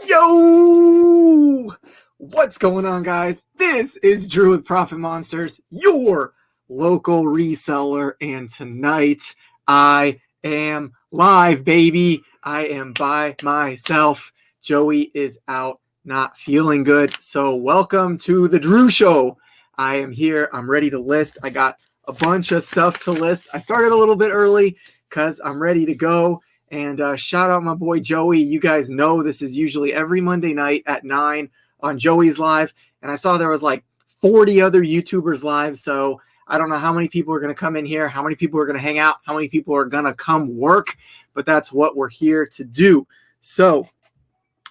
Yo! What's going on, guys? This is Drew with Profit Monsters, your local reseller, and tonight I am live, baby. I am by myself. Joey is out, not feeling good, so welcome to the Drew Show. I am here. I'm ready to list. I got a bunch of stuff to list. I started a little bit early because I'm ready to go. And shout out my boy Joey. You guys know this is usually every Monday night at 9 on Joey's Live. And I saw there was like 40 other YouTubers live. So I don't know how many people are going to come in here, how many people are going to hang out, how many people are going to come work. But that's what we're here to do. So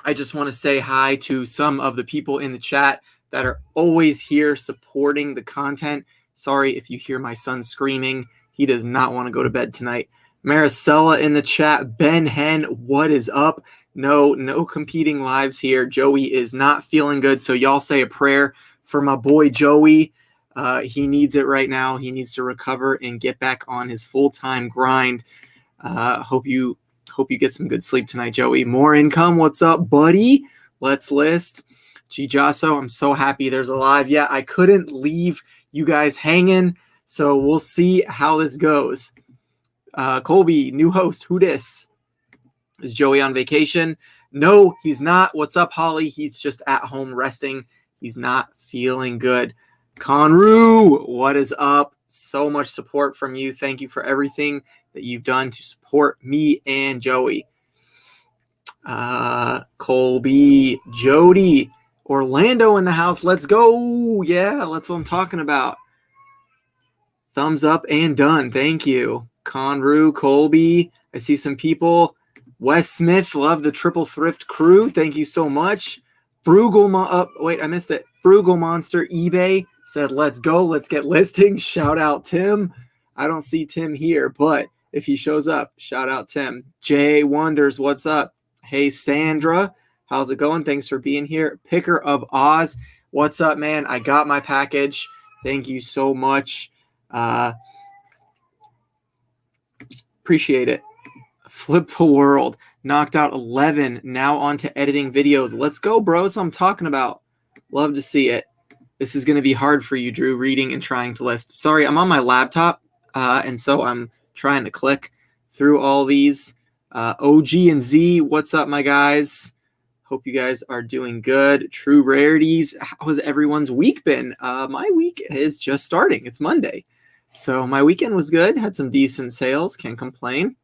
I just want to say hi to some of the people in the chat that are always here supporting the content. Sorry if you hear my son screaming. He does not want to go to bed tonight. Maricela in the chat. Ben Hen, what is up? No competing lives here. Joey is not feeling good, so y'all say a prayer for my boy Joey. He needs it right now. He needs to recover and get back on his full-time grind. Hope you get some good sleep tonight, Joey. More income, what's up, buddy? Let's list. Gijasso, I'm so happy there's a live. Yeah, I couldn't leave you guys hanging, so we'll see how this goes. Colby, new host. Who dis? Is Joey on vacation? No, he's not. What's up, Holly? He's just at home resting. He's not feeling good. Conru, what is up? So much support from you. Thank you for everything that you've done to support me and Joey. Colby, Jody, Orlando in the house. Let's go. Yeah, that's what I'm talking about. Thumbs up and done. Thank you. Conru, Colby, I see some people. Wes Smith, love the Triple Thrift crew. Thank you so much. Wait, I missed it. Frugal Monster eBay said, let's go. Let's get listing. Shout out Tim. I don't see Tim here, but if he shows up, shout out Tim. Jay Wonders, what's up? Hey, Sandra, how's it going? Thanks for being here. Picker of Oz, what's up, man? I got my package. Thank you so much. Appreciate it. Flip the world. Knocked out 11. Now on to editing videos. Let's go, bros. I'm talking about. Love to see it. This is going to be hard for you, Drew, reading and trying to list. Sorry, I'm on my laptop, and so I'm trying to click through all these. OG and Z, what's up, my guys? Hope you guys are doing good. True Rarities, how has everyone's week been? My week is just starting. It's Monday. So my weekend was good. Had some decent sales. Can't complain.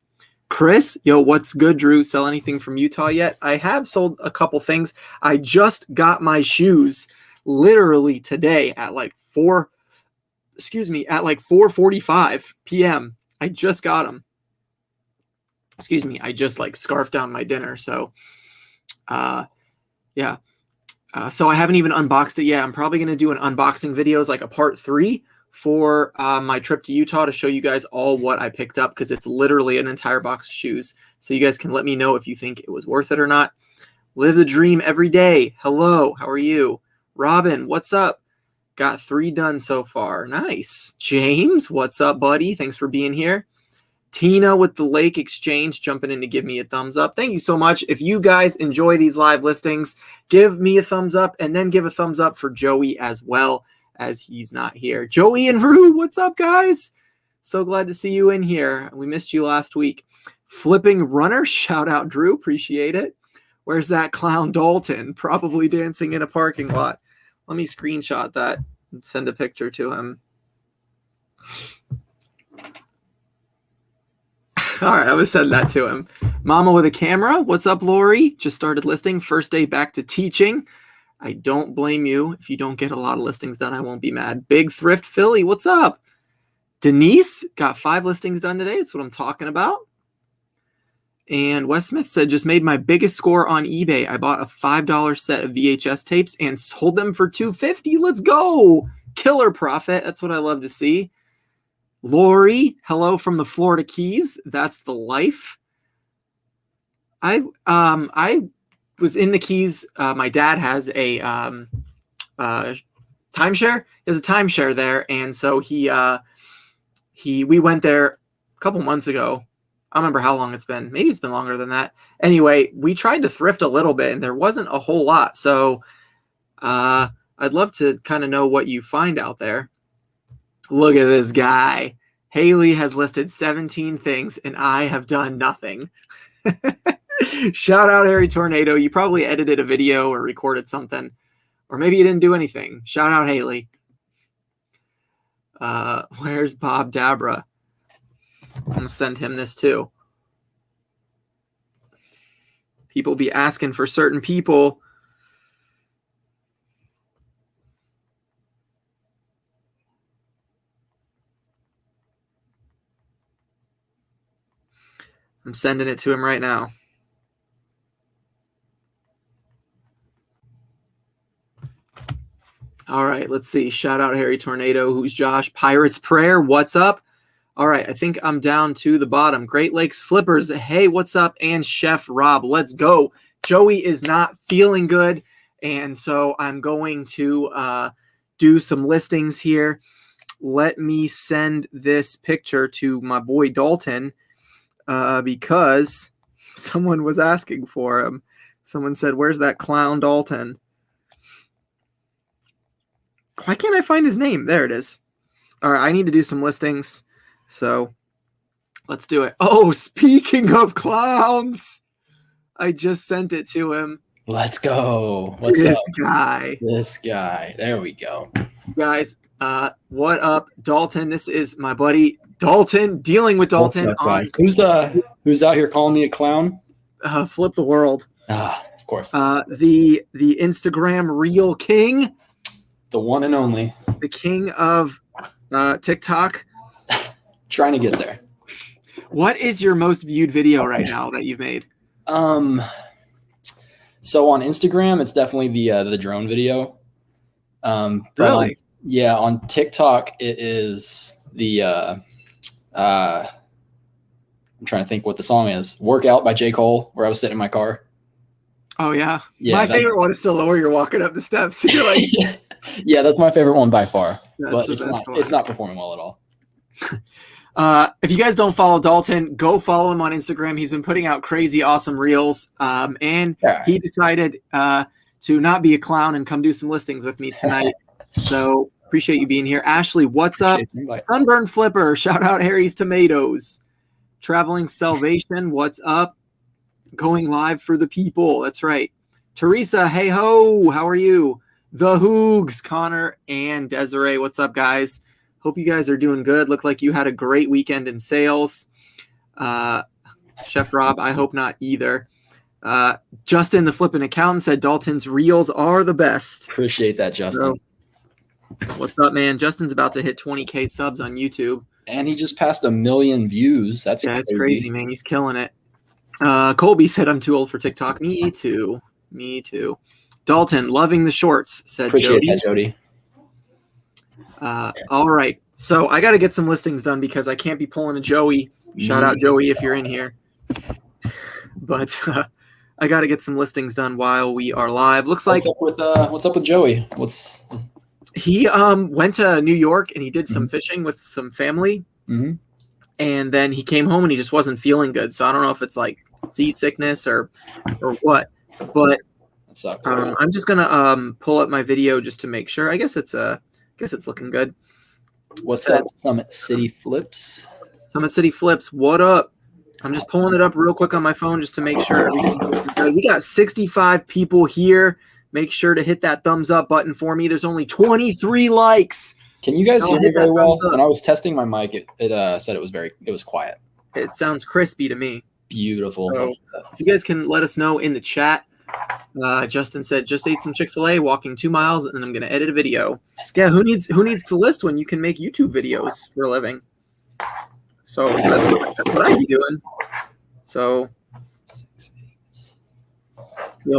Chris, yo, what's good, Drew? Sell anything from Utah yet? I have sold a couple things. I just got my shoes literally today at like 4:45 p.m. I just got them. I just like scarfed down my dinner. So, yeah. So I haven't even unboxed it yet. I'm probably going to do an unboxing video as like a part 3 for my trip to Utah to show you guys all what I picked up, because it's literally an entire box of shoes. So you guys can let me know if you think it was worth it or not. Live the dream every day. Hello, how are you? Robin, what's up? Got 3 done so far. Nice. James, what's up, buddy? Thanks for being here. Tina with the Lake Exchange jumping in to give me a thumbs up. Thank you so much. If you guys enjoy these live listings, give me a thumbs up and then give a thumbs up for Joey as well, as he's not here. Joey and Rue, what's up, guys? So glad to see you in here. We missed you last week. Flipping Runner, shout out, Drew. Appreciate it. Where's that clown Dalton? Probably dancing in a parking lot. Let me screenshot that and send a picture to him. All right, I would send that to him. Mama with a camera, what's up, Lori? Just started listing. First day back to teaching. I don't blame you. If you don't get a lot of listings done, I won't be mad. Big Thrift Philly, what's up? Denise got 5 listings done today. That's what I'm talking about. And Wes Smith said, just made my biggest score on eBay. I bought a $5 set of VHS tapes and sold them for $2.50. Let's go. Killer profit. That's what I love to see. Lori, hello from the Florida Keys. That's the life. I was in the Keys. My dad has a timeshare. He has a timeshare there, and so we went there a couple months ago. don't remember how long it's been. Maybe it's been longer than that. Anyway, we tried to thrift a little bit and there wasn't a whole lot. So I'd love to kind of know what you find out there. Look at this guy. Haley has listed 17 things and I have done nothing. Shout out Harry Tornado. You probably edited a video or recorded something, or maybe you didn't do anything. Shout out Haley. Where's Bob Dabra? I'm gonna send him this too. People be asking for certain people. I'm sending it to him right now. All right, let's see. Shout out Harry Tornado. Who's Josh? Pirate's Prayer. What's up? All right, I think I'm down to the bottom. Great Lakes Flippers. Hey, what's up? And Chef Rob. Let's go. Joey is not feeling good, and so I'm going to do some listings here. Let me send this picture to my boy Dalton because someone was asking for him. Someone said, where's that clown Dalton? Why can't I find his name? There it is. All right, I need to do some listings, so let's do it. Oh, speaking of clowns, I just sent it to him. Let's go. What's this up? guy. This guy. There we go. Guys, what up, Dalton? This is my buddy Dalton, dealing with Dalton. What's up, guys? Who's out here calling me a clown? Flip the world. Of course. The Instagram Reel King. The one and only. The king of TikTok. Trying to get there. What is your most viewed video right now that you've made? So on Instagram, it's definitely the drone video. Really? On TikTok, it is the I'm trying to think what the song is. Workout by J. Cole, where I was sitting in my car. Oh yeah. My favorite one is still where you're walking up the steps. You're like, yeah, that's my favorite one by far. But it's not performing well at all. If you guys don't follow Dalton, go follow him on Instagram. He's been putting out crazy, awesome reels. And he decided to not be a clown and come do some listings with me tonight. So appreciate you being here. Ashley, what's up? Sunburn Flipper, shout out Harry's Tomatoes. Traveling Salvation, what's up? Going live for the people. That's right. Teresa, hey ho, how are you? The Hoogs, Connor and Desiree, what's up, guys? Hope you guys are doing good. Look like you had a great weekend in sales. Chef Rob, I hope not either. Justin, the flipping accountant, said Dalton's reels are the best. Appreciate that, Justin. So, what's up, man? Justin's about to hit 20K subs on YouTube. And he just passed 1 million views. That's crazy, man. He's killing it. Colby said, I'm too old for TikTok. Me too. Dalton, loving the shorts, said Appreciate Jody. that, Jody. All right. So I got to get some listings done because I can't be pulling a Joey. Shout out Joey if you're in here. But I got to get some listings done while we are live. Looks like what's up with Joey? He went to New York and he did some fishing with some family. Mm-hmm. And then he came home and he just wasn't feeling good. So I don't know if it's like seasickness or what. But sucks. I'm just gonna pull up my video just to make sure. I guess it's looking good. What's that? Summit City Flips. Summit City Flips. What up? I'm just pulling it up real quick on my phone just to make sure everything's looking good. We got 65 people here. Make sure to hit that thumbs up button for me. There's only 23 likes. Can you guys hear me very well? When I was testing my mic, it said it was quiet. It sounds crispy to me. Beautiful. So, if you guys can let us know in the chat. Justin said, just ate some Chick-fil-A, walking 2 miles, and I'm going to edit a video. Yeah, who needs to list when you can make YouTube videos for a living? So that's what I'd be doing. So,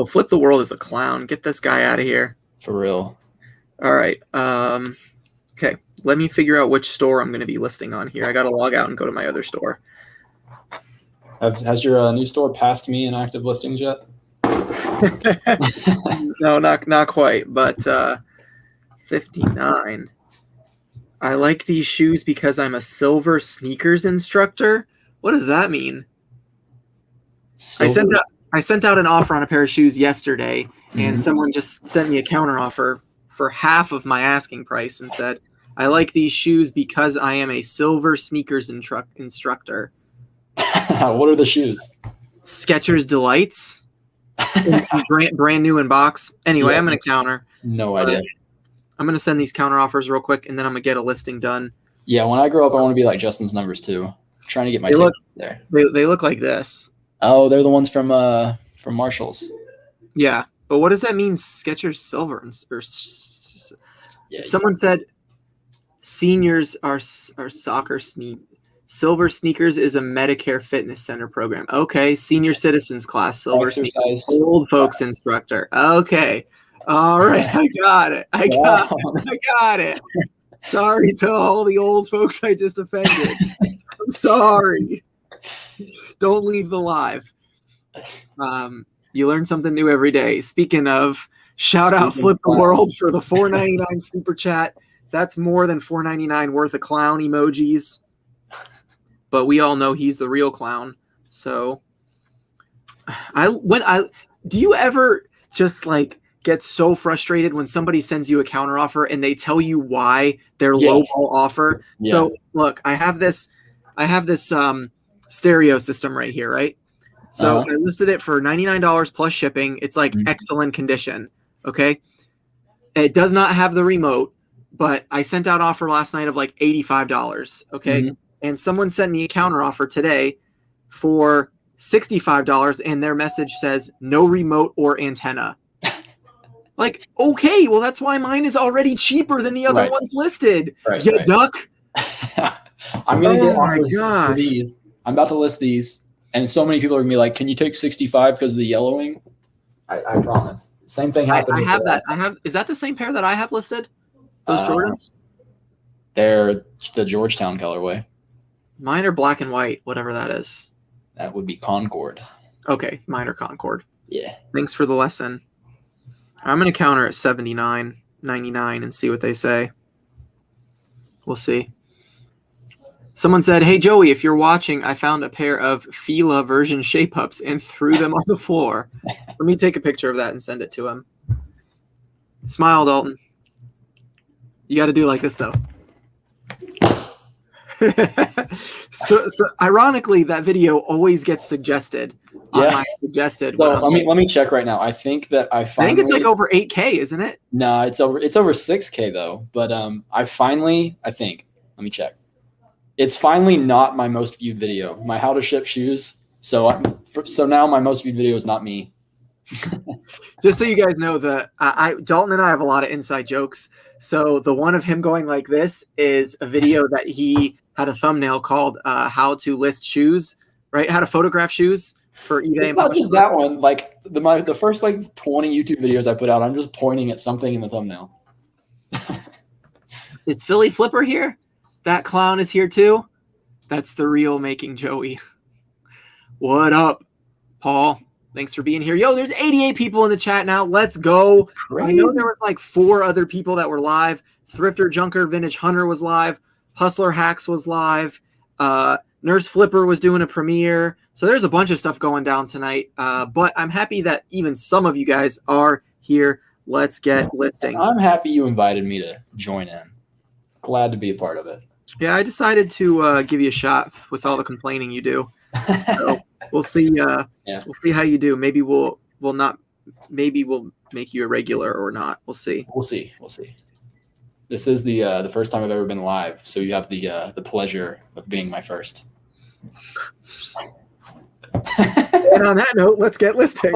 Flip the World is a clown. Get this guy out of here. For real. All right. Okay, let me figure out which store I'm going to be listing on here. I got to log out and go to my other store. Has your new store passed me in active listings yet? No, not quite, but 59. I like these shoes because I'm a silver sneakers instructor. What does that mean? Silver? I sent out an offer on a pair of shoes yesterday, and Mhm. someone just sent me a counter offer for half of my asking price and said, "I like these shoes because I am a silver sneakers instructor." What are the shoes? Skechers Delights, brand new in box. Anyway, Yeah. I'm gonna counter. No idea. I'm gonna send these counter offers real quick, and then I'm gonna get a listing done. Yeah, when I grow up, I want to be like Justin's numbers too. I'm trying to get my They look- tickets there. They look like this. Oh, they're the ones from Marshalls. Yeah, but what does that mean? Skechers Silver Yeah. Someone said seniors are soccer Silver Sneakers is a Medicare Fitness Center program. Okay, senior citizens class, Silver Sneakers, old folks instructor. Okay, all right, I got it. I got it. Sorry to all the old folks I just offended. I'm sorry. Don't leave the live. You learn something new every day. Speaking of, shout out Flip the World for the $4.99 super chat. That's more than $4.99 worth of clown emojis. But we all know he's the real clown. So do you ever just like get so frustrated when somebody sends you a counter offer and they tell you why their lowball offer? Yeah. So look, I have this stereo system right here, right? So I listed it for $99 plus shipping. It's like excellent condition. Okay. It does not have the remote, but I sent out offer last night of like $85. Okay. And someone sent me a counter offer today for $65, and their message says no remote or antenna. Like, okay, well, that's why mine is already cheaper than the other ones listed. Duck. I'm gonna get offers for these. I'm about to list these, and so many people are gonna be like, "Can you take 65 because of the yellowing?" I promise. Same thing happened. I have that. Is that the same pair that I have listed? Those Jordans? They're the Georgetown colorway. Mine are black and white, whatever that is. That would be Concord. Okay, mine are Concord. Yeah. Thanks for the lesson. I'm going to counter at $79.99 and see what they say. We'll see. Someone said, "Hey, Joey, if you're watching, I found a pair of Fila version shape-ups and threw them on the floor." Let me take a picture of that and send it to him. Smile, Dalton. You got to do like this, though. so ironically, that video always gets suggested on my suggested. So let me check right now. I think that I think it's like over 8K, isn't it? No, it's over 6K though. But I think let me check. It's finally not my most viewed video. My how to ship shoes. So now my most viewed video is not me. Just so you guys know, Dalton and I have a lot of inside jokes. So the one of him going like this is a video that he had a thumbnail called "How to List Shoes," right? How to photograph shoes for eBay. It's not just that one. Like the first like 20 YouTube videos I put out, I'm just pointing at something in the thumbnail. Is Philly Flipper here? That clown is here too. That's the real Making Joey. What up, Paul? Thanks for being here. Yo, there's 88 people in the chat now. Let's go. I know there was like 4 other people that were live. Thrifter Junker Vintage Hunter was live. Hustler Hacks was live. Nurse Flipper was doing a premiere. So there's a bunch of stuff going down tonight. But I'm happy that even some of you guys are here. Let's get listing. I'm happy you invited me to join in. Glad to be a part of it. Yeah, I decided to give you a shot with all the complaining you do. So we'll see. We'll see how you do. Maybe we'll not. Maybe we'll make you a regular or not. We'll see. We'll see. This is the first time I've ever been live, so you have the pleasure of being my first. And on that note, let's get listing.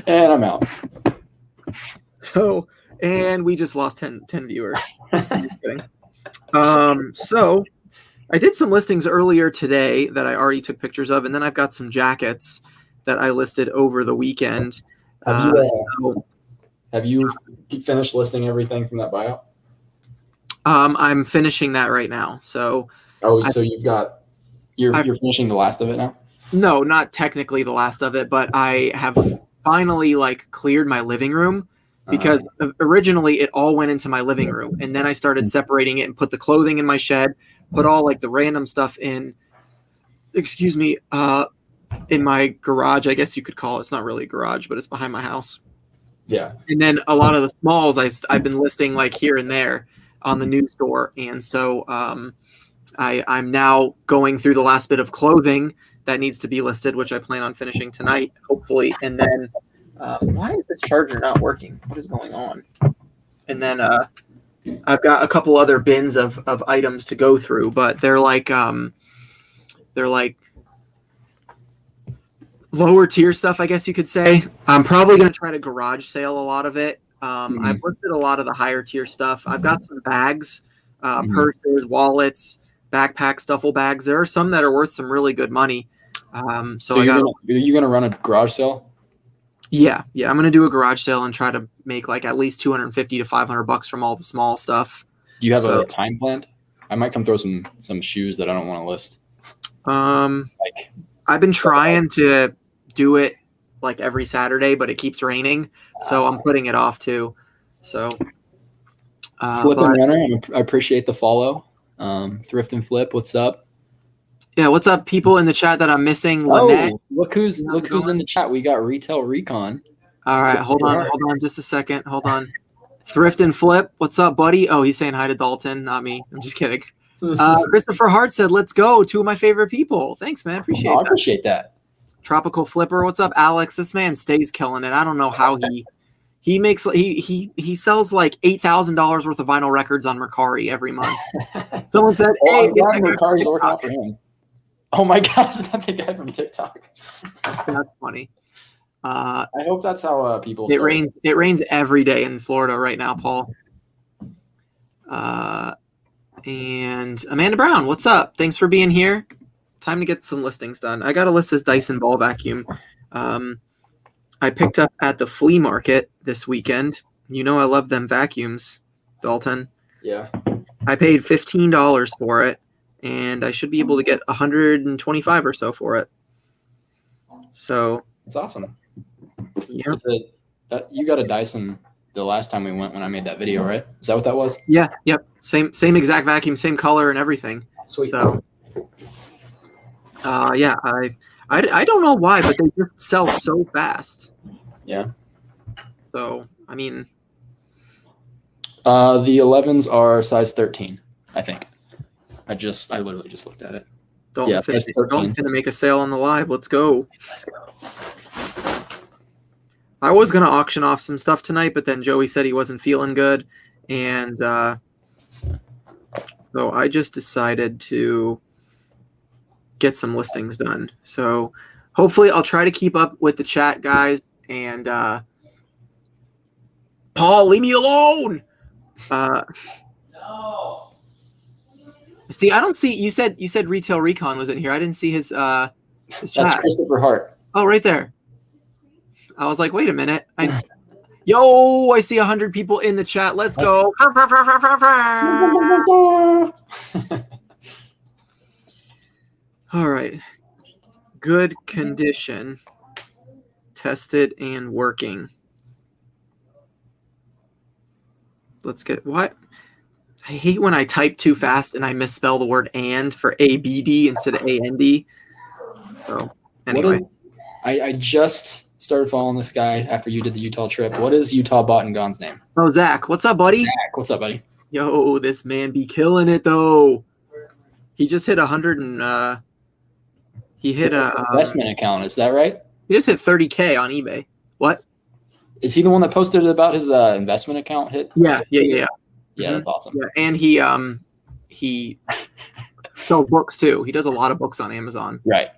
And I'm out. So, and we just lost 10 viewers. So I did some listings earlier today that I already took pictures of, and then I've got some jackets that I listed over the weekend. Have you finished listing everything from that buyout? I'm finishing that right now. So you're finishing the last of it now? No, not technically the last of it, but I have finally cleared my living room. Because originally it all went into my living room, and then I started separating it and put the clothing in my shed, put all the random stuff in, in my garage, I guess you could call it. It's not really a garage, but it's behind my house. Yeah. And then a lot of the smalls I've been listing like here and there on the news store. And so I'm now going through the last bit of clothing that needs to be listed, which I plan on finishing tonight, hopefully. And then why is this charger not working? What is going on? And then I've got a couple other bins of items to go through, but they're like lower tier stuff, I guess you could say. I'm probably going to try to garage sale a lot of it. I've listed a lot of the higher tier stuff. I've got some bags, purses, wallets, backpacks, duffel bags. There are some that are worth some really good money. So are you gonna run a garage sale? Yeah, I'm gonna do a garage sale and try to make like at least $250 to $500 from all the small stuff. Do you have a time planned? I might come throw some shoes that I don't want to list. I've been trying to do it like every Saturday, but it keeps raining, so I'm putting it off too. So Flip and Runner, I appreciate the follow. Thrift and Flip, what's up? Yeah, what's up, people in the chat that I'm missing? Lynette, look who's in the chat. We got Retail Recon. All right, hold on just a second. Hold on. Thrift and Flip, what's up, buddy? Oh, he's saying hi to Dalton, not me. I'm just kidding. Christopher Hart said, "Let's go." Two of my favorite people. Thanks, man. I appreciate that. Tropical Flipper, what's up, Alex? This man stays killing it. I don't know how he makes he sells like $8,000 worth of vinyl records on Mercari every month. Someone said, "Hey, Mercari's working out for him." Oh my gosh, is that the guy from TikTok? That's funny. I hope that's how people. It rains every day in Florida right now, Paul. And Amanda Brown, what's up? Thanks for being here. Time to get some listings done. I got to list this Dyson ball vacuum. I picked up at the flea market this weekend. You know I love them vacuums, Dalton. Yeah. I paid $15 for it, and I should be able to get $125 or so for it. So it's awesome. Yeah. You got a Dyson the last time we went when I made that video, right? Is that what that was? Yeah. Yep. Same exact vacuum, same color and everything. Sweet. So yeah, I don't know why, but they just sell so fast. Yeah. So I mean, the 11s are size 13, I think. I literally just looked at it. Dalton's going to make a sale on the live. Let's go. I was going to auction off some stuff tonight, but then Joey said he wasn't feeling good. And so I just decided to get some listings done. So hopefully I'll try to keep up with the chat, guys. And Paul, leave me alone. No. See, I don't see. You said Retail Recon was in here. I didn't see his chat. That's Christopher Hart. Oh, right there. I was like, wait a minute. Yo, I see 100 people in the chat. Let's go. All right. Good condition. Tested and working. Let's get what? I hate when I type too fast and I misspell the word and for ABD instead of AND. So anyway. I just started following this guy after you did the Utah trip. What is Utah Bought and Gone's name? Oh, Zach. What's up, buddy? Zach, what's up, buddy? Yo, this man be killing it though. He just hit 100 and he hit a investment account. Is that right? He just hit 30K on eBay. What? Is he the one that posted about his investment account hit? Yeah. Yeah, that's awesome. Yeah, and he sells books too. He does a lot of books on Amazon. Right.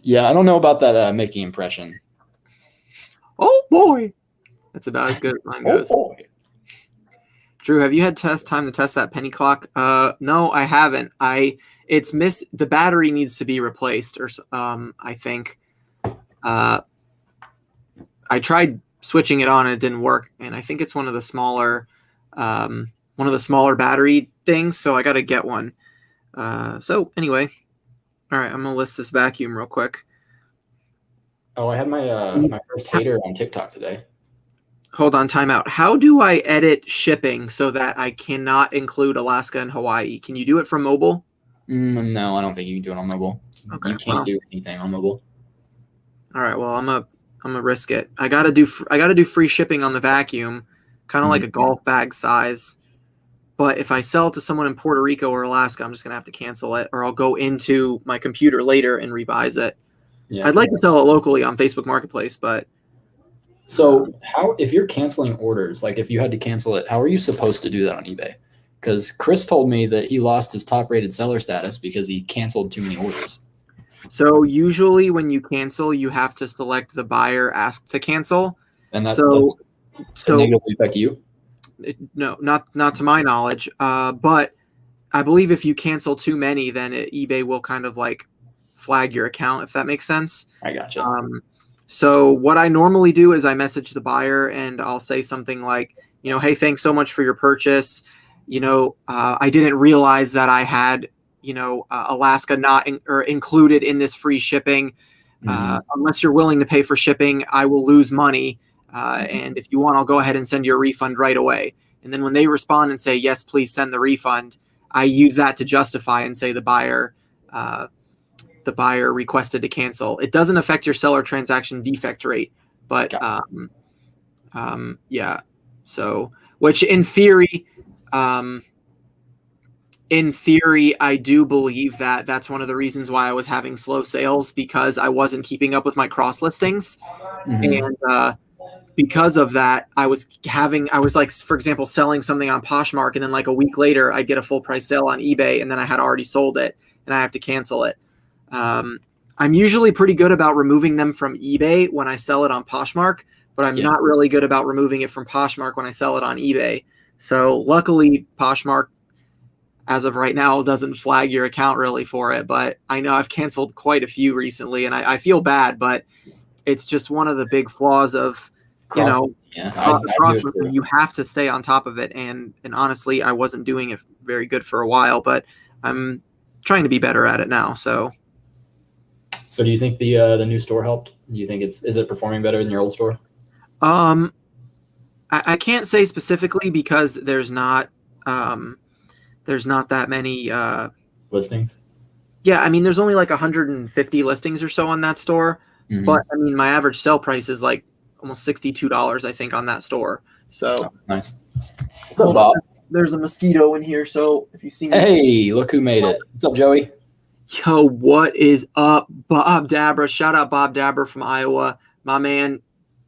Yeah, I don't know about that making impression. Oh boy, that's about as good as mine goes. Oh boy. Drew, have you had time to test that penny clock? No, I haven't. The battery needs to be replaced, or I think. I tried switching it on and it didn't work, and I think it's one of the smaller battery things, so I got to get one. So anyway, all right, I'm gonna list this vacuum real quick. Oh, I had my first hater on TikTok today. Hold on, timeout. How do I edit shipping so that I cannot include Alaska and Hawaii? Can you do it from mobile? No, I don't think you can do it on mobile. Okay, you can't do anything on mobile. All right, well, I'm gonna risk it. I gotta do free shipping on the vacuum, kind of like a golf bag size. But if I sell it to someone in Puerto Rico or Alaska, I'm just gonna have to cancel it, or I'll go into my computer later and revise it. Yeah. I'd like to sell it locally on Facebook Marketplace, but So how, if you're canceling orders, like if you had to cancel it, how are you supposed to do that on eBay? Because Chris told me that he lost his top-rated seller status because he canceled too many orders. so usually when you cancel, you have to select the buyer asked to cancel. And that So negatively affect you? no, not to my knowledge. But I believe if you cancel too many, then eBay will kind of like flag your account, if that makes sense. I gotcha. So what I normally do is I message the buyer and I'll say something like, hey, thanks so much for your purchase. I didn't realize that I had, Alaska not included in this free shipping. Unless you're willing to pay for shipping, I will lose money. And if you want, I'll go ahead and send you a refund right away. And then when they respond and say, yes, please send the refund, I use that to justify and say the buyer requested to cancel. It doesn't affect your seller transaction defect rate, but yeah. So, which in theory, I do believe that that's one of the reasons why I was having slow sales, because I wasn't keeping up with my cross listings. And because of that, I was like, for example, selling something on Poshmark, and then like a week later, I'd get a full price sale on eBay, and then I had already sold it, and I have to cancel it. I'm usually pretty good about removing them from eBay when I sell it on Poshmark, but I'm not really good about removing it from Poshmark when I sell it on eBay. So luckily, Poshmark, as of right now, doesn't flag your account really for it, but I know I've canceled quite a few recently, and I feel bad, but it's just one of the big flaws of, the process. You have to stay on top of it, and honestly, I wasn't doing it very good for a while, but I'm trying to be better at it now. So do you think the new store helped? Do you think is it performing better than your old store? I can't say specifically because there's not that many listings. Yeah, I mean, there's only like 150 listings or so on that store, but I mean, my average sell price is like almost $62, I think, on that store. So nice. What's up, Bob? There's a mosquito in here, so if you see me, hey, look who made it. What's up, Joey? Yo, what is up, Bob Dabra? Shout out Bob Dabra from Iowa. My man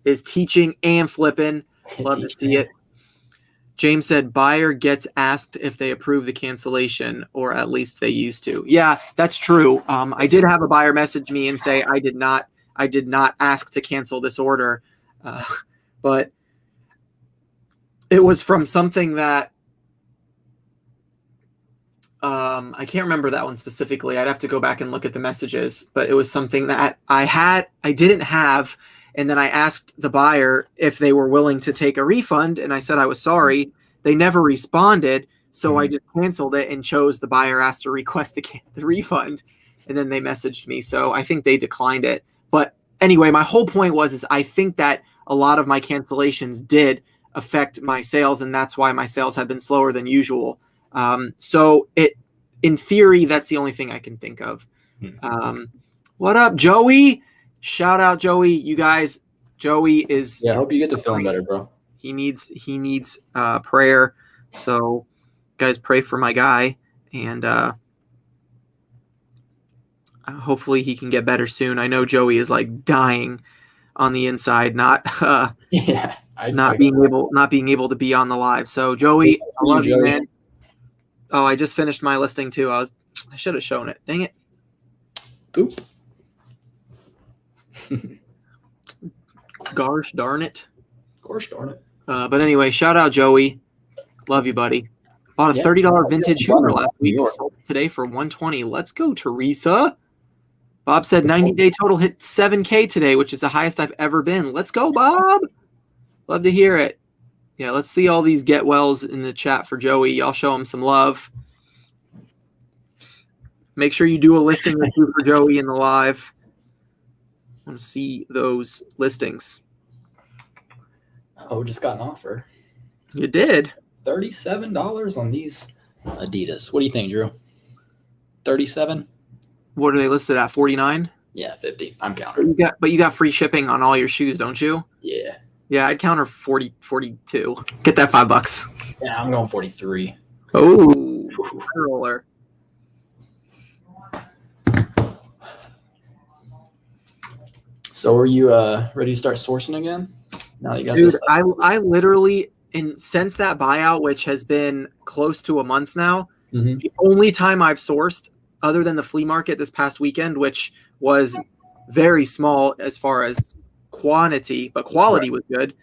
is teaching and flipping. Love to see it. James said buyer gets asked if they approve the cancellation, or at least they used to. Yeah, that's true. I did have a buyer message me and say I did not ask to cancel this order, but it was from something that I can't remember that one specifically. I'd have to go back and look at the messages, but it was something that I didn't have. And then I asked the buyer if they were willing to take a refund, and I said I was sorry. They never responded, so I just canceled it and chose the buyer asked to request the refund, and then they messaged me. So I think they declined it. But anyway, my whole point is I think that a lot of my cancellations did affect my sales, and that's why my sales have been slower than usual. So in theory, that's the only thing I can think of. What up, Joey? Shout out, Joey. You guys, Joey is. Yeah, I hope you get to feeling better, bro. He needs prayer. So, guys, pray for my guy, and hopefully he can get better soon. I know Joey is like dying on the inside, not being able to be on the live. So, Joey, I love you, man. Oh, I just finished my listing too. I should have shown it. Dang it. Boop. Gosh darn it. Gosh darn it. But anyway, shout out Joey. Love you, buddy. Bought a $30 vintage Hoover last week. Sold it today for $120. Let's go, Teresa. Bob said 90-day total hit 7K today, which is the highest I've ever been. Let's go, Bob. Love to hear it. Yeah, let's see all these get wells in the chat for Joey. Y'all show him some love. Make sure you do a listing or two for Joey in the live. I want to see those listings. Oh, just got an offer. You did? $37 on these Adidas. What do you think, Drew? 37? What are they listed at? 49? Yeah, 50. I'm counting. But you got free shipping on all your shoes, don't you? Yeah. Yeah, I'd counter 42. Get that $5. Yeah, I'm going 43. Oh, roller. So are you ready to start sourcing again? Now you got Dude, this. I literally, since that buyout, which has been close to a month now, the only time I've sourced, other than the flea market this past weekend, which was very small as far as quantity, but quality was good.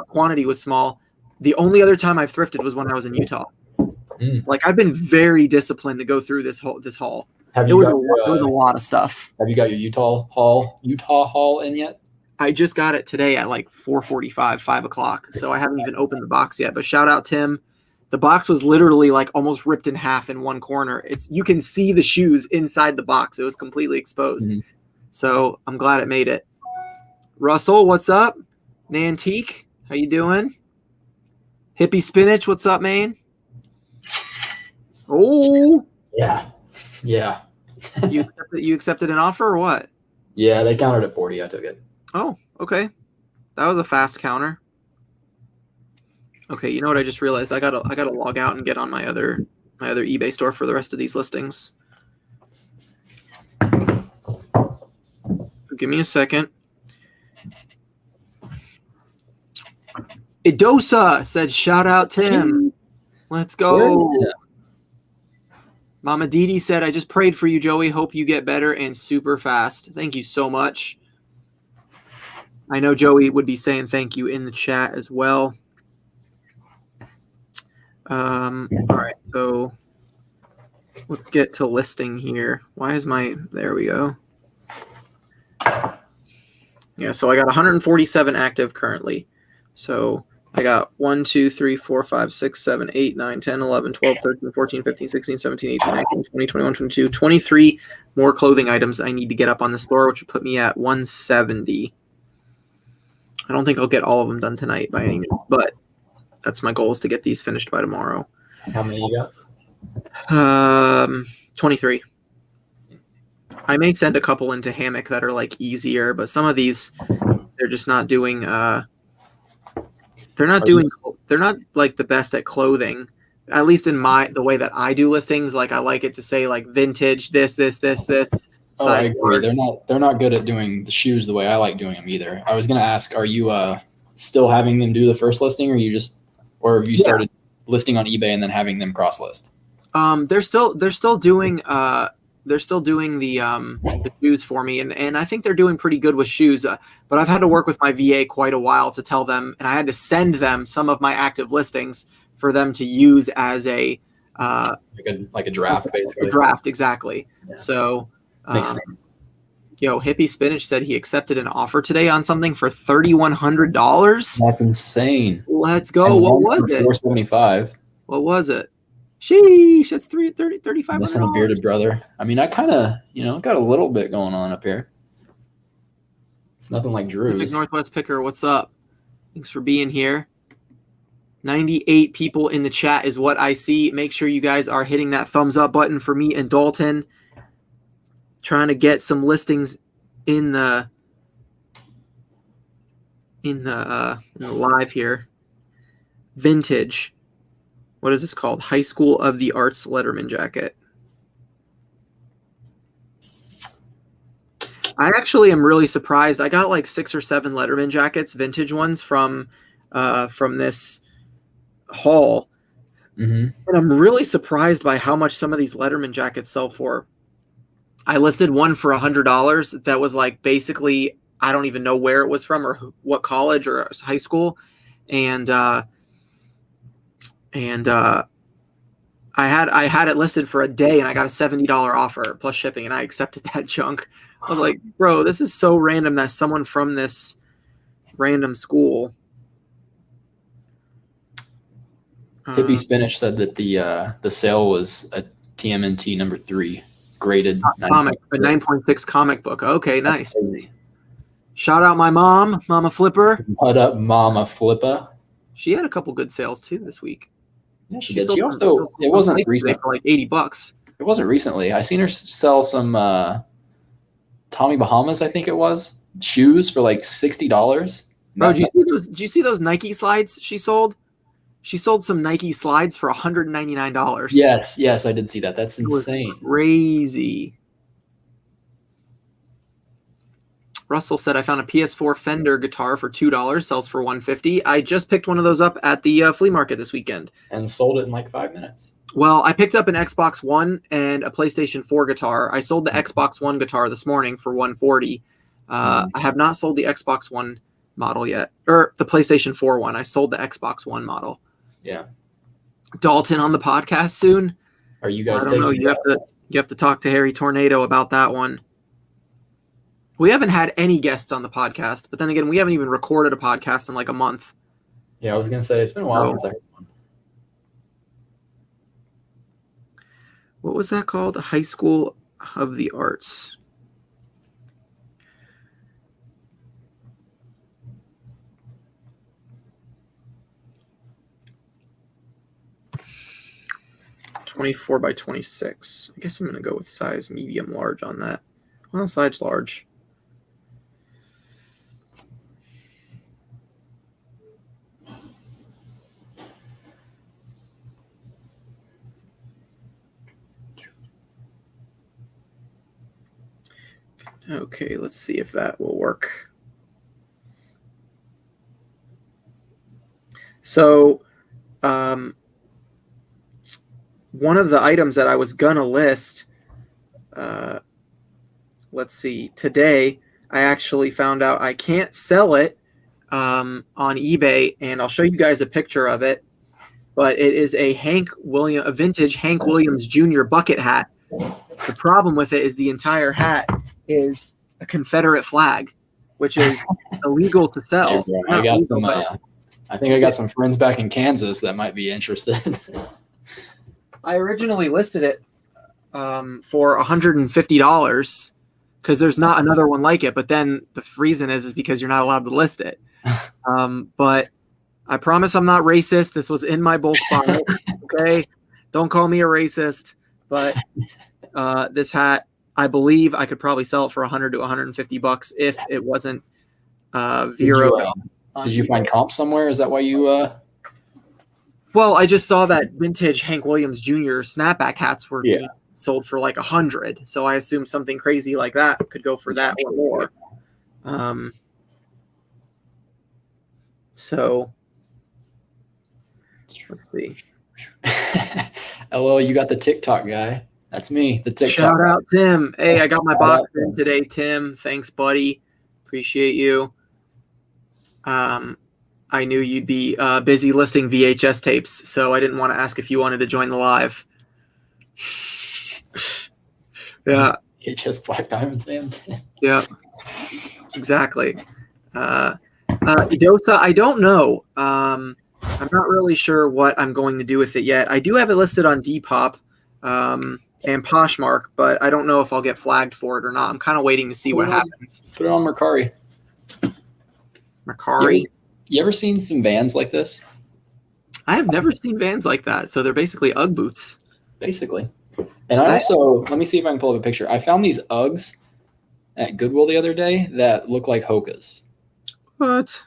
Quantity was small. The only other time I've thrifted was when I was in Utah. Like, I've been very disciplined to go through this haul. It was a lot of stuff. Have you got your Utah haul in yet? I just got it today at like 4:45, 5 o'clock. So I haven't even opened the box yet. But shout out Tim. The box was literally like almost ripped in half in one corner. You can see the shoes inside the box. It was completely exposed. So I'm glad it made it. Russell, what's up? Nantique, how you doing? Hippie Spinach, what's up, man? Oh. Yeah. You accepted an offer or what? Yeah, they countered at 40. I took it. Oh, okay. That was a fast counter. Okay, you know what I just realized? I gotta log out and get on my other eBay store for the rest of these listings. Give me a second. Idosa said, shout out Tim. Let's go. Mama Didi said, I just prayed for you, Joey. Hope you get better and super fast. Thank you so much. I know Joey would be saying thank you in the chat as well. All right, so let's get to listing here. Why is there we go. Yeah, so I got 147 active currently. So I got 1, 2, 3, 4, 5, 6, 7, 8, 9, 10, 11, 12, 13, 14, 15, 16, 17, 18, 19, 20, 21, 22, 23 more clothing items I need to get up on the store, which would put me at 170. I don't think I'll get all of them done tonight by any means, but that's my goal, is to get these finished by tomorrow. How many you got? 23. I may send a couple into Hammock that are like easier, but some of these, they're just not doing they're not like the best at clothing, at least in the way that I do listings. Like, I like it to say like vintage, this. Oh, I agree. They're not good at doing the shoes the way I like doing them either. I was gonna ask, are you still having them do the first listing, or have you started listing on eBay and then having them cross list? They're still doing the shoes for me, and I think they're doing pretty good with shoes. But I've had to work with my VA quite a while to tell them, and I had to send them some of my active listings for them to use as a like a draft, basically. A draft, exactly. Yeah. So, makes sense. Hippie Spinach said he accepted an offer today on something for $3,100. That's insane. Let's go. What was it? $475. What was it? Sheesh, that's $3,500. Missing a bearded brother. I mean, I kind of, got a little bit going on up here. It's nothing like Drew's. Northwest Picker, what's up? Thanks for being here. 98 people in the chat is what I see. Make sure you guys are hitting that thumbs up button for me and Dalton. Trying to get some listings in the live here. Vintage. What is this called? High School of the Arts Letterman jacket. I actually am really surprised. I got like 6 or 7 Letterman jackets, vintage ones from this haul. And I'm really surprised by how much some of these Letterman jackets sell for. I listed one for $100 that was like basically, I don't even know where it was from or what college or high school. And I had it listed for a day, and I got a $70 offer plus shipping, and I accepted that junk. I was like, bro, this is so random that someone from this random school. Hippie Spinach said that the sale was a TMNT number 3 graded a 9.6 comic book. Okay, nice. Shout out my mom, Mama Flipper. What up, Mama Flipper? She had a couple good sales too this week. Yeah, she did. She also, it wasn't recent for like $80. It wasn't recently. I seen her sell some Tommy Bahamas, I think it was, shoes for like $60. Bro, did you see those Nike slides she sold? She sold some Nike slides for $199. Yes, I did see that. That's It was insane. crazy. Russell said, I found a PS4 Fender guitar for $2, sells for $150. I just picked one of those up at the flea market this weekend. And sold it in like 5 minutes. Well, I picked up an Xbox One and a PlayStation 4 guitar. I sold the Xbox One guitar this morning for $140. I have not sold the Xbox One model yet, or the PlayStation 4 one. I sold the Xbox One model. Yeah. Dalton on the podcast soon. Are you guys? I don't know. You have to talk to Harry Tornado about that one. We haven't had any guests on the podcast, but then again, we haven't even recorded a podcast in like a month. Yeah, I was gonna say it's been a while since I heard one. What was that called? The High School of the Arts. $24 by $26. I guess I'm gonna go with size medium large on that. Well, size large. Okay, let's see if that will work. So, one of the items that I was gonna list, let's see, today I actually found out I can't sell it on eBay, and I'll show you guys a picture of it. But it is a vintage Hank Williams Jr. bucket hat. The problem with it is the entire hat is a Confederate flag, which is illegal to sell. I think I got some friends back in Kansas that might be interested. I originally listed it for $150 because there's not another one like it. But then the reason is because you're not allowed to list it. But I promise I'm not racist. This was in my bulk file. Okay, don't call me a racist. But this hat, I believe I could probably sell it for $100 to $150 if it wasn't Vero. Did you find comps somewhere? Is that why you? Well, I just saw that vintage Hank Williams Jr. snapback hats were being sold for like $100. So I assume something crazy like that could go for that or more. So let's see. LOL, you got the TikTok guy. That's me, the TikTok. Shout out, Tim. Hey, I got my box in today, Tim. Thanks, buddy. Appreciate you. I knew you'd be busy listing VHS tapes, so I didn't want to ask if you wanted to join the live. Yeah. VHS Black Diamond Sand. Yeah. Exactly. Idosa, I don't know. I'm not really sure what I'm going to do with it yet. I do have it listed on Depop and Poshmark, but I don't know if I'll get flagged for it or not. I'm kind of waiting to see what happens. Put it on Mercari. Mercari? You ever seen some Vans like this? I have never seen Vans like that. So they're basically Ugg boots. Basically. And I also, let me see if I can pull up a picture. I found these Uggs at Goodwill the other day that look like Hoka's. What?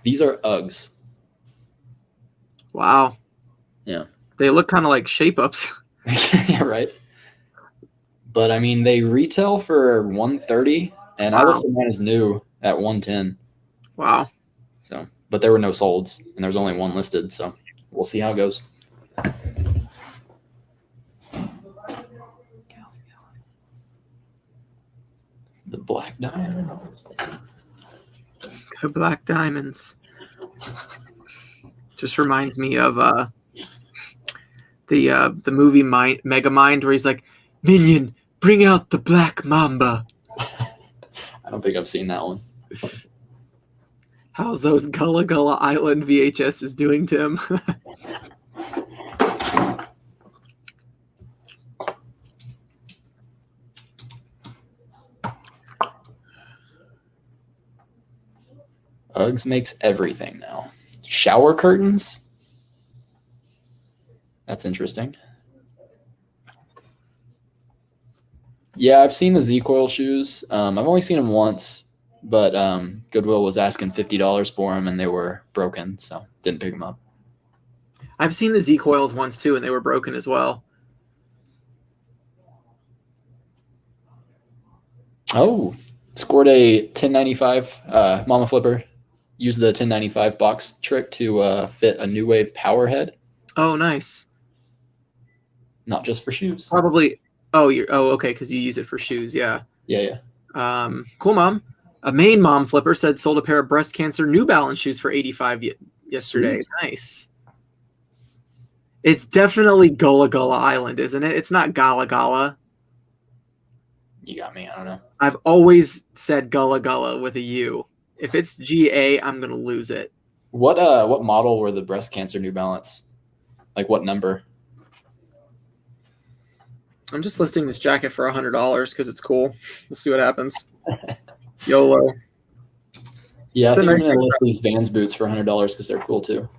These are Uggs. Wow. Yeah. They look kind of like shape-ups. Yeah, right. But I mean, they retail for $130, and I listed mine as new at $110. Wow. So, but there were no solds, and there was only one listed. So, we'll see how it goes. The Black Diamond. The Black Diamonds. Just reminds me of the movie Megamind, where he's like, Minion, bring out the Black Mamba. I don't think I've seen that one. How's those Gullah Gullah Island VHSs doing, Tim? Uggs makes everything now. Shower curtains? That's interesting. Yeah, I've seen the Z Coil shoes. I've only seen them once, but Goodwill was asking $50 for them, and they were broken, so didn't pick them up. I've seen the Z coils once too, and they were broken as well. Oh, scored a 1095 Mama Flipper. Used the 1095 box trick to fit a New Wave power head. Oh, nice. Not just for shoes. Probably. Oh, okay, because you use it for shoes. Yeah. Yeah. Cool, Mom. A main Mom Flipper said sold a pair of breast cancer New Balance shoes for $85 yesterday. Sweet. Nice. It's definitely Gullah Gullah Island, isn't it? It's not Gala Gala. You got me. I don't know. I've always said Gullah Gullah with a U. If it's GA, I'm gonna lose it. What model were the breast cancer New Balance? Like what number? I'm just listing this jacket for $100 because it's cool. We'll see what happens. YOLO. Yeah, It's I think a I'm nice gonna list these Vans boots for $100 because they're cool too.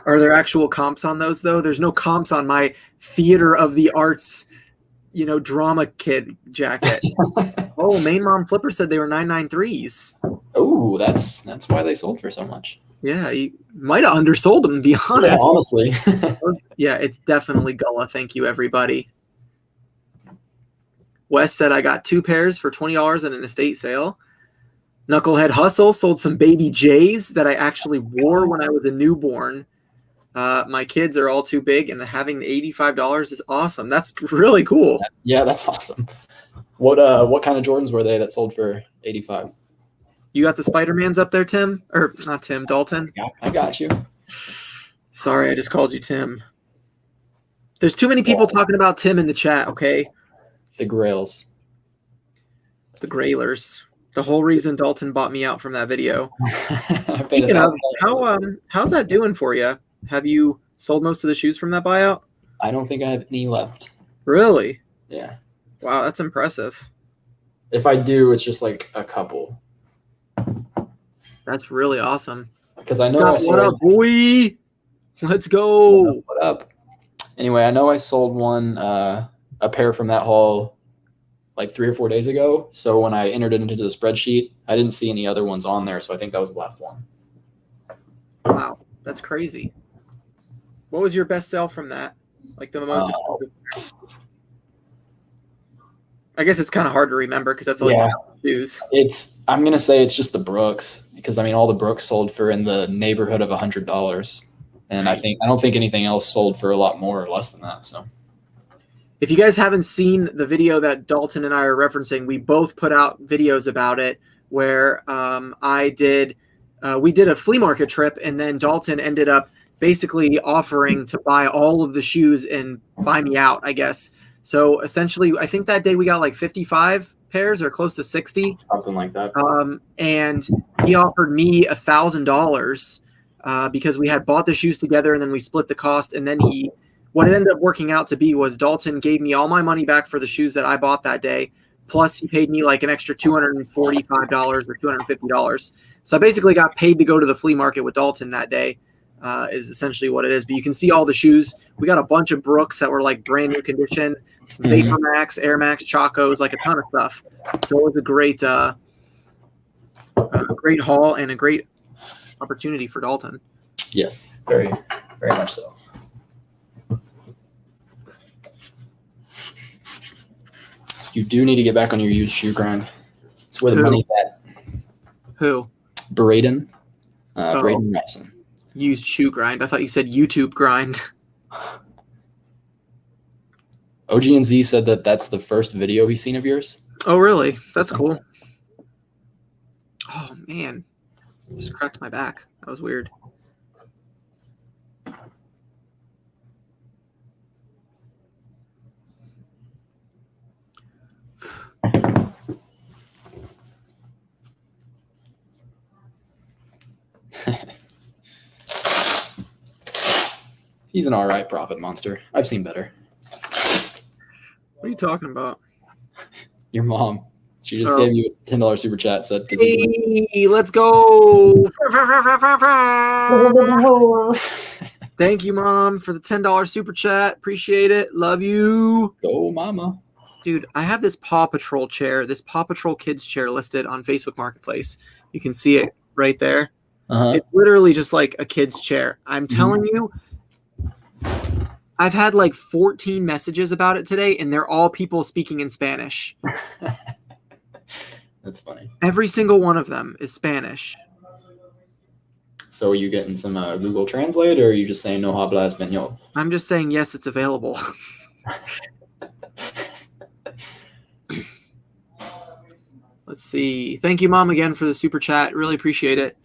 Are there actual comps on those though? There's no comps on my theater of the arts, drama kid jacket. Oh, main Mom Flipper said they were 993s. Oh, that's why they sold for so much. Yeah, you might have undersold them, to be honest. Yeah, honestly. Yeah, it's definitely Gullah. Thank you, everybody. Wes said I got 2 pairs for $20 at an estate sale. Knucklehead Hustle sold some baby J's that I actually wore when I was a newborn. My kids are all too big, and having the $85 is awesome. That's really cool. That's awesome. What kind of Jordans were they that sold for $85? You got the Spider-Mans up there, Tim? Or not Tim, Dalton? I got you. Sorry, I just called you Tim. There's too many people talking about Tim in the chat, okay? The Grails. The Grailers. The whole reason Dalton bought me out from that video. I paid Speaking of, $1,000. how's that doing for you? Have you sold most of the shoes from that buyout? I don't think I have any left. Really? Yeah. Wow, that's impressive. If I do, it's just like a couple. That's really awesome. Because I know Scott, what up, boy? Let's go. What up? Anyway, I know I sold one a pair from that haul like 3 or 4 days ago. So when I entered it into the spreadsheet, I didn't see any other ones on there. So I think that was the last one. Wow, that's crazy. What was your best sell from that? Like the most expensive? I guess it's kind of hard to remember because that's all you sell shoes. I'm gonna say it's just the Brooks because I mean all the Brooks sold for in the neighborhood of $100, and I don't think anything else sold for a lot more or less than that. So, if you guys haven't seen the video that Dalton and I are referencing, we both put out videos about it where we did a flea market trip, and then Dalton ended up basically offering to buy all of the shoes and buy me out, I guess. So essentially, I think that day we got like 55 pairs or close to 60. Something like that. And he offered me $1,000 because we had bought the shoes together and then we split the cost. And then what it ended up working out to be was Dalton gave me all my money back for the shoes that I bought that day. Plus he paid me like an extra $245 or $250. So I basically got paid to go to the flea market with Dalton that day. Is essentially what it is. But you can see all the shoes. We got a bunch of Brooks that were like brand new condition, some Vapor Max, Air Max, Chacos, like a ton of stuff. So it was a great haul and a great opportunity for Dalton. Yes, very, very much so. You do need to get back on your used shoe grind. It's where the money's at. Who? Braden Rapson. Used shoe grind. I thought you said YouTube grind. OG and Z said that that's the first video he's seen of yours. Oh, really? That's cool. Oh, man. Just cracked my back. That was weird. He's an all right profit monster. I've seen better. What are you talking about? Your mom. She just gave you a $10 super chat. Said, hey, let's go. Thank you, Mom, for the $10 super chat. Appreciate it. Love you. Go, mama. Dude, I have this Paw Patrol chair, this Paw Patrol Kids chair listed on Facebook Marketplace. You can see it right there. It's literally just like a kid's chair. I'm telling you, I've had like 14 messages about it today, and they're all people speaking in Spanish. That's funny. Every single one of them is Spanish. So are you getting some Google Translate, or are you just saying no habla español? I'm just saying, yes, it's available. Let's see. Thank you, Mom, again for the super chat. Really appreciate it.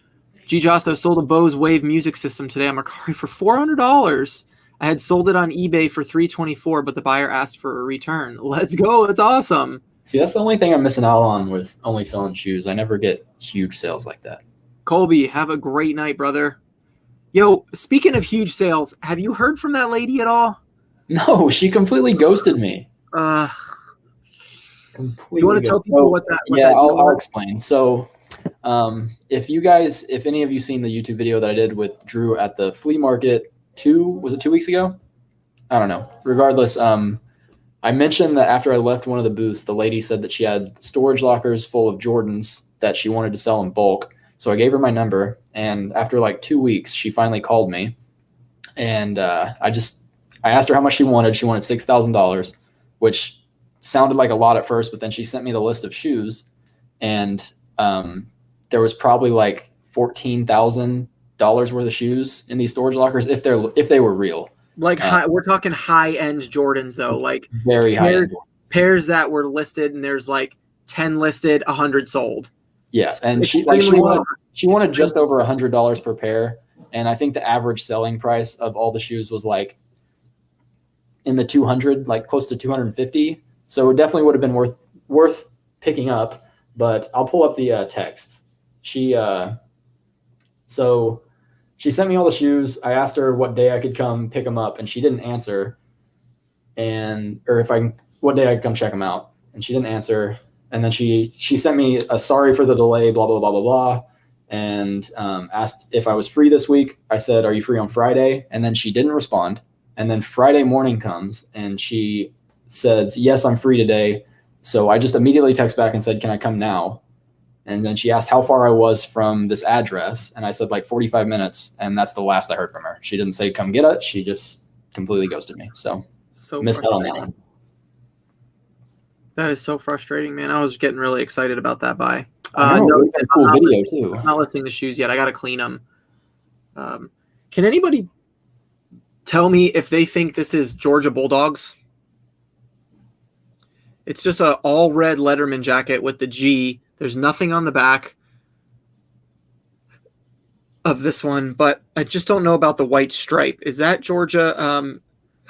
G. Josto sold a Bose Wave music system today on Mercari for $400. I had sold it on eBay for $324, but the buyer asked for a return. Let's go. That's awesome. See, that's the only thing I'm missing out on with only selling shoes. I never get huge sales like that. Colby, have a great night, brother. Yo, speaking of huge sales, have you heard from that lady at all? No, she completely ghosted me. You want to tell people what that? I'll explain. So, if any of you seen the YouTube video that I did with Drew at the flea market 2 weeks ago? I don't know. Regardless, I mentioned that after I left one of the booths, the lady said that she had storage lockers full of Jordans that she wanted to sell in bulk. So I gave her my number, and after like 2 weeks, she finally called me, and I asked her how much she wanted. She wanted $6,000, which sounded like a lot at first, but then she sent me the list of shoes, and there was probably like $14,000 worth of shoes in these storage lockers if they were real. Like we're talking high-end Jordans though, like very high-end pairs that were listed, and there's like 10 listed, 100 sold. Yeah, and she wanted just over $100 per pair, and I think the average selling price of all the shoes was like in the 200, like close to 250. So it definitely would have been worth picking up. But I'll pull up the texts. So she sent me all the shoes. I asked her what day I could come pick them up, and she didn't answer. What day I could come check them out, and she didn't answer. And then she sent me a sorry for the delay, blah, blah, blah, blah, blah, and asked if I was free this week. I said, are you free on Friday? And then she didn't respond. And then Friday morning comes, and she says, yes, I'm free today. So I just immediately text back and said, can I come now? And then she asked how far I was from this address. And I said like 45 minutes. And that's the last I heard from her. She didn't say, come get it. She just completely ghosted me. So missed out on that one. That is so frustrating, man. I was getting really excited about that buy. No, a cool video too. I'm not listing the shoes yet. I got to clean them. Can anybody tell me if they think this is Georgia Bulldogs? It's just an all red Letterman jacket with the G. There's nothing on the back of this one, but I just don't know about the white stripe. Is that Georgia? I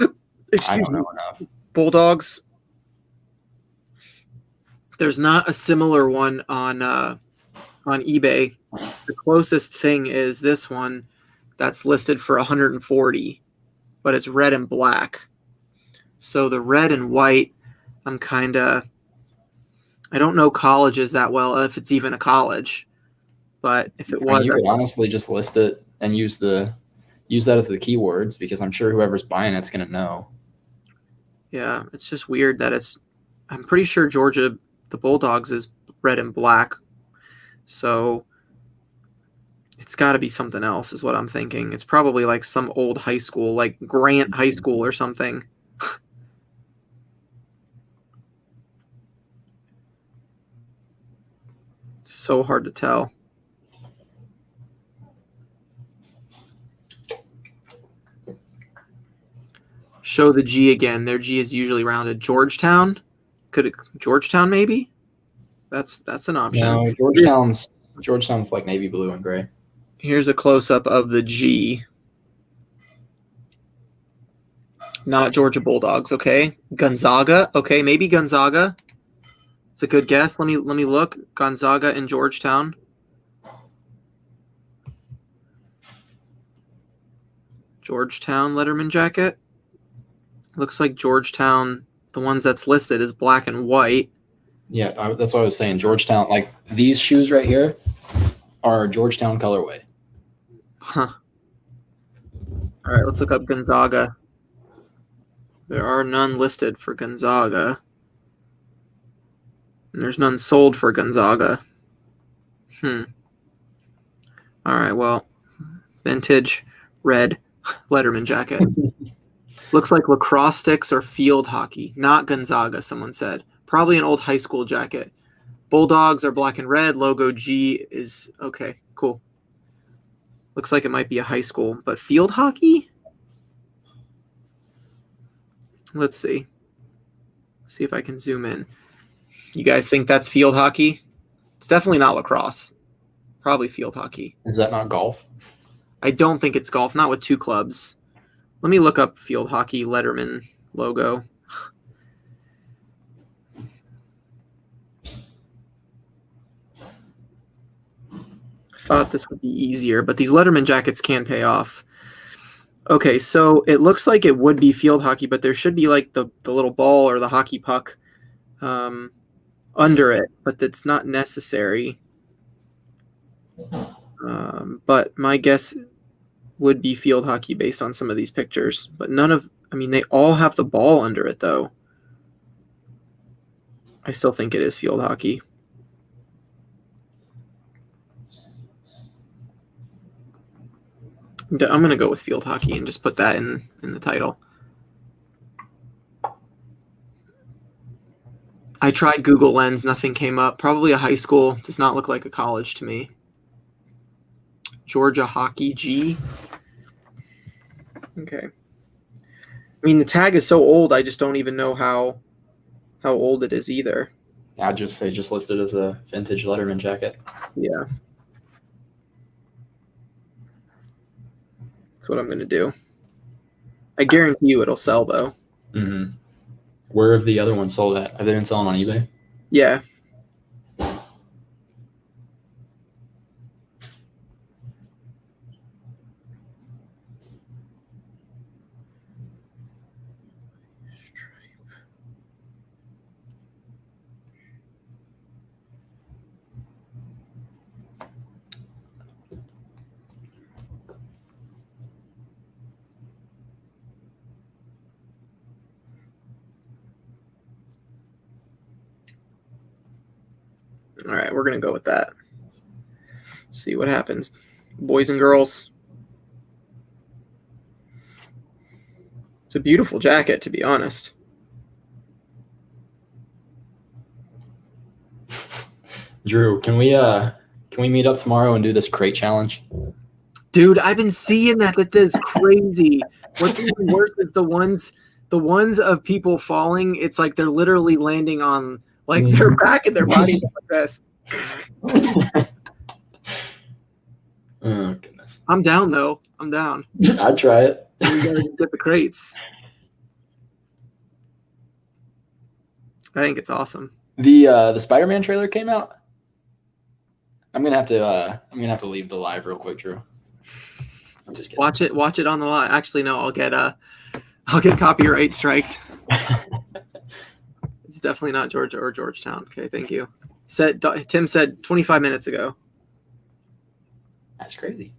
don't know enough. Bulldogs. There's not a similar one on eBay. The closest thing is this one that's listed for $140, but it's red and black. So the red and white, I don't know colleges that well, if it's even a college. But if it was, you could honestly just list it and use that as the keywords, because I'm sure whoever's buying it's going to know. Yeah, it's just weird that I'm pretty sure Georgia, the Bulldogs, is red and black. So it's got to be something else is what I'm thinking. It's probably like some old high school, like Grant High School or something. So hard to tell. Show the G again. Their G is usually rounded. Georgetown? Georgetown maybe? That's an option. No, Georgetown's like navy blue and gray. Here's a close-up of the G. Not Georgia Bulldogs, okay? Gonzaga, okay, maybe Gonzaga. It's a good guess. Let me look. Gonzaga and Georgetown. Georgetown Letterman jacket. Looks like Georgetown, the ones that's listed, is black and white. Yeah, that's what I was saying. Georgetown, like these shoes right here are Georgetown colorway. Huh. All right, let's look up Gonzaga. There are none listed for Gonzaga. And there's none sold for Gonzaga. All right, well, vintage red Letterman jacket. Looks like lacrosse sticks or field hockey. Not Gonzaga, someone said. Probably an old high school jacket. Bulldogs are black and red. Logo G is okay, cool. Looks like it might be a high school, but field hockey? Let's see. See if I can zoom in. You guys think that's field hockey? It's definitely not lacrosse. Probably field hockey. Is that not golf? I don't think it's golf, not with two clubs. Let me look up field hockey Letterman logo. Thought this would be easier, but these Letterman jackets can pay off. Okay, so it looks like it would be field hockey, but there should be like the little ball or the hockey puck under it, but that's not necessary. But my guess would be field hockey based on some of these pictures, but they all have the ball under it though. I still think it is field hockey. I'm going to go with field hockey and just put that in the title. I tried Google Lens. Nothing came up. Probably a high school. Does not look like a college to me. Georgia Hockey G. Okay. I mean, the tag is so old, I just don't even know how old it is either. I'd just say just listed as a vintage Letterman jacket. Yeah. That's what I'm going to do. I guarantee you it'll sell, though. Mm-hmm. Where have the other ones sold at? Have they been selling on eBay? Yeah. All right, we're going to go with that. See what happens. Boys and girls. It's a beautiful jacket, to be honest. Drew, can we meet up tomorrow and do this crate challenge? Dude, I've been seeing that is crazy. What's even worse is the ones of people falling. It's like they're literally landing on their back and their body like this. Oh goodness. I'm down though. I'm down. I'd try it. We gotta get the crates. I think it's awesome. The Spider-Man trailer came out. I'm gonna have to leave the live real quick, Drew. I'm just kidding. Watch it on the live. Actually, no, I'll get copyright striked. It's definitely not Georgia or Georgetown. Okay, thank you. Tim said 25 minutes ago. That's crazy.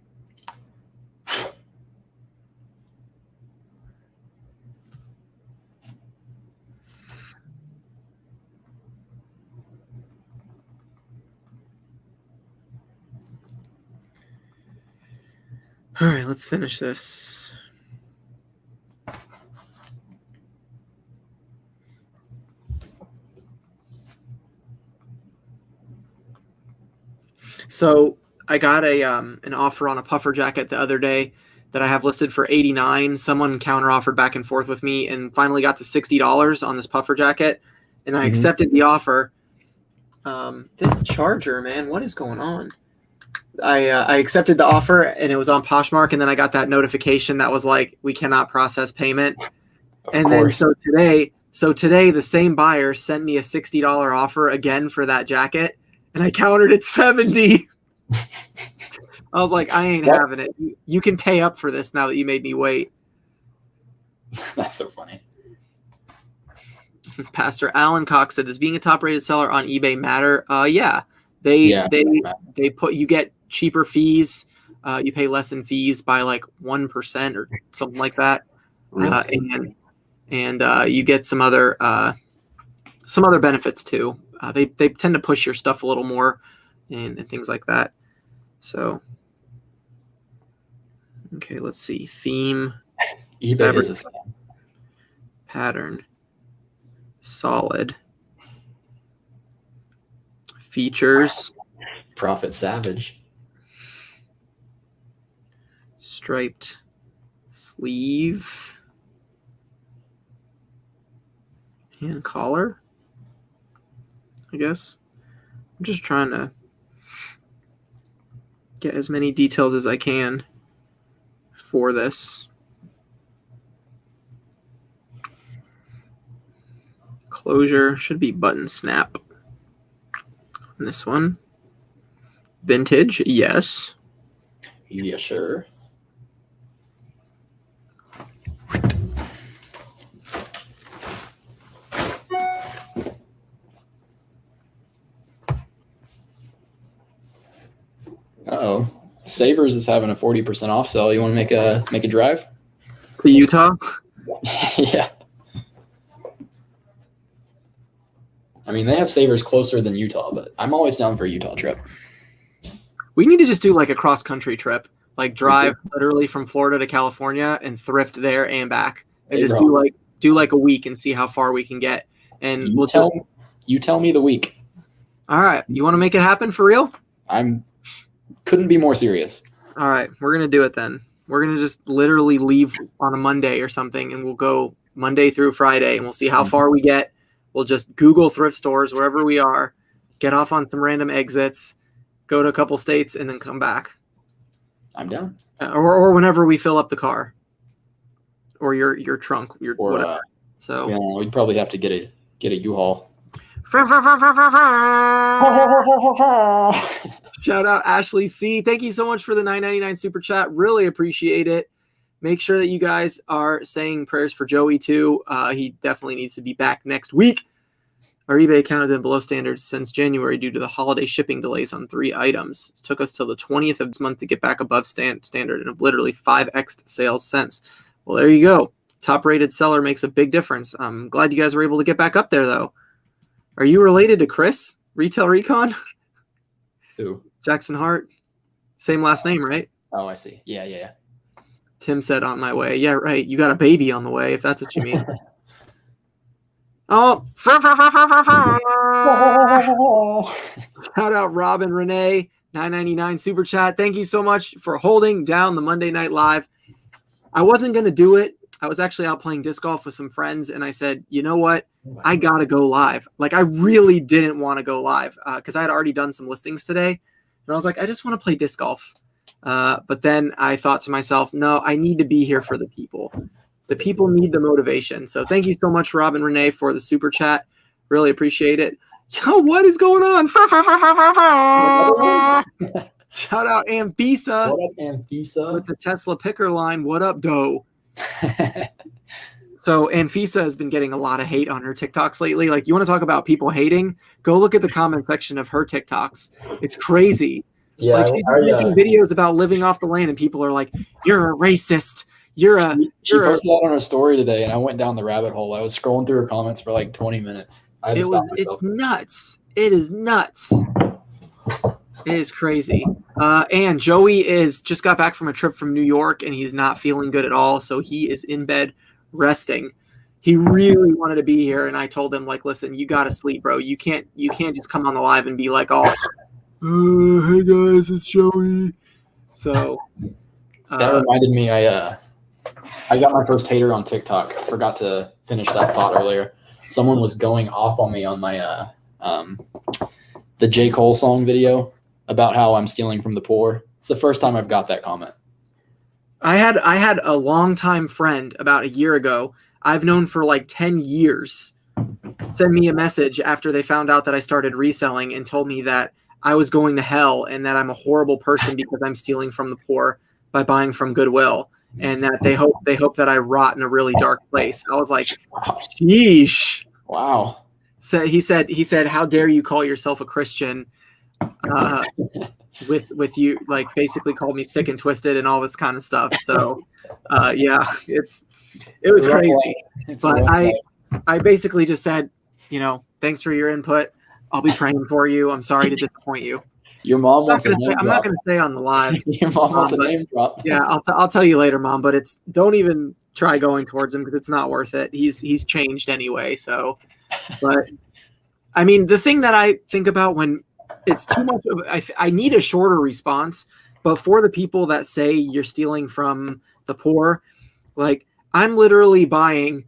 All right, let's finish this. So I got an offer on a puffer jacket the other day that I have listed for $89. Someone counter offered back and forth with me and finally got to $60 on this puffer jacket, and I accepted the offer. This charger, man, what is going on? I accepted the offer and it was on Poshmark, and then I got that notification that was like, we cannot process payment. Of course. Then so today the same buyer sent me a $60 offer again for that jacket, and I countered at 70. I was like, I ain't having it. You can pay up for this now that you made me wait. That's so funny. Pastor Alan Cox said, does being a top rated seller on eBay matter? Yeah. They put, you get cheaper fees. You pay less in fees by like 1% or something like that. Really? And you get some other benefits too. They tend to push your stuff a little more and things like that. So, okay, let's see. Theme, eBay is a scam. pattern, solid, features, Profit Savage. striped sleeve, and collar, I guess. I'm just trying to get as many details as I can for this. Closure should be button snap. This one. Vintage, yes. Yeah, sure. Uh-oh. Savers is having a 40% off sale. You want to make a drive? To Utah? Yeah. I mean, they have Savers closer than Utah, but I'm always down for a Utah trip. We need to just do like a cross-country trip. Like drive literally from Florida to California and thrift there and back. And just do like a week and see how far we can get. And you tell me the week. All right. You want to make it happen for real? Couldn't be more serious. All right. We're going to do it then. We're going to just literally leave on a Monday or something, and we'll go Monday through Friday, and we'll see how far we get. We'll just Google thrift stores wherever we are, get off on some random exits, go to a couple states, and then come back. I'm down. Or whenever we fill up the car. Or your trunk. Or whatever. So yeah, we'd probably have to get a U-Haul. Shout out Ashley C. Thank you so much for the $9.99 super chat. Really appreciate it. Make sure that you guys are saying prayers for Joey too. He definitely needs to be back next week. Our eBay account has been below standards since January due to the holiday shipping delays on 3 items. It took us till the 20th of this month to get back above standard and have literally 5x sales since. Well, there you go. Top-rated seller makes a big difference. I'm glad you guys were able to get back up there, though. Are you related to Chris? Retail Recon? Who? Jackson Hart. Same last name, right? Oh, I see. Yeah. Tim said on my way. Yeah, right. You got a baby on the way, if that's what you mean. Oh. Shout out Rob and Renee. $9.99 super chat. Thank you so much for holding down the Monday Night Live. I wasn't going to do it. I was actually out playing disc golf with some friends, and I said, you know what? I got to go live. Like, I really didn't want to go live because I had already done some listings today. And I was like, I just want to play disc golf. But then I thought to myself, no, I need to be here for the people. The people need the motivation. So thank you so much, Rob and Renee, for the super chat. Really appreciate it. Yo, what is going on? Shout out Amphisa. What up, Amphisa? With the Tesla picker line. What up, Doe? So Anfisa has been getting a lot of hate on her TikToks lately. Like, you want to talk about people hating? Go look at the comment section of her TikToks. It's crazy. Yeah, like, she's making videos about living off the land, and people are like, "You're a racist. She posted that on her story today, and I went down the rabbit hole. I was scrolling through her comments for like 20 minutes. It's nuts. It is nuts. It is crazy. And Joey just got back from a trip from New York, and he's not feeling good at all. So he is in bed resting. He really wanted to be here, and I told him, like, listen, you got to sleep, bro. You can't just come on the live and be like, oh, hey guys, it's Joey. So that reminded me, I got my first hater on TikTok. Forgot to finish that thought earlier. Someone was going off on me on my the J. Cole song video about how I'm stealing from the poor. It's the first time I've got that comment. I had a longtime friend about a year ago, I've known for like 10 years, send me a message after they found out that I started reselling and told me that I was going to hell and that I'm a horrible person because I'm stealing from the poor by buying from Goodwill, and that they hope that I rot in a really dark place. I was like, sheesh. Wow. So he said, how dare you call yourself a Christian with you, like basically called me sick and twisted and all this kind of stuff. So yeah, it was crazy. But I basically just said, thanks for your input. I'll be praying for you. I'm sorry to disappoint you. Your mom wants a name drop. I'm not going to say on the live. Your mom wants a name drop. Yeah, I'll tell you later, Mom. But don't even try going towards him because it's not worth it. He's changed anyway. So, but I mean, the thing that I think about when it's too much of, I need a shorter response. But for the people that say you're stealing from the poor, like I'm literally buying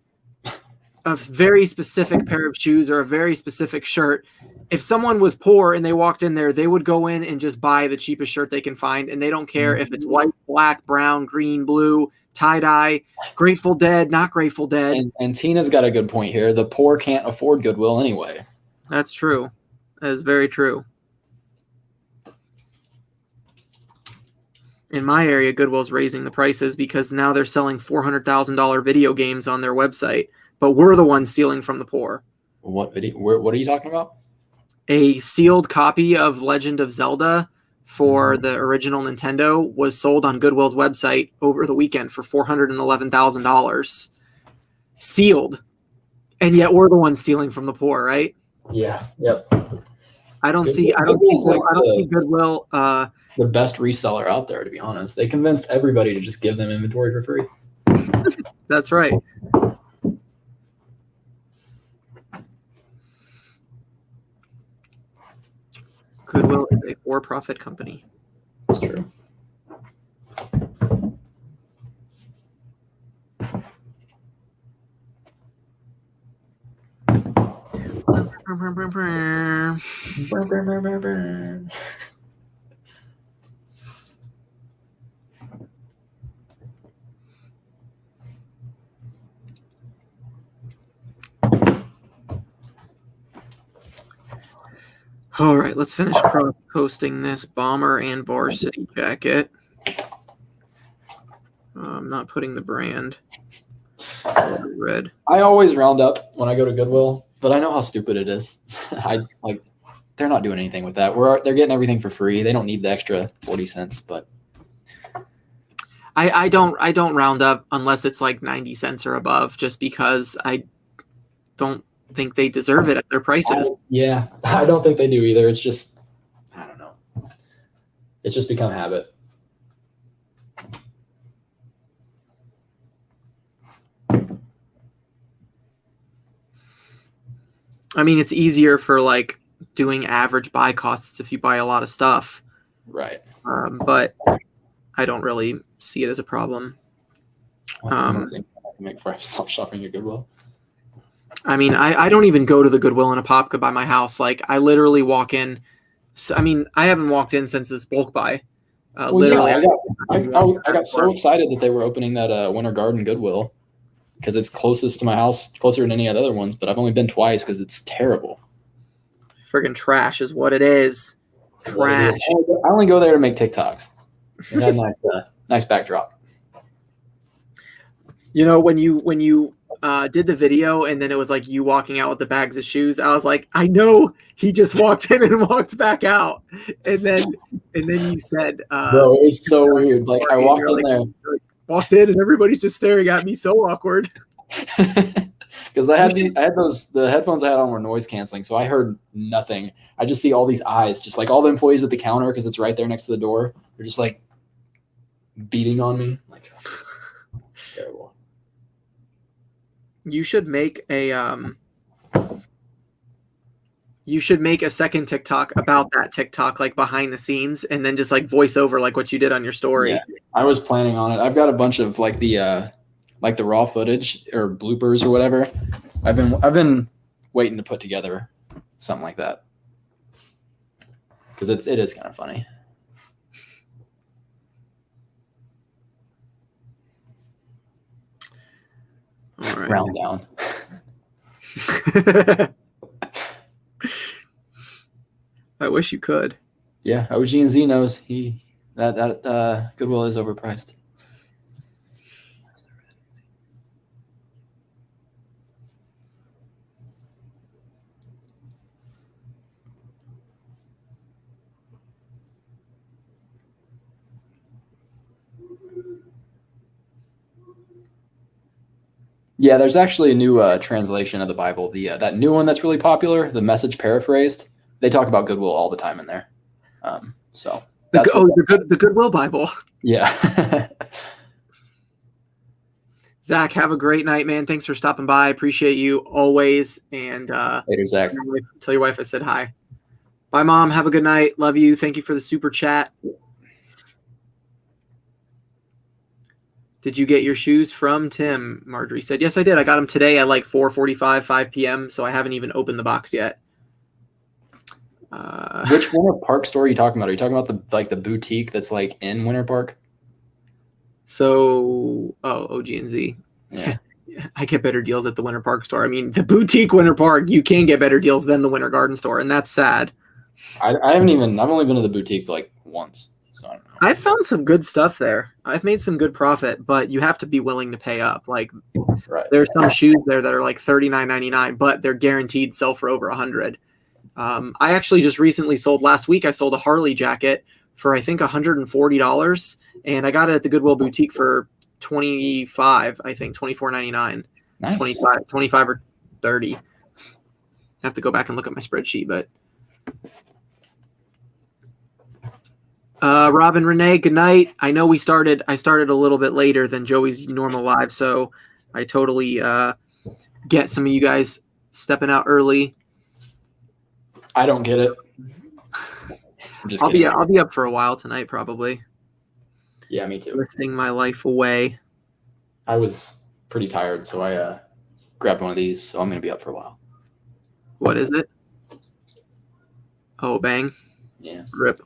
a very specific pair of shoes or a very specific shirt. If someone was poor and they walked in there, they would go in and just buy the cheapest shirt they can find. And they don't care if it's white, black, brown, green, blue, tie-dye, Grateful Dead, not Grateful Dead. And Tina's got a good point here. The poor can't afford Goodwill anyway. That's true. That is very true. In my area, Goodwill's raising the prices because now they're selling $400,000 video games on their website, but we're the ones stealing from the poor. What video? What are you talking about? A sealed copy of Legend of Zelda for the original Nintendo was sold on Goodwill's website over the weekend for $411,000. Sealed. And yet we're the ones stealing from the poor, right? Yeah. Yep. I don't see Goodwill the best reseller out there, to be honest. They convinced everybody to just give them inventory for free. That's right. Goodwill is a for-profit company. That's true. All right, let's finish posting this bomber and varsity jacket. I'm not putting the brand. Red. I always round up when I go to Goodwill, but I know how stupid it is. They're not doing anything with that. They're getting everything for free. They don't need the extra 40 cents, but I don't round up unless it's like 90 cents or above, just because I don't think they deserve it at their prices. I don't think they do either. It's just, I don't know. It's just become habit. I mean, it's easier for like doing average buy costs if you buy a lot of stuff. Right. But I don't really see it as a problem. What's the most thing I can make before I stop shopping at Goodwill? I mean, I don't even go to the Goodwill in Apopka by my house. Like, I literally walk in. I mean, I haven't walked in since this bulk buy. Literally, I got so excited that they were opening that Winter Garden Goodwill because it's closest to my house, closer than any of the other ones. But I've only been twice because it's terrible. Friggin' trash is what it is. Trash. I only go there to make TikToks. It had a nice backdrop. You know, when you did the video and then it was like you walking out with the bags of shoes, I was like, I know he just walked in and walked back out. And then you said, bro, it was so weird. Like I walked in there, walked in and everybody's just staring at me, so awkward. Because I had the headphones I had on were noise canceling, so I heard nothing. I just see all these eyes, just like all the employees at the counter, because it's right there next to the door. They're just like beating on me. Like, it's terrible. You should make a second TikTok about that TikTok, like behind the scenes, and then just like voice over like what you did on your story. Yeah, I was planning on it. I've got a bunch of like the raw footage or bloopers or whatever. I've been waiting to put together something like that because it is kind of funny. All right. Round down. I wish you could. Yeah, OG and Z knows that Goodwill is overpriced. Yeah, there's actually a new translation of the Bible. That new one that's really popular, the Message Paraphrased. They talk about goodwill all the time in there. So that's the Goodwill Bible. Yeah. Zach, have a great night, man. Thanks for stopping by. Appreciate you always. And Later, Zach. Tell your wife I said hi. Bye, Mom. Have a good night. Love you. Thank you for the super chat. Did you get your shoes from Tim? Marjorie said, yes, I did. I got them today at like 4:45, 5 p.m. So I haven't even opened the box yet. Which Winter Park store are you talking about? Are you talking about the boutique that's like in Winter Park? So, OG&Z. Yeah. I get better deals at the Winter Park store. I mean, the boutique Winter Park, you can get better deals than the Winter Garden store, and that's sad. I've only been to the boutique like once. So I don't know. I've found some good stuff there. I've made some good profit, but you have to be willing to pay up. Like, There's some shoes there that are like $39.99, but they're guaranteed sell for over $100. I actually just recently sold last week. I sold a Harley jacket for I think $140, and I got it at the Goodwill boutique for $25. I think $24.99. Nice. 25 or 30. I have to go back and look at my spreadsheet, but. Robin Renee, good night. I know I started a little bit later than Joey's normal live, so I totally get some of you guys stepping out early. I don't get it. I'll be up for a while tonight, probably. Yeah, me too. Listing my life away. I was pretty tired, so I grabbed one of these, so I'm gonna be up for a while. What is it? Oh, bang. Yeah. Rip.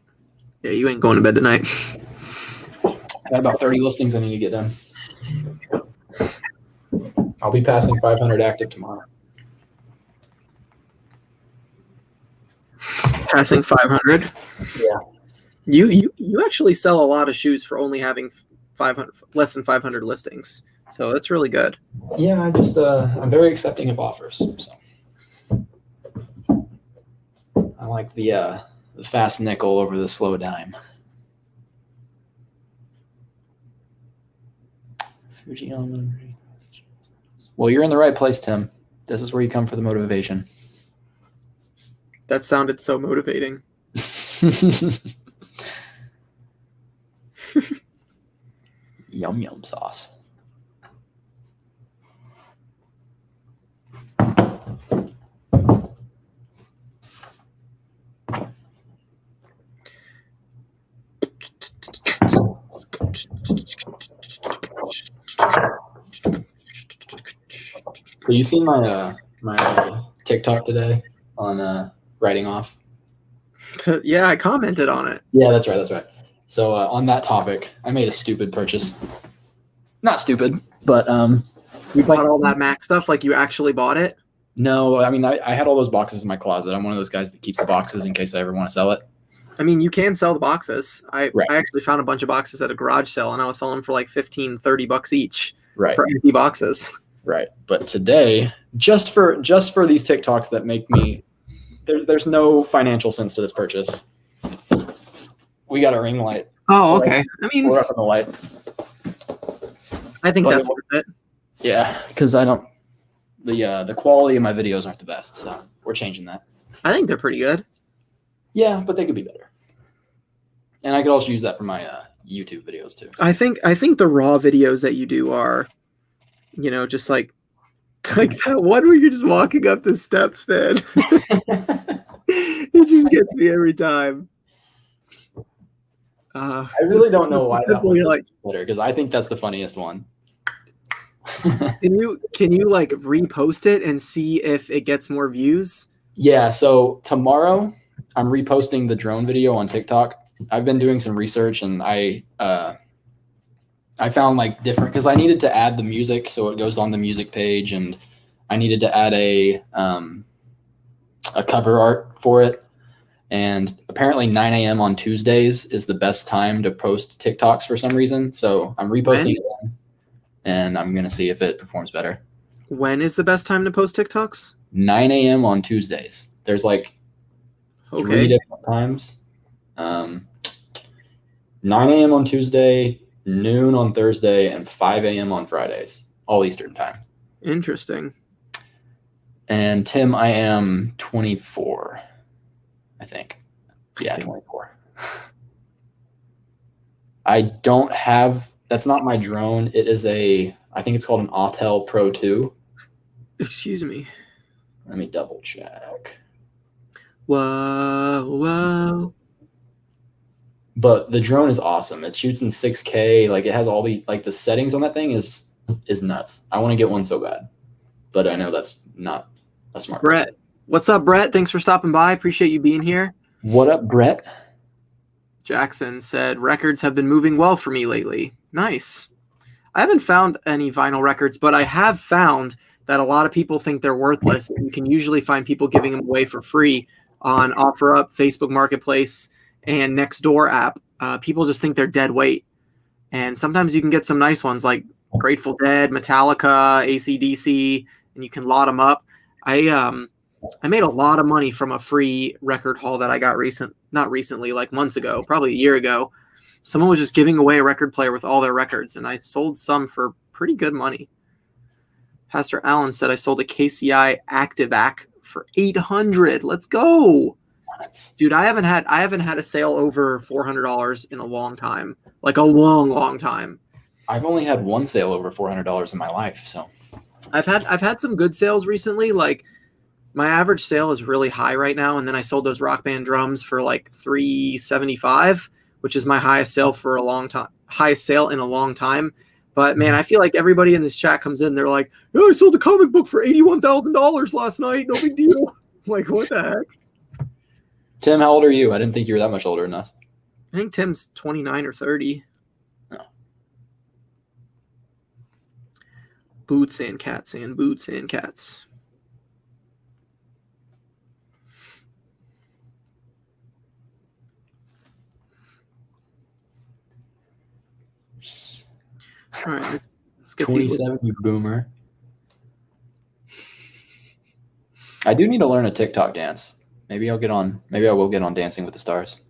Yeah, you ain't going to bed tonight. I got about 30 listings I need to get done. I'll be passing 500 active tomorrow. Passing 500? Yeah. You actually sell a lot of shoes for only having less than 500 listings. So that's really good. Yeah, I'm very accepting of offers. So I like the fast nickel over the slow dime. Well, you're in the right place, Tim. This is where you come for the motivation. That sounded so motivating. Yum yum sauce. So you seen my TikTok today on writing off? Yeah, I commented on it. Yeah, that's right. So on that topic, I made a stupid purchase. Not stupid, but you bought all that Mac stuff? Like you actually bought it? No, I mean I had all those boxes in my closet. I'm one of those guys that keeps the boxes in case I ever want to sell it. I mean, you can sell the boxes. I actually found a bunch of boxes at a garage sale, and I was selling them for like $15-$30 each for empty boxes. Right. But today, just for these TikToks that make me there's no financial sense to this purchase. We got a ring light. Oh, okay. I mean, we're up on the light. I think that's worth it. Yeah, because the quality of my videos aren't the best, so we're changing that. I think they're pretty good. Yeah, but they could be better. And I could also use that for my YouTube videos too. I think the raw videos that you do are, just like that one where you're just walking up the steps, man. It just gets me every time. I really don't know why that one's better, because I think that's the funniest one. Can you like repost it and see if it gets more views? Yeah, so tomorrow I'm reposting the drone video on TikTok. I've been doing some research, and I found like different, because I needed to add the music so it goes on the music page, and I needed to add a cover art for it. And apparently 9 a.m. on Tuesdays is the best time to post TikToks for some reason. So I'm reposting it then, and I'm going to see if it performs better. When is the best time to post TikToks? 9 a.m. on Tuesdays. There's like 3 different times. 9 a.m. on Tuesday, noon on Thursday, and 5 a.m. on Fridays, all Eastern time. Interesting. And Tim, I am 24, I think. Yeah, 24. I don't have, that's not my drone. It is I think it's called an Autel Pro 2. Excuse me. Let me double check. Whoa. But the drone is awesome. It shoots in 6K. Like, it has all the, like, the settings on that thing is nuts. I want to get one so bad. But I know that's not a smart Brett. thing. What's up, Brett? Thanks for stopping by. Appreciate you being here. What up, Brett? Jackson said, records have been moving well for me lately. Nice. I haven't found any vinyl records, but I have found that a lot of people think they're worthless. You can usually find people giving them away for free on OfferUp, Facebook Marketplace, and Nextdoor app. People just think they're dead weight. And sometimes you can get some nice ones like Grateful Dead, Metallica, AC/DC, and you can lot them up. I made a lot of money from a free record haul that I got not recently, like months ago, probably a year ago. Someone was just giving away a record player with all their records, and I sold some for pretty good money. Pastor Allen said I sold a KCI ActiveAC for $800. Let's go. Dude, I haven't had a sale over $400 in a long time. Like a long time. I've only had one sale over $400 in my life, so I've had some good sales recently. Like my average sale is really high right now, and then I sold those Rock Band drums for like $375, which is my highest sale for a long time. Highest sale in a long time. But man, I feel like everybody in this chat comes in, they're like, "Oh, I sold a comic book for $81,000 last night. No big deal." I'm like, what the heck? Tim, how old are you? I didn't think you were that much older than us. I think Tim's 29 or 30. Oh. Boots and cats and boots and cats. All right, let's get 27, you boomer. I do need to learn a TikTok dance. Maybe I will get on Dancing with the Stars.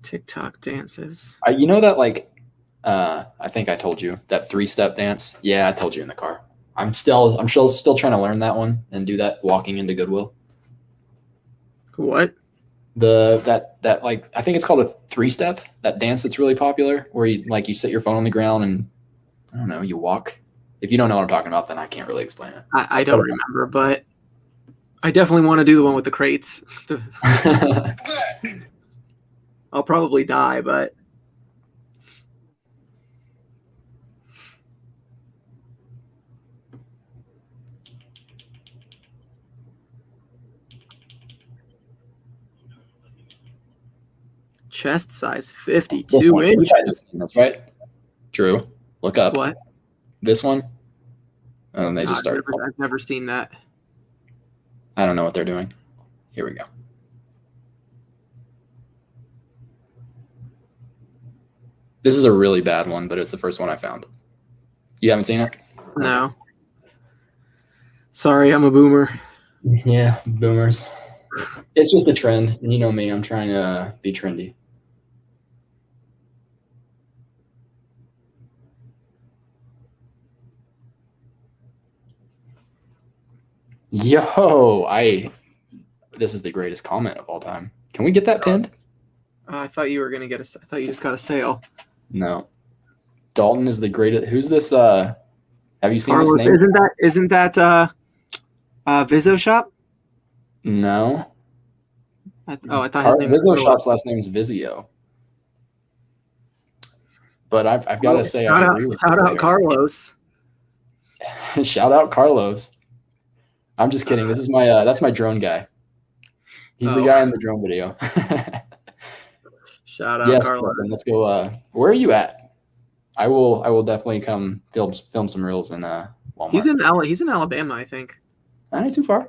TikTok dances. You know that, like, I think I told you that 3-step dance. Yeah, I told you in the car. I'm still trying to learn that one and do that walking into Goodwill. What? That like, I think it's called a 3-step. That dance that's really popular, where you set your phone on the ground and I don't know, you walk. If you don't know what I'm talking about, then I can't really explain it. I don't remember, but I definitely want to do the one with the crates. I'll probably die, but chest size 52 inches. That's right. Drew, look up. What? This one? Oh, and they just started. I've never seen that. I don't know what they're doing. Here we go. This is a really bad one, but it's the first one I found. You haven't seen it? No. Sorry, I'm a boomer. Yeah, boomers. It's just a trend, and you know me, I'm trying to be trendy. Yo, this is the greatest comment of all time. Can we get that pinned? I thought you were gonna get I thought you just got a sale. No. Dalton is the greatest. Who's this? Have you seen this name? Isn't that Vizzo Shop? No. I thought his name was Vizzo Shop's last name is Vizio. But I've got to say, I agree with you. Shout out Carlos. Shout out Carlos. I'm just kidding. This is that's my drone guy. He's the guy in the drone video. Shout out Carlos. Kevin, let's go. Where are you at? I will definitely come film some reels in Walmart. He's in Alabama, I think. Not too far.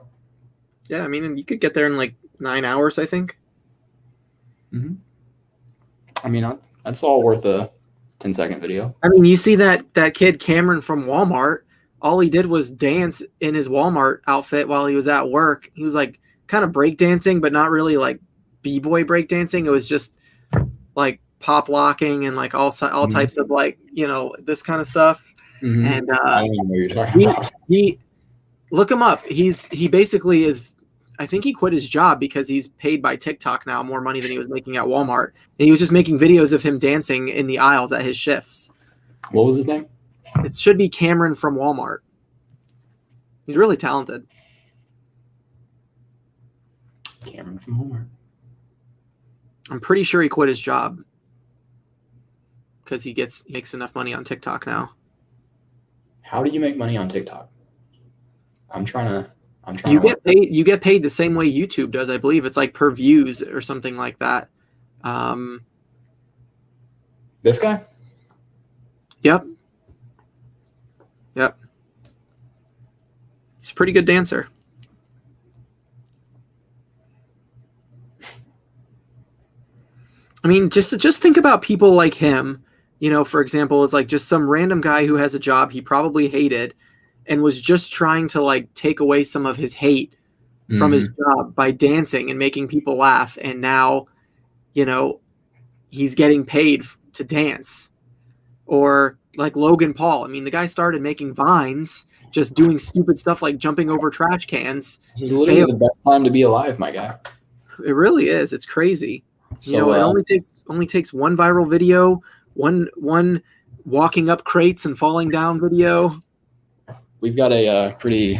Yeah, I mean, you could get there in like 9 hours, I think. Mm-hmm. I mean, that's all worth a 10-second video. I mean, you see that kid Cameron from Walmart. All he did was dance in his Walmart outfit while he was at work. He was like kind of breakdancing, but not really like b-boy breakdancing. It was just like pop locking and like all types of like, this kind of stuff. And I don't even know what you're talking about. he look him up. He basically is. I think he quit his job because he's paid by TikTok now more money than he was making at Walmart. And he was just making videos of him dancing in the aisles at his shifts. What was his name? It should be Cameron from Walmart. He's really talented. Cameron from Walmart. I'm pretty sure he quit his job because he makes enough money on TikTok now. How do you make money on TikTok? I'm trying to. You get paid the same way YouTube does, I believe. It's like per views or something like that. This guy? Yep. He's a pretty good dancer. I mean, just think about people like him. You know, for example, is like just some random guy who has a job he probably hated and was just trying to like take away some of his hate from his job by dancing and making people laugh. And now, you know, he's getting paid to dance. Or like Logan Paul. I mean, the guy started making vines, just doing stupid stuff like jumping over trash cans. This is literally the best time to be alive, my guy. It really is. It's crazy. So, you know, it only takes one viral video, one walking up crates and falling down video. We've got a pretty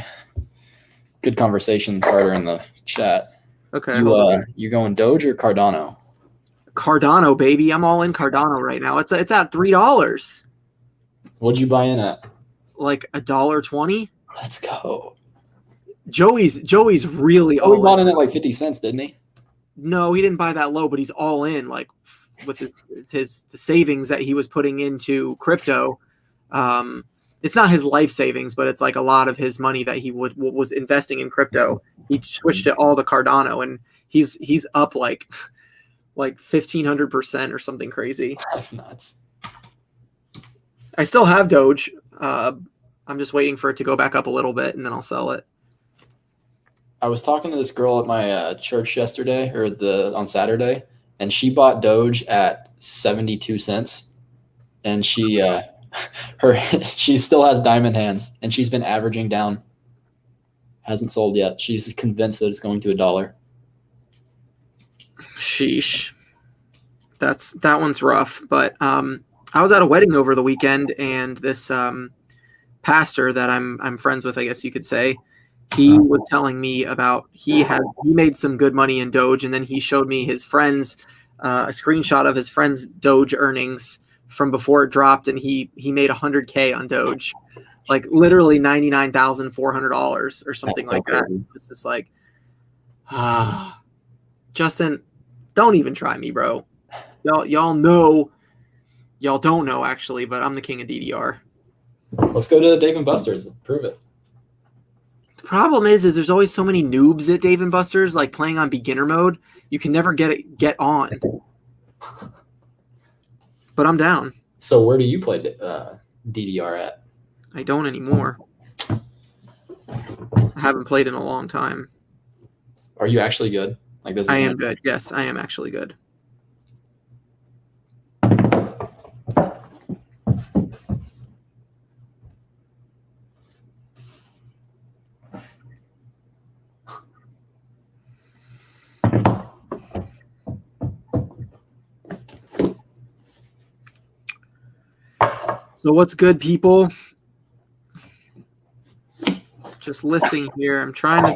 good conversation starter in the chat. Okay. You going Doge or Cardano? Cardano, baby. I'm all in Cardano right now. It's at $3. What'd you buy in at? Like $1.20. Let's go. Joey's really Oh, he bought in at like 50 cents, didn't he? No, he didn't buy that low, but he's all in, like with the savings that he was putting into crypto. It's not his life savings, but it's like a lot of his money that he was investing in crypto. He switched it all to Cardano, and he's up like 1,500% or something crazy. That's nuts. I still have Doge. I'm just waiting for it to go back up a little bit, and then I'll sell it. I was talking to this girl at my church yesterday, or on Saturday, and she bought Doge at 72 cents, and she she still has diamond hands, and she's been averaging down. Hasn't sold yet. She's convinced that it's going to $1. Sheesh. That one's rough. But I was at a wedding over the weekend, and this pastor that I'm friends with, I guess you could say, he was telling me about he made some good money in Doge, and then he showed me his friends a screenshot of his friend's Doge earnings from before it dropped, and he made $100K on Doge, like literally $99,400 or something like that. It was just like, Justin, don't even try me, bro. Y'all know, y'all don't know actually, but I'm the king of DDR. Let's go to Dave & Buster's. Prove it. The problem is there's always so many noobs at Dave & Buster's, like playing on beginner mode. You can never get on. But I'm down. So where do you play DDR at? I don't anymore. I haven't played in a long time. Are you actually good? Like this? I am good. Yes, I am actually good. So what's good, people? Just listing here. I'm trying to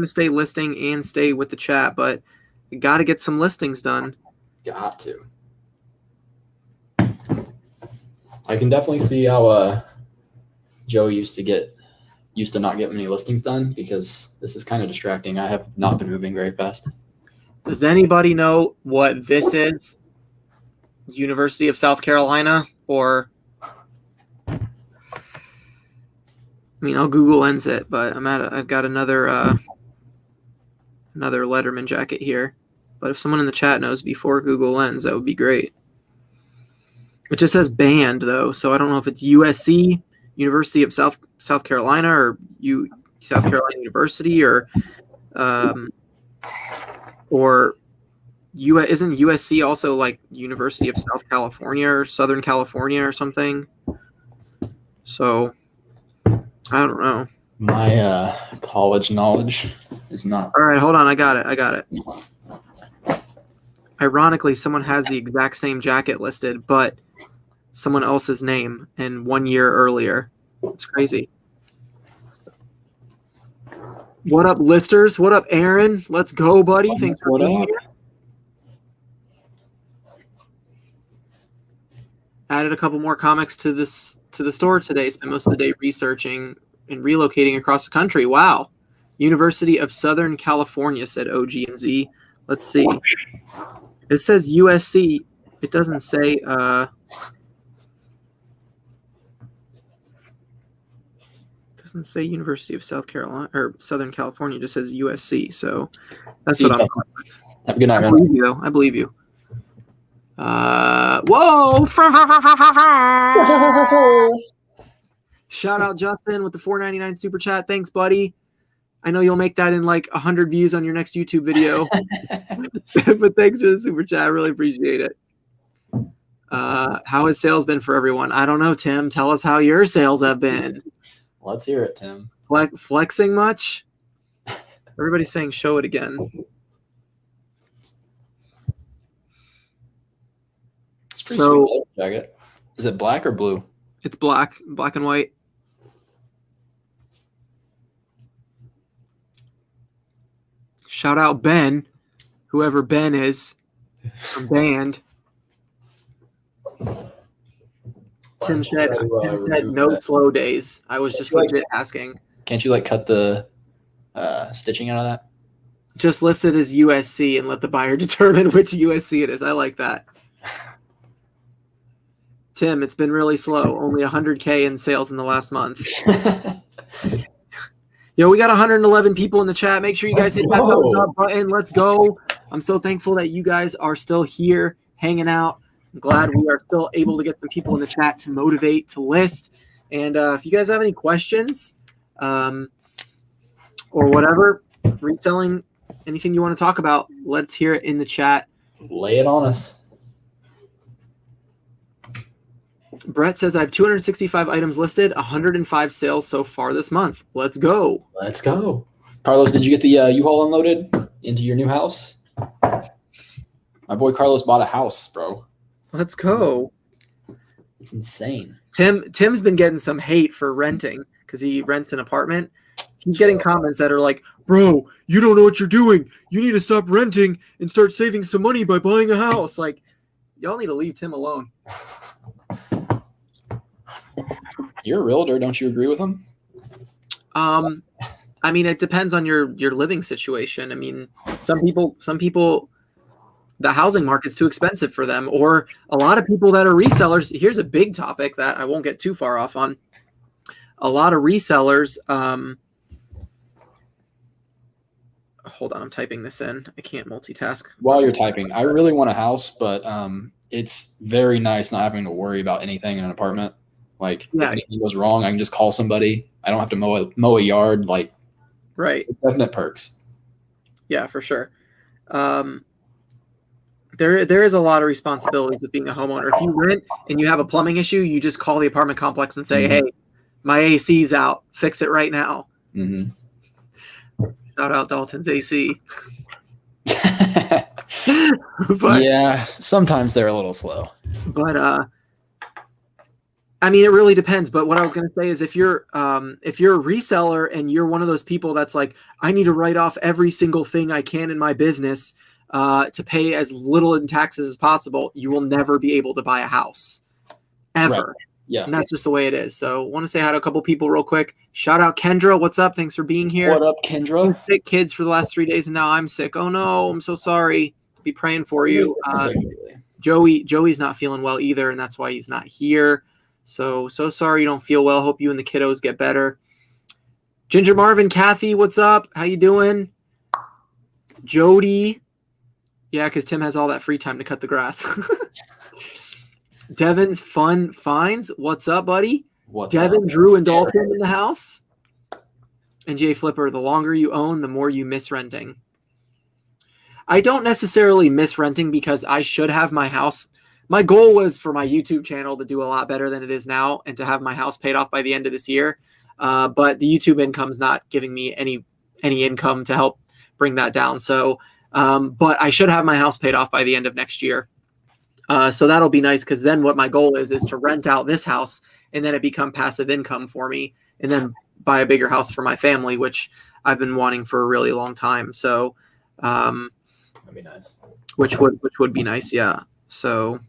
stay listing and stay with the chat, but you got to get some listings done. Got to. I can definitely see how Joe used to not get many listings done, because this is kind of distracting. I have not been moving very fast. Does anybody know what this is? University of South Carolina, or I mean, I'll Google Lens it, but I've got another Letterman jacket here. But if someone in the chat knows before Google Lens, that would be great. It just says banned though, so I don't know if it's USC, University of South Carolina, or South Carolina University, or isn't USC also like University of South California or Southern California or something? So I don't know. My college knowledge is not. All right, hold on. I got it. Ironically, someone has the exact same jacket listed, but someone else's name and 1 year earlier. It's crazy. What up, listers? What up, Aaron? Let's go, buddy. Thanks for being here. Added a couple more comics to the store today. Spent most of the day researching and relocating across the country. Wow. University of Southern California, said OG and Z. Let's see. It says USC. It doesn't say University of South Carolina or Southern California. It just says USC. So that's what I'm talking about. Have a good night, man. I believe you. Whoa! Shout out Justin with the $4.99 super chat. Thanks, buddy. I know you'll make that in like 100 views on your next YouTube video. But thanks for the super chat. I really appreciate it. How has sales been for everyone? I don't know, Tim. Tell us how your sales have been. Let's hear it, Tim. Flexing much? Everybody's saying show it again. It's pretty sweet jacket. Is it black or blue? It's black and white. Shout out Ben, whoever Ben is from band. Tim said no slow days. I was just legit asking. Can't you like cut the stitching out of that? Just list it as USC and let the buyer determine which USC it is. I like that. Tim, it's been really slow. Only 100K in sales in the last month. Yo, we got 111 people in the chat. Make sure you guys hit that thumbs up button. Let's go. I'm so thankful that you guys are still here hanging out. I'm glad we are still able to get some people in the chat to motivate, to list. And if you guys have any questions or whatever, reselling, anything you want to talk about, let's hear it in the chat. Lay it on us. Brett says, I have 265 items listed, 105 sales so far this month. Let's go. Let's go. Carlos, did you get the U-Haul unloaded into your new house? My boy Carlos bought a house, bro. Let's go. It's insane. Tim's been getting some hate for renting because he rents an apartment. He's getting comments that are like, bro, you don't know what you're doing. You need to stop renting and start saving some money by buying a house. Like, y'all need to leave Tim alone. You're a realtor, don't you agree with him? I mean, it depends on your living situation. I mean, some people, the housing market's too expensive for them, or a lot of people that are resellers. Here's a big topic that I won't get too far off on. A lot of resellers. Hold on, I'm typing this in. I can't multitask. While you're typing, I really want a house, but it's very nice not having to worry about anything in an apartment. Like, if anything goes wrong, I can just call somebody. I don't have to mow a yard. Like, right. Definite perks. Yeah, for sure. There is a lot of responsibilities with being a homeowner. If you rent and you have a plumbing issue, you just call the apartment complex and say, hey, my AC's out. Fix it right now. Mm-hmm. Shout out Dalton's AC. But, yeah, sometimes they're a little slow. But I mean, it really depends. But what I was going to say is if you're a reseller and you're one of those people that's like, I need to write off every single thing I can in my business to pay as little in taxes as possible, you will never be able to buy a house ever. Right. Yeah. And that's just the way it is. So want to say hi to a couple people real quick. Shout out Kendra. What's up? Thanks for being here. What up, Kendra? Sick kids for the last 3 days and now I'm sick. Oh no, I'm so sorry. Be praying for you. Joey's not feeling well either, and that's why he's not here. So sorry you don't feel well. Hope you and the kiddos get better. Ginger Marvin, Kathy, what's up? How you doing? Jody. Yeah, because Tim has all that free time to cut the grass. Devin's Fun Finds. What's up, buddy? What's Devin, up? Drew, and Dalton in the house. And Jay Flipper, the longer you own, the more you miss renting. I don't necessarily miss renting because I should have my house my goal was for my YouTube channel to do a lot better than it is now and to have my house paid off by the end of this year. But the YouTube income's not giving me any income to help bring that down. So, but I should have my house paid off by the end of next year. So that'll be nice, because then what my goal is to rent out this house, and then it become passive income for me, and then buy a bigger house for my family, which I've been wanting for a really long time. So That'd be nice. Which would be nice, yeah. So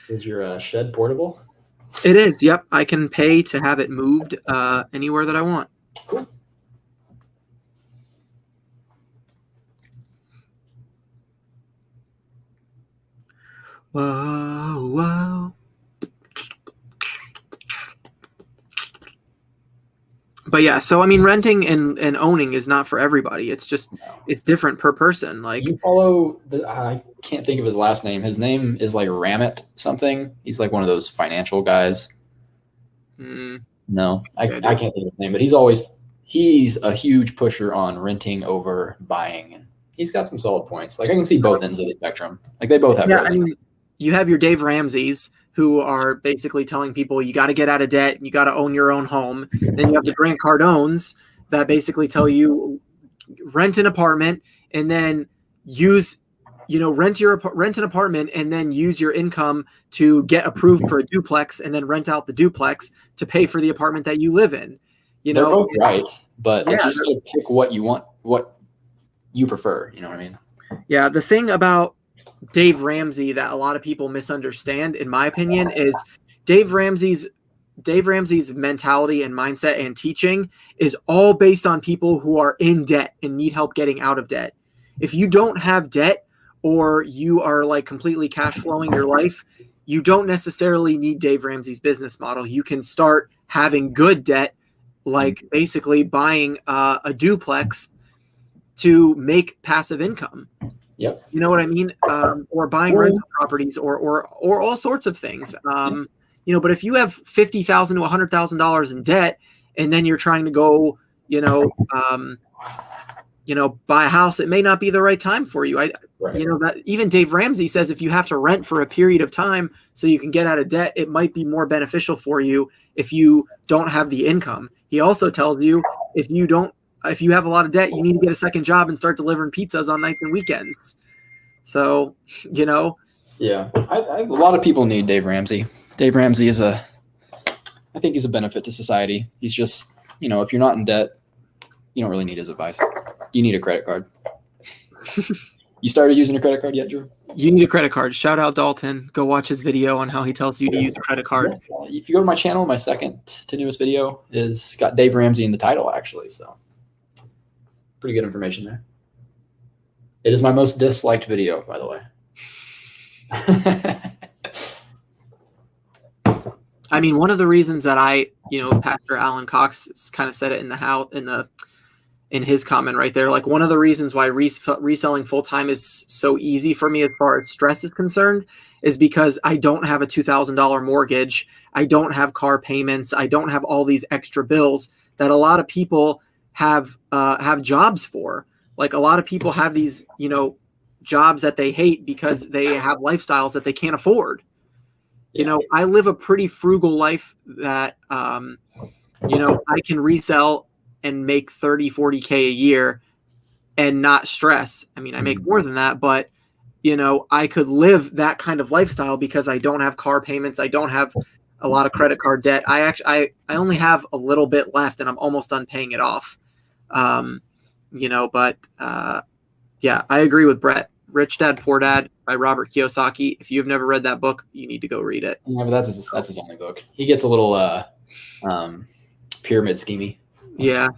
is your shed portable? It is. Yep, I can pay to have it moved anywhere that I want. Cool. Whoa, whoa. But yeah, so I mean, renting and owning is not for everybody. It's just it's different per person. Like, you follow I can't think of his last name. His name is like Ramit something. He's like one of those financial guys. No, I can't think of his name, but he's a huge pusher on renting over buying, and he's got some solid points. Like, I can see both ends of the spectrum. Like, they both have. Yeah, I mean, you have your Dave Ramseys, who are basically telling people you got to get out of debt and you got to own your own home. Then you have the Grant Cardones that basically tell you rent an apartment and then rent an apartment and then use your income to get approved for a duplex and then rent out the duplex to pay for the apartment that you live in. They're both right, but you just got to pick what you want, what you prefer. You know what I mean? Yeah, the thing about Dave Ramsey that a lot of people misunderstand, in my opinion, is Dave Ramsey's mentality and mindset and teaching is all based on people who are in debt and need help getting out of debt. If you don't have debt, or you are like completely cash flowing your life, you don't necessarily need Dave Ramsey's business model. You can start having good debt, like basically buying a duplex to make passive income. Yep. You know what I mean? Or buying rental properties or all sorts of things. But if you have $50,000 to $100,000 in debt, and then you're trying to go, buy a house, it may not be the right time for you. That even Dave Ramsey says if you have to rent for a period of time so you can get out of debt, it might be more beneficial for you if you don't have the income. He also tells you if you have a lot of debt, you need to get a second job and start delivering pizzas on nights and weekends. So, Yeah. A lot of people need Dave Ramsey. Dave Ramsey I think he's a benefit to society. He's just, if you're not in debt, you don't really need his advice. You need a credit card. You started using a credit card yet, Drew? You need a credit card. Shout out Dalton. Go watch his video on how he tells you to use a credit card. If you go to my channel, my second to newest video is got Dave Ramsey in the title, actually. So pretty good information there. It is my most disliked video, by the way. I mean, one of the reasons that Pastor Alan Cox kind of said it in his comment right there, like one of the reasons why reselling full time is so easy for me as far as stress is concerned is because I don't have a $2,000 mortgage. I don't have car payments. I don't have all these extra bills that a lot of people have jobs for. Like, a lot of people have these, jobs that they hate because they have lifestyles that they can't afford. I live a pretty frugal life that, I can resell and make 30, 40K a year and not stress. I mean, I make more than that, but, I could live that kind of lifestyle because I don't have car payments. I don't have a lot of credit card debt. I only have a little bit left and I'm almost done paying it off. I agree with Brett. Rich Dad, Poor Dad by Robert Kiyosaki. If you've never read that book, you need to go read it. Yeah, but that's his only book. He gets a little pyramid schemy. Yeah.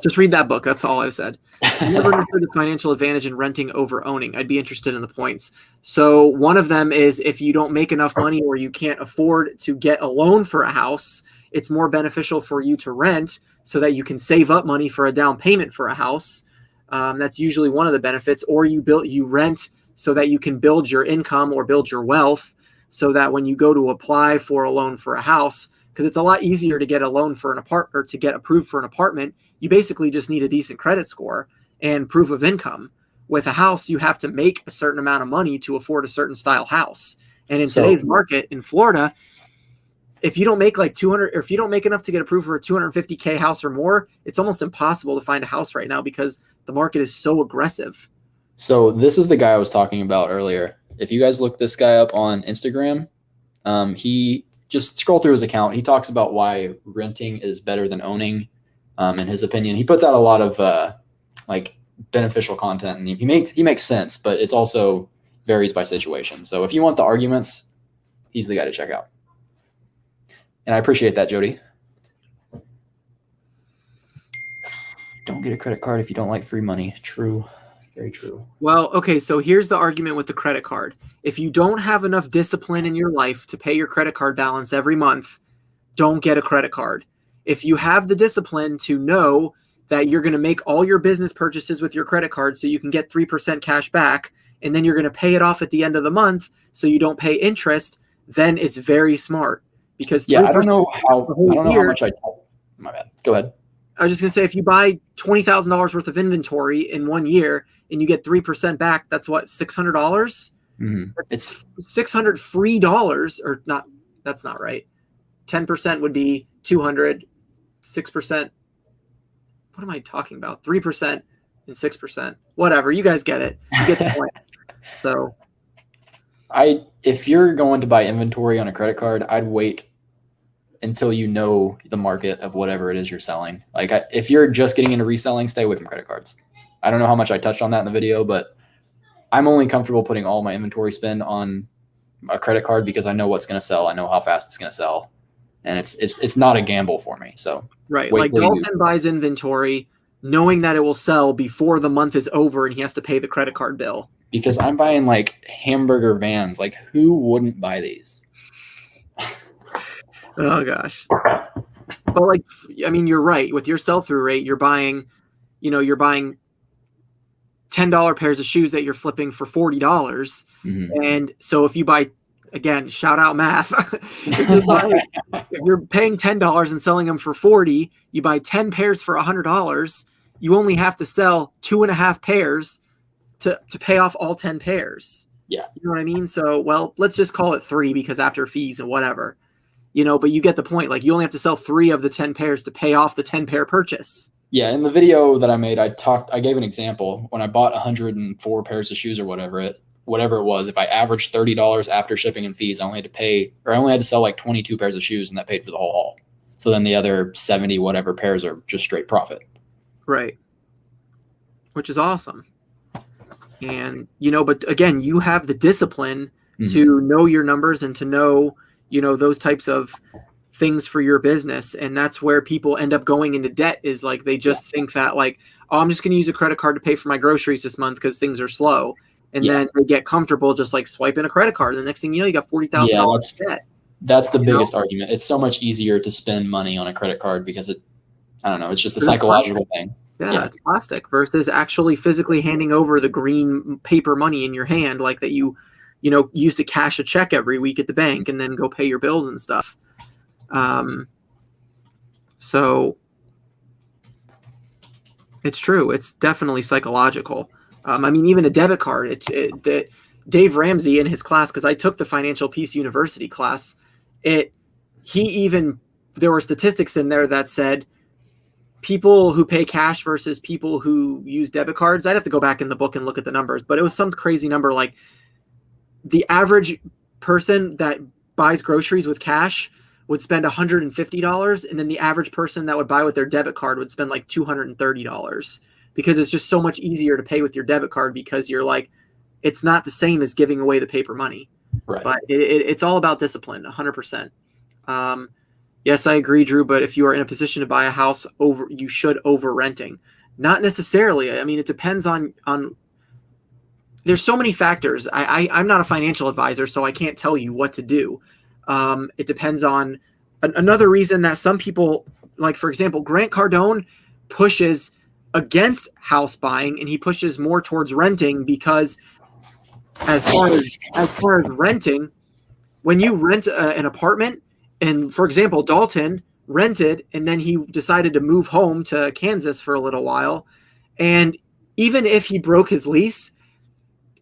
Just read that book. That's all I've said. I never understood the financial advantage in renting over owning. I'd be interested in the points. So one of them is if you don't make enough money or you can't afford to get a loan for a house, it's more beneficial for you to rent so that you can save up money for a down payment for a house. That's usually one of the benefits. Or you rent so that you can build your income or build your wealth so that when you go to apply for a loan for a house, because it's a lot easier to get a loan for an apartment or to get approved for an apartment, you basically just need a decent credit score and proof of income. with a house, you have to make a certain amount of money to afford a certain style house. And in today's market in Florida, if you don't make like 200, or if you don't make enough to get approved for a 250K house or more, it's almost impossible to find a house right now because the market is so aggressive. So this is the guy I was talking about earlier. If you guys look this guy up on Instagram, he just scroll through his account. He talks about why renting is better than owning. In his opinion, he puts out a lot of like beneficial content, and he makes sense, but it's also varies by situation. So if you want the arguments, he's the guy to check out. And I appreciate that, Jody. Don't get a credit card if you don't like free money. True. Very true. Well, okay, so here's the argument with the credit card. If you don't have enough discipline in your life to pay your credit card balance every month, don't get a credit card. If you have the discipline to know that you're going to make all your business purchases with your credit card so you can get 3% cash back, and then you're going to pay it off at the end of the month so you don't pay interest, then it's very smart. Because I don't know how much I tell. My bad. Go ahead. I was just going to say, if you buy $20,000 worth of inventory in 1 year and you get 3% back, that's what, $600? Mm-hmm. It's $600 free dollars, or not. That's not right. 10% would be 200, 6%. What am I talking about? 3% and 6%. Whatever. You guys get it. You get the point. So if you're going to buy inventory on a credit card, I'd wait until you know the market of whatever it is you're selling. Like if you're just getting into reselling, stay away from credit cards. I don't know how much I touched on that in the video, but I'm only comfortable putting all my inventory spend on a credit card because I know what's going to sell. I know how fast it's going to sell. And it's not a gamble for me. So right. Like Dalton buys inventory knowing that it will sell before the month is over and he has to pay the credit card bill. Because I'm buying like hamburger vans. Like who wouldn't buy these? Oh gosh. But like, I mean, you're right. With your sell-through rate, you're buying $10 pairs of shoes that you're flipping for $40. Mm-hmm. And so if you buy, again, shout out math. if you're paying $10 and selling them for $40, you buy 10 pairs for $100. You only have to sell 2.5 pairs to pay off all 10 pairs. Yeah. You know what I mean? So, well, let's just call it 3 because after fees and whatever, but you get the point. Like you only have to sell 3 of the 10 pairs to pay off the 10 pair purchase. Yeah. In the video that I made, I gave an example when I bought 104 pairs of shoes or whatever it was. If I averaged $30 after shipping and fees, I only had to sell like 22 pairs of shoes, and that paid for the whole haul. So then the other 70 whatever pairs are just straight profit. Right. Which is awesome. And, but again, you have the discipline to know your numbers and to know, those types of things for your business. And that's where people end up going into debt, is like, they just think that like, oh, I'm just going to use a credit card to pay for my groceries this month because things are slow. And then they get comfortable just like swiping a credit card. The next thing you know, you got $40,000 debt. That's the biggest argument. It's so much easier to spend money on a credit card because it's just a psychological thing. Yeah, it's plastic versus actually physically handing over the green paper money in your hand, like that you use to cash a check every week at the bank and then go pay your bills and stuff. So it's true. It's definitely psychological. I mean, even a debit card, that Dave Ramsey in his class, because I took the Financial Peace University class, there were statistics in there that said people who pay cash versus people who use debit cards. I'd have to go back in the book and look at the numbers, but it was some crazy number. Like the average person that buys groceries with cash would spend $150, and then the average person that would buy with their debit card would spend like $230, because it's just so much easier to pay with your debit card because you're like, it's not the same as giving away the paper money. Right. But it's all about discipline, 100%. Yes, I agree, Drew, but if you are in a position to buy a house, you should over renting. Not necessarily. I mean, it depends on there's so many factors. I'm not a financial advisor, so I can't tell you what to do. It depends on another reason that some people, like, for example, Grant Cardone pushes against house buying, and he pushes more towards renting because as far as renting, when you rent an apartment, and for example, Dalton rented and then he decided to move home to Kansas for a little while, and even if he broke his lease,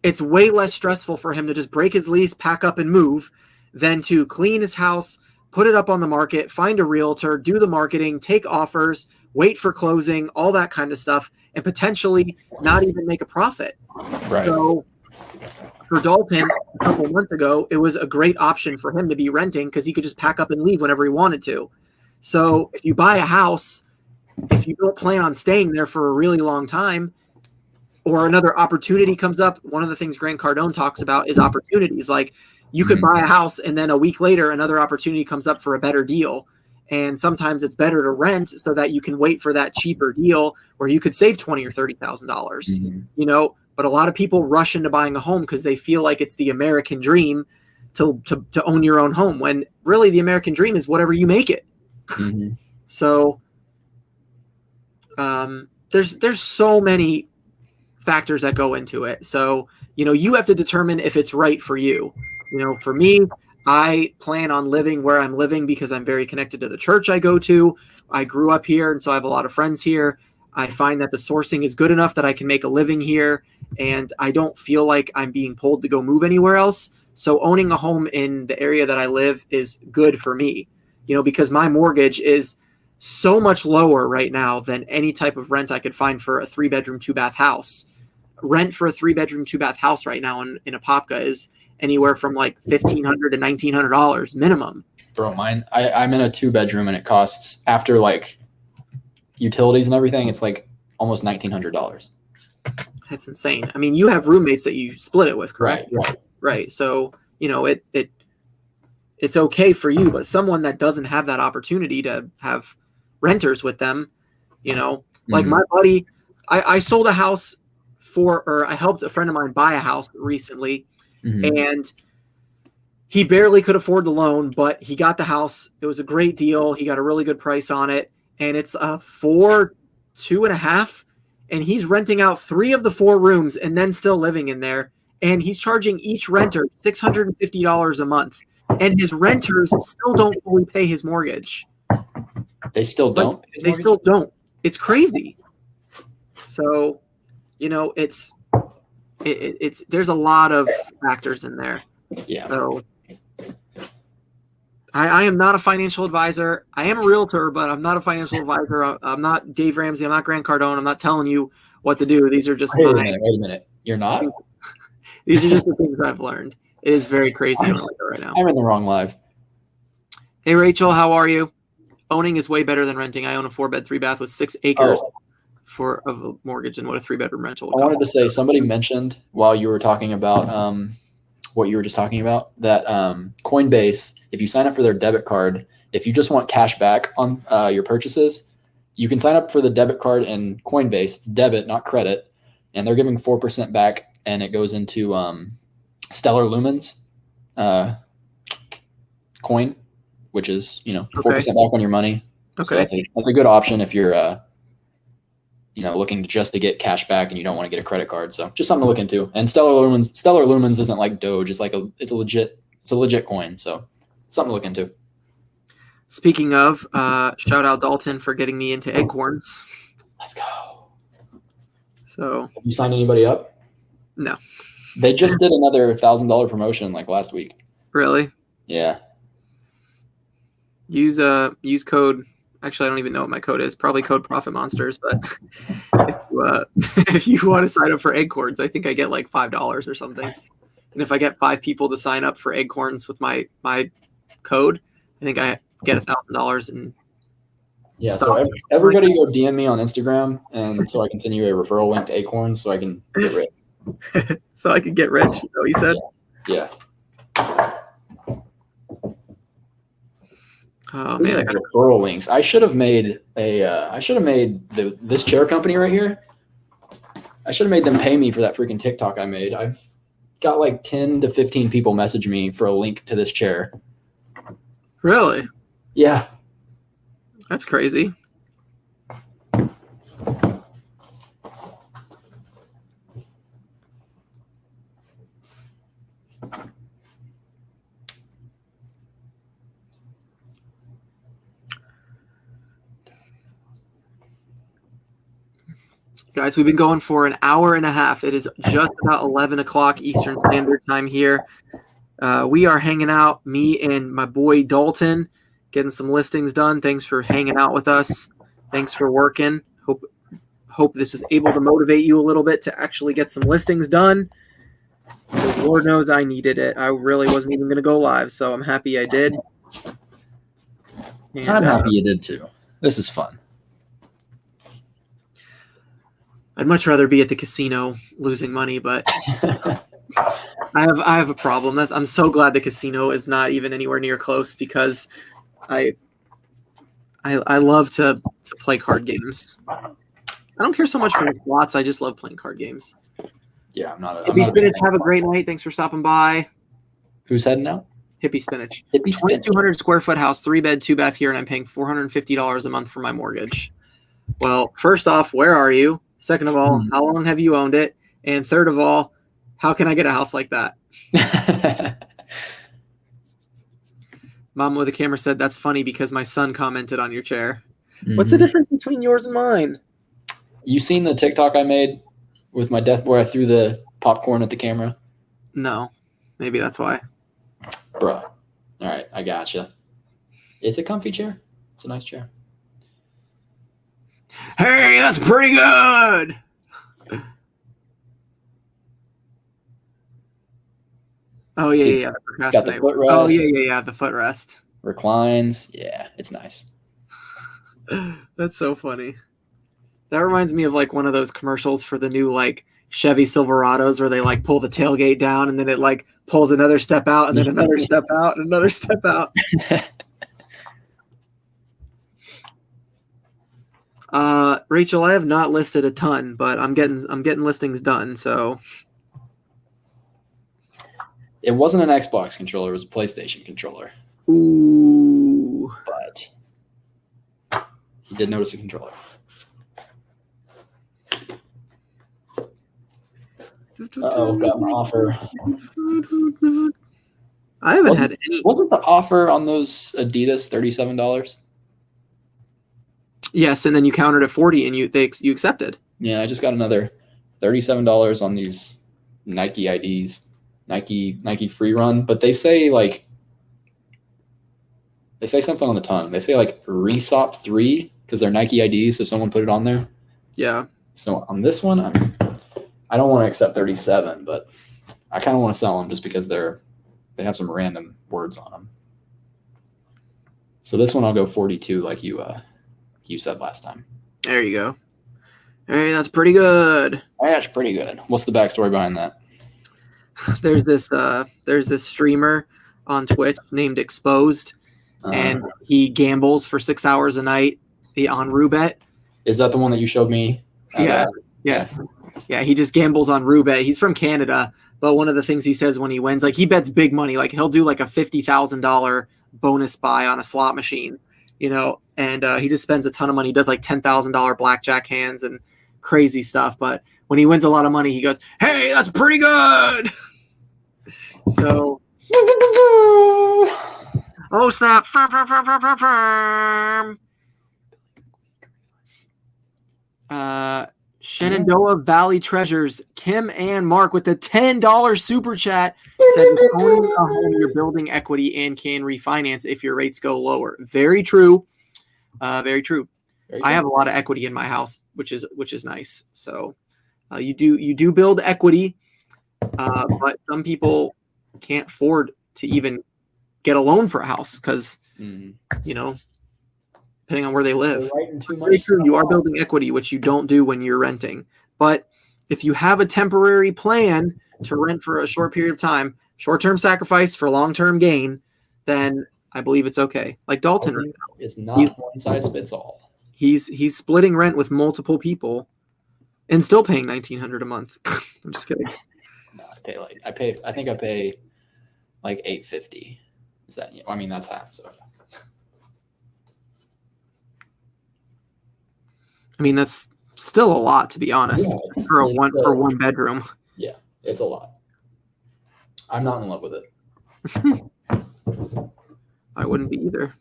it's way less stressful for him to just break his lease, pack up and move than to clean his house, put it up on the market, find a realtor, do the marketing, take offers, wait for closing, all that kind of stuff, and potentially not even make a profit. Right. So for Dalton, a couple months ago, it was a great option for him to be renting because he could just pack up and leave whenever he wanted to. So if you buy a house, if you don't plan on staying there for a really long time, or another opportunity comes up, one of the things Grant Cardone talks about is opportunities. Like you could buy a house and then a week later, another opportunity comes up for a better deal. And sometimes it's better to rent so that you can wait for that cheaper deal where you could save $20,000 or $30,000, you know, but a lot of people rush into buying a home because they feel like it's the American dream to own your own home, when really the American dream is whatever you make it. So there's so many factors that go into it. So, you know, you have to determine if it's right for you. You know, for me, I plan on living where I'm living because I'm very connected to the church I go to. I grew up here, and so I have a lot of friends here. I find that the sourcing is good enough that I can make a living here, and I don't feel like I'm being pulled to go move anywhere else. So owning a home in the area that I live is good for me, you know, because my mortgage is so much lower right now than any type of rent I could find for a 3-bedroom, 2-bath house. Rent for a 3-bedroom, 2-bath house right now in Apopka is anywhere from like $1,500 to $1,900 minimum. Bro, I'm in a 2-bedroom and it costs, after like utilities and everything, it's like almost $1,900. That's insane. I mean, you have roommates that you split it with, correct? Right. So, you know, it's okay for you, but someone that doesn't have that opportunity to have renters with them, you know, like my buddy, I sold a house or I helped a friend of mine buy a house recently, and he barely could afford the loan, but he got the house. It was a great deal. He got a really good price on it, and it's a 2.5, and he's renting out 3 of the 4 rooms and then still living in there, and he's charging each renter $650 a month, and his renters still don't fully pay his mortgage. They still don't? They still don't. It's crazy. So, you know, it's there's a lot of factors in there. Yeah. So I am not a financial advisor. I am a realtor, but I'm not a financial advisor. I'm not Dave Ramsey. I'm not Grant Cardone. I'm not telling you what to do. These are just Wait a minute. You're not? These are just the things I've learned. It is very crazy right now. I'm in the wrong live. Hey, Rachel, how are you? Owning is way better than renting. I own a 4-bed, 3-bath with 6 acres of a mortgage and what a 3-bedroom rental would I wanted to say, somebody mentioned while you were talking about what you were just talking about, that Coinbase, if you sign up for their debit card, if you just want cash back on your purchases, you can sign up for the debit card in Coinbase. It's debit, not credit, and they're giving 4% back, and it goes into Stellar Lumens coin, which is 4% back on your money. Okay, so that's a good option if you're looking just to get cash back and you don't want to get a credit card. So just something to look into. And Stellar Lumens isn't like Doge. It's it's a legit coin. So something to look into. Speaking of, shout out Dalton for getting me into Acorns. Let's go. So have you signed anybody up? No. They just did another $1,000 promotion like last week. Really? Yeah. Use code. Actually, I don't even know what my code is. Probably code Profit Monsters. But if you want to sign up for Acorns, I think I get like $5 or something. And if I get 5 people to sign up for Acorns with my code, I think I get $1,000. And yeah. So everybody go DM me on Instagram, and so I can send you a referral link to Acorns so I can get rich. So I could get rich. You know what you said? Yeah. Oh man, I got referral links. I should have made this chair company right here. I should have made them pay me for that freaking TikTok I made. I've got like 10 to 15 people message me for a link to this chair. Really? Yeah. That's crazy. Guys, we've been going for an hour and a half. It is just about 11 o'clock Eastern Standard Time here. We are hanging out, me and my boy Dalton, getting some listings done. Thanks for hanging out with us. Thanks for working. Hope this was able to motivate you a little bit to actually get some listings done. Because Lord knows I needed it. I really wasn't even going to go live, so I'm happy I did. And, I'm happy you did too. This is fun. I'd much rather be at the casino losing money, but I have a problem. I'm so glad the casino is not even anywhere near close because I love to play card games. I don't care so much for the slots. I just love playing card games. Yeah, I'm not. Hippie Spinach, have a great night. Thanks for stopping by. Who's heading out? Hippie Spinach. Hippie Spinach. 2,200 square foot house, 3-bed, 2-bath here, and I'm paying $450 a month for my mortgage. Well, first off, where are you? Second of all, how long have you owned it? And third of all, how can I get a house like that? Mom with the camera said, that's funny because my son commented on your chair. Mm-hmm. What's the difference between yours and mine? You seen the TikTok I made with my death where I threw the popcorn at the camera? No. Maybe that's why. Bruh. All right, I gotcha. It's a comfy chair. It's a nice chair. Hey, that's pretty good. Oh yeah. Got the footrest. Oh yeah. The footrest reclines. Yeah, it's nice. That's so funny. That reminds me of like one of those commercials for the new like Chevy Silverados where they like pull the tailgate down and then it like pulls another step out and then another step out and another step out. Rachel, I have not listed a ton, but I'm getting listings done. So it wasn't an Xbox controller; it was a PlayStation controller. Ooh! But you did notice a controller. Uh-oh, got an offer. I haven't had any. Wasn't the offer on those Adidas $37? Yes, and then you countered at 40 and you accepted. Yeah, I just got another $37 on these Nike IDs, Nike free run, but they say something on the tongue. They say like Resop 3 because they're Nike IDs, so someone put it on there. Yeah. So on this one, I don't want to accept 37, but I kind of want to sell them just because they have some random words on them. So this one I'll go 42 like you said last time. There you go. Hey, that's pretty good. That's pretty good. What's the backstory behind that? There's this streamer on Twitch named Exposed, and he gambles for 6 hours a night on Roulette. Is that the one that you showed me? Yeah. He just gambles on Roulette. He's from Canada, but one of the things he says when he wins, like he bets big money, like he'll do like a $50,000 bonus buy on a slot machine, and he just spends a ton of money. He does like $10,000 blackjack hands and crazy stuff. But when he wins a lot of money, he goes, "Hey, that's pretty good." So, oh snap! Shenandoah Valley Treasures, Kim and Mark with the $10 super chat said, owning a home, you're building equity and can refinance if your rates go lower. Very true. Very true. I have a lot of equity in my house, which is nice. So you do build equity, but some people can't afford to even get a loan for a house because depending on where they live. Very true. You are building equity, which you don't do when you're renting. But if you have a temporary plan to rent for a short period of time, short-term sacrifice for long-term gain, then I believe it's okay. Like Dalton right now. It's not one size fits all. He's splitting rent with multiple people and still paying $1,900 a month. I'm just kidding. No, I think I pay like $850. Is that? I mean, that's half. So. I mean, that's still a lot, to be honest, for one bedroom. Yeah, it's a lot. I'm not in love with it. I wouldn't be either.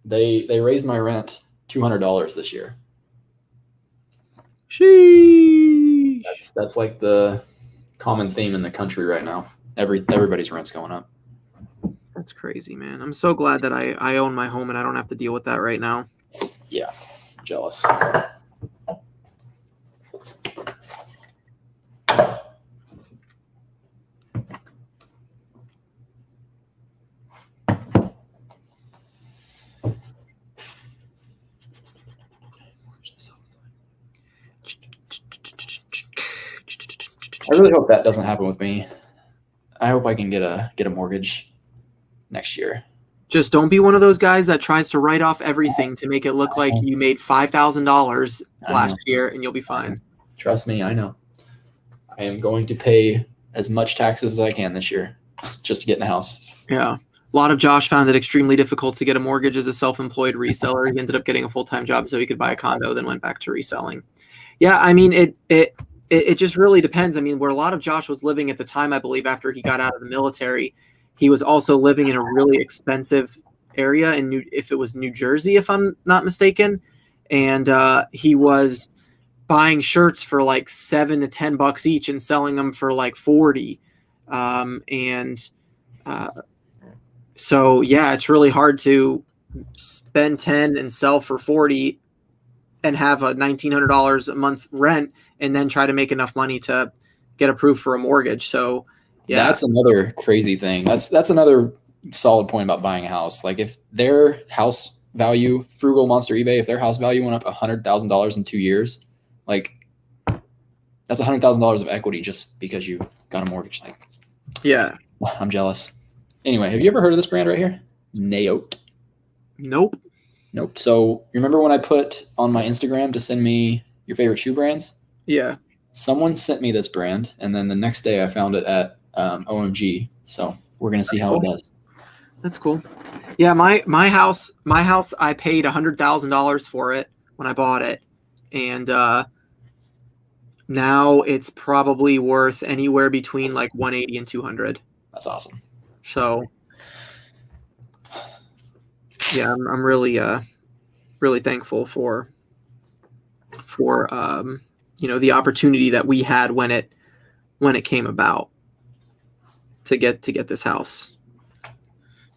They raised my rent $200 this year. Sheesh. That's like the common theme in the country right now. Everybody's rent's going up. That's crazy, man. I'm so glad that I own my home and I don't have to deal with that right now. Yeah, jealous. I really hope that doesn't happen with me. I hope I can get a mortgage next year. Just don't be one of those guys that tries to write off everything to make it look like you made $5,000 last year and you'll be fine. Trust me, I know. I am going to pay as much taxes as I can this year just to get in the house. Yeah. A lot of Josh found it extremely difficult to get a mortgage as a self-employed reseller. He ended up getting a full-time job so he could buy a condo, then went back to reselling. Yeah, I mean, it just really depends. I mean, where a lot of Josh was living at the time, I believe, after he got out of the military, he was also living in a really expensive area if it was New Jersey, if I'm not mistaken. And he was buying shirts for like $7 to $10 each and selling them for like 40. So yeah, it's really hard to spend 10 and sell for 40 and have a $1,900 a month rent and then try to make enough money to get approved for a mortgage. So yeah, that's another crazy thing. That's another solid point about buying a house. Like if their house value, Frugal Monster eBay, if their house value went up $100,000 in 2 years, like that's $100,000 of equity just because you got a mortgage. Like, yeah, I'm jealous. Anyway, have you ever heard of this brand right here? Naote. Nope. So you remember when I put on my Instagram to send me your favorite shoe brands? Yeah. Someone sent me this brand, and then the next day I found it at OMG. So we're gonna see how it does. That's cool. Yeah, my house, I paid $100,000 for it when I bought it, and now it's probably worth anywhere between like 180 and 200. That's awesome. So yeah, I'm really really thankful for the opportunity that we had when it came about to get this house.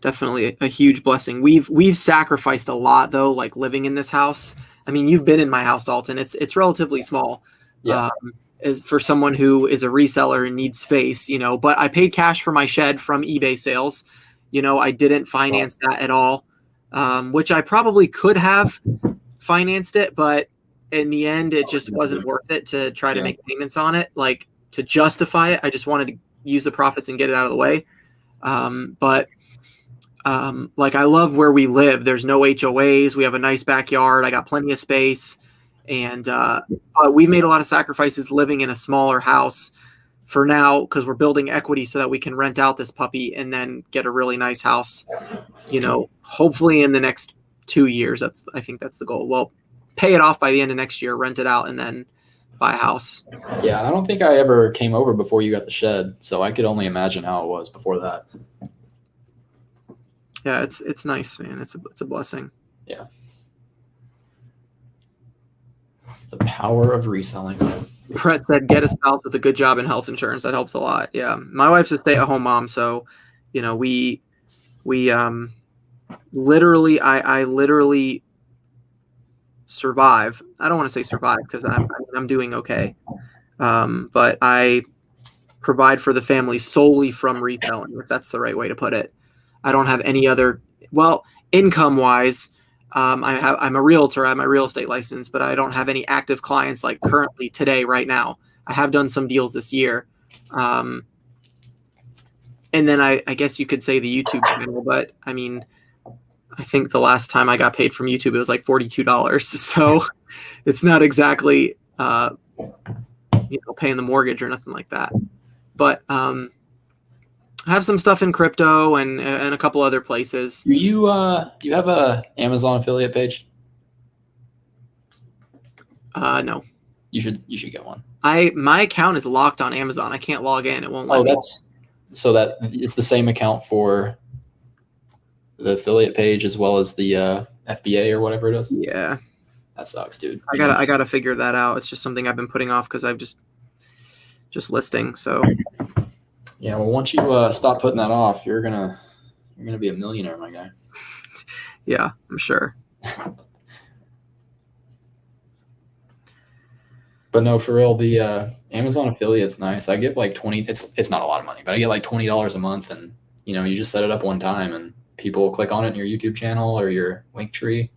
Definitely a huge blessing. We've sacrificed a lot though, like living in this house. I mean, you've been in my house, Dalton. It's relatively small. Yeah. As for someone who is a reseller and needs space, but I paid cash for my shed from eBay sales. I didn't finance that at all, which I probably could have financed it, but in the end, it just wasn't worth it to try to make payments on it. Like to justify it, I just wanted to use the profits and get it out of the way. Like I love where we live. There's no HOAs. We have a nice backyard. I got plenty of space. And we've made a lot of sacrifices living in a smaller house for now because we're building equity so that we can rent out this puppy and then get a really nice house, hopefully in the next 2 years. I think that's the goal. Well, pay it off by the end of next year, rent it out, and then buy a house. Yeah, I don't think I ever came over before you got the shed, so I could only imagine how it was before that. Yeah, it's nice, man. It's a blessing. Yeah. The power of reselling. Brett said, get a spouse with a good job and health insurance. That helps a lot. Yeah. My wife's a stay-at-home mom, so we literally I literally survive. I don't want to say survive because I'm doing okay. But I provide for the family solely from reselling, if that's the right way to put it. I don't have any other, income-wise, I'm a realtor. I have my real estate license, but I don't have any active clients like currently today, right now. I have done some deals this year. And then I guess you could say the YouTube channel, but I mean, I think the last time I got paid from YouTube, it was like $42. So it's not exactly, paying the mortgage or nothing like that. But I have some stuff in crypto and a couple other places. Do you have a Amazon affiliate page? No. You should get one. My account is locked on Amazon. I can't log in. It won't let me. So that it's the same account for the affiliate page as well as the FBA or whatever it is. Yeah. That sucks, dude. I gotta figure that out. It's just something I've been putting off because I've just just listing. So Yeah, well, once you stop putting that off, you're gonna be a millionaire, my guy. yeah, I'm sure. But no, for real, the Amazon affiliate's nice. I get like 20. It's not a lot of money, but I get like $20 a month, and you just set it up one time, and people click on it in your YouTube channel or your link tree.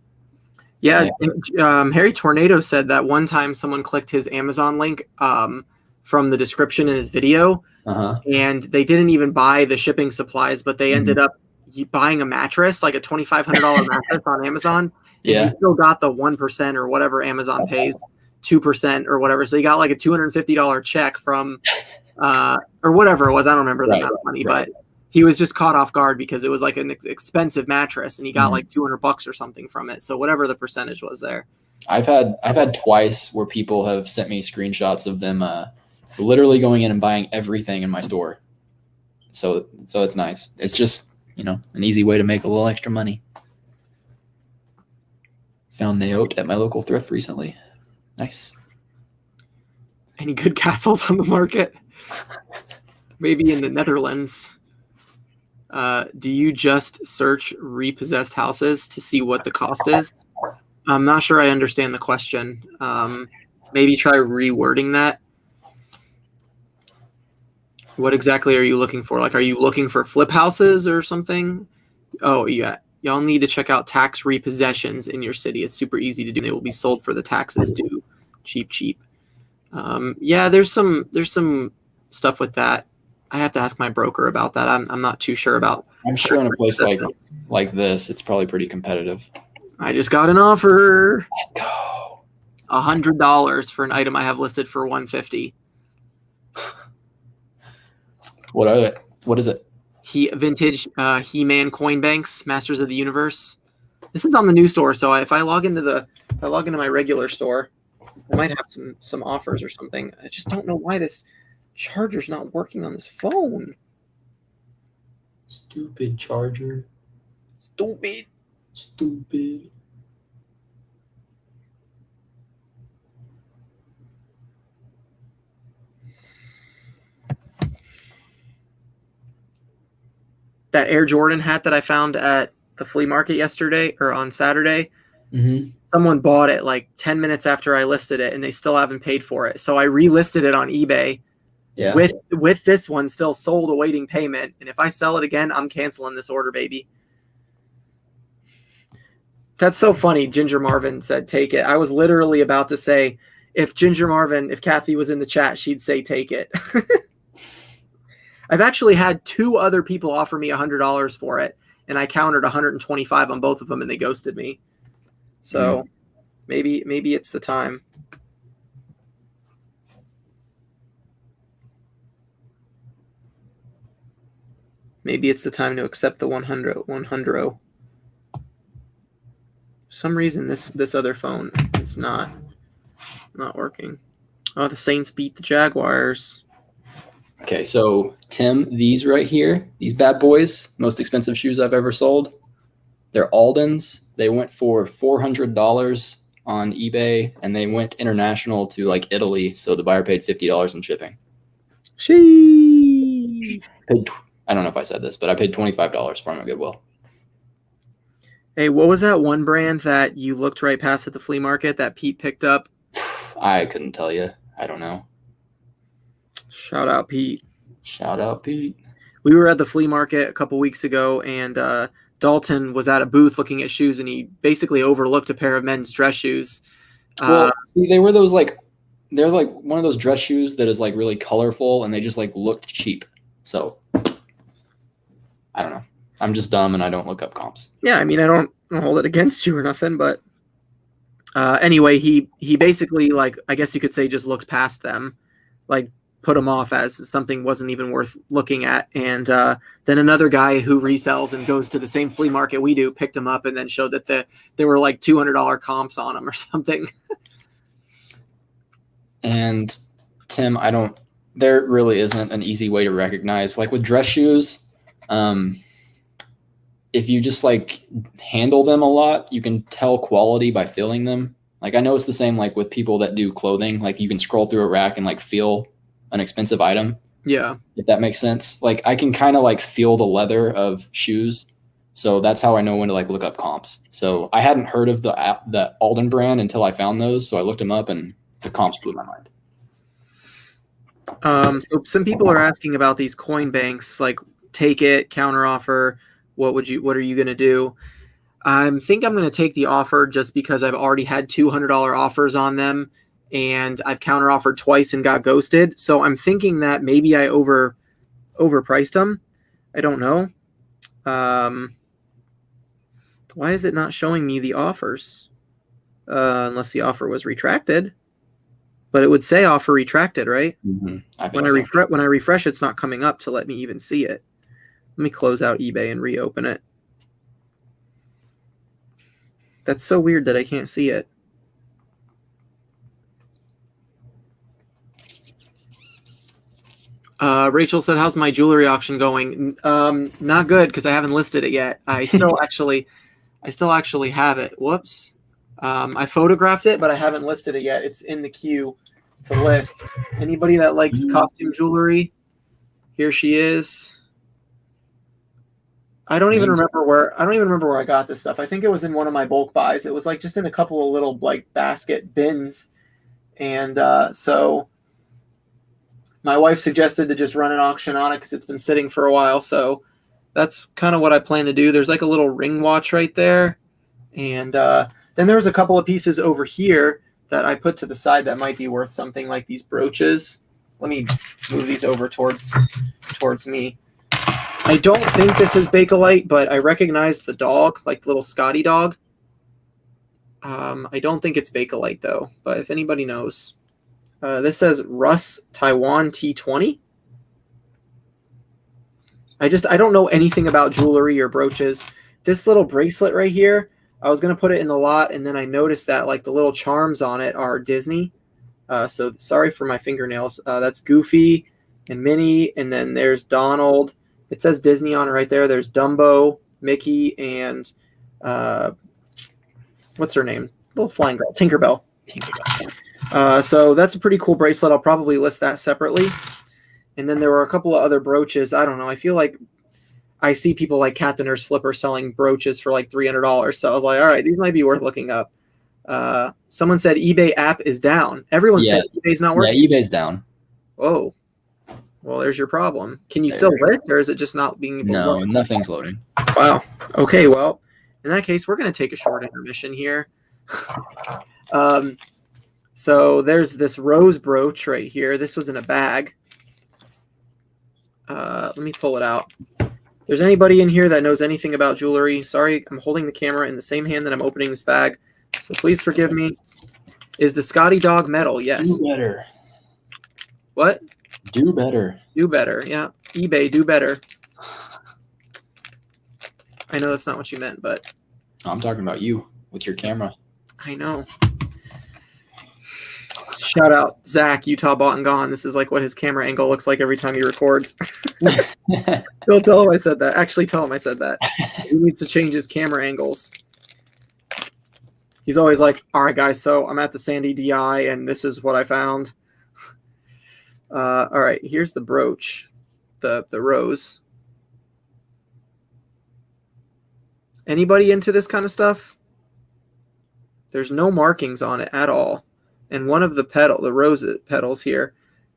Yeah, Harry Tornado said that one time someone clicked his Amazon link from the description in his video, and they didn't even buy the shipping supplies, but they ended up buying a mattress, like a $2,500 mattress on Amazon, and he still got the 1% or whatever Amazon pays. 2% or whatever. So he got like a $250 check from or whatever it was. I don't remember the amount of money, but he was just caught off guard because it was like an expensive mattress and he got like $200 or something from it. So whatever the percentage was there. I've had twice where people have sent me screenshots of them literally going in and buying everything in my store. So it's nice. It's just, an easy way to make a little extra money. Found Naote at my local thrift recently. Nice. Any good castles on the market? Maybe in the Netherlands. Do you just search repossessed houses to see what the cost is? I'm not sure I understand the question. Maybe try rewording that. What exactly are you looking for? Like, are you looking for flip houses or something? Oh, yeah. Y'all need to check out tax repossessions in your city. It's super easy to do. They will be sold for the taxes due. Cheap. Yeah, there's some stuff with that. I have to ask my broker about that. I'm not too sure about. I'm sure in a place like this, it's probably pretty competitive. I just got an offer. Let's go. $100 for an item I have listed for $150. What is it? Vintage He-Man coin banks, Masters of the Universe. This is on the new store, so if I log into my regular store, I might have some offers or something. I just don't know why this charger's not working on this phone. Stupid charger. Stupid. That Air Jordan hat that I found at the flea market yesterday or on Saturday, someone bought it like 10 minutes after I listed it and they still haven't paid for it. So I relisted it on eBay with this one still sold awaiting payment. And if I sell it again, I'm canceling this order, baby. That's so funny. Ginger Marvin said, take it. I was literally about to say, if Kathy was in the chat, she'd say, take it. I've actually had 2 other people offer me $100 for it, and I countered 125 on both of them, and they ghosted me. So maybe it's the time. Maybe it's the time to accept the 100. For some reason, this other phone is not working. Oh, the Saints beat the Jaguars. Okay, so Tim, these right here, these bad boys, most expensive shoes I've ever sold. They're Aldens. They went for $400 on eBay, and they went international to like Italy. So the buyer paid $50 in shipping. Sheesh. I don't know if I said this, but I paid $25 for them at Goodwill. Hey, what was that one brand that you looked right past at the flea market that Pete picked up? I couldn't tell you. I don't know. Shout out, Pete. We were at the flea market a couple weeks ago, and Dalton was at a booth looking at shoes, and he basically overlooked a pair of men's dress shoes. Well, see, they're like one of those dress shoes that is like really colorful, and they just like looked cheap. So I don't know. I'm just dumb, and I don't look up comps. Yeah, I mean, I don't hold it against you or nothing, but anyway, he basically, like, I guess you could say, just looked past them, like put them off as something wasn't even worth looking at. And then another guy who resells and goes to the same flea market we do picked them up and then showed that there were like $200 comps on them or something. And Tim, there really isn't an easy way to recognize, like with dress shoes, if you just like handle them a lot, you can tell quality by feeling them. Like I know it's the same like with people that do clothing, like you can scroll through a rack and like feel an expensive item. Yeah. If that makes sense. Like I can kind of like feel the leather of shoes. So that's how I know when to like look up comps. So I hadn't heard of the Alden brand until I found those. So I looked them up and the comps blew my mind. So some people are asking about these coin banks, like take it, counter offer. What are you going to do? I think I'm going to take the offer just because I've already had $200 offers on them and I've counter offered twice and got ghosted. So I'm thinking that maybe I overpriced them. I don't know. Why is it not showing me the offers? Unless the offer was retracted. But it would say offer retracted, right? Mm-hmm. When I refresh, it's not coming up to let me even see it. Let me close out eBay and reopen it. That's so weird that I can't see it. Rachel said, "How's my jewelry auction going?" Not good because I haven't listed it yet. I still actually have it. Whoops. I photographed it, but I haven't listed it yet. It's in the queue to list. Anybody that likes costume jewelry, here she is. I don't even remember where I got this stuff. I think it was in one of my bulk buys. It was like just in a couple of little like basket bins. And so my wife suggested to just run an auction on it because it's been sitting for a while. So that's kind of what I plan to do. There's like a little ring watch right there. And then there was a couple of pieces over here that I put to the side that might be worth something, like these brooches. Let me move these over towards me. I don't think this is Bakelite, but I recognized the dog, like the little Scotty dog. I don't think it's Bakelite though, but if anybody knows. This says Russ Taiwan T20. I don't know anything about jewelry or brooches. This little bracelet right here, I was going to put it in the lot, and then I noticed that like the little charms on it are Disney. So sorry for my fingernails. That's Goofy and Minnie, and then there's Donald. It says Disney on it right there. There's Dumbo, Mickey, and what's her name? Little flying girl, Tinkerbell. So that's a pretty cool bracelet. I'll probably list that separately. And then there were a couple of other brooches. I don't know. I feel like I see people like Cat the Nurse Flipper selling brooches for like $300. So I was like, all right, these might be worth looking up. Someone said eBay app is down. Everyone said eBay's not working. Yeah, eBay's down. Whoa. Well, there's your problem. Can you still list, or is it just not being able to work? Nothing's loading. Wow. Okay, well, in that case, we're going to take a short intermission here. So there's this rose brooch right here. This was in a bag. Let me pull it out. If there's anybody in here that knows anything about jewelry, sorry, I'm holding the camera in the same hand that I'm opening this bag, so please forgive me. Is the Scotty dog metal? Yes. Do better. What? Do better. Do better, yeah. eBay, do better. I know that's not what you meant, but... I'm talking about you with your camera. I know. Shout out Zach, Utah Bought and Gone. This is like what his camera angle looks like every time he records. Don't tell him I said that. Actually, tell him I said that. He needs to change his camera angles. He's always like, all right, guys, so I'm at the Sandy DI, and this is what I found. All right, here's the brooch, the rose. Anybody into this kind of stuff? There's no markings on it at all. And one of the rose petals here,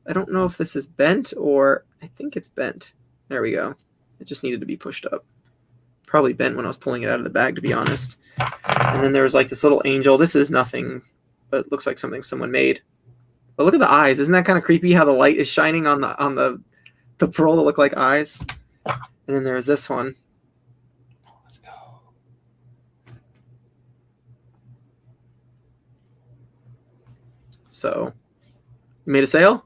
I don't know if this is bent or I think it's bent. There we go. It just needed to be pushed up. Probably bent when I was pulling it out of the bag, to be honest. And then there was like this little angel. This is nothing, but it looks like something someone made. But look at the eyes. Isn't that kind of creepy how the light is shining on the pearl that look like eyes? And then there's this one. Let's go. So, you made a sale?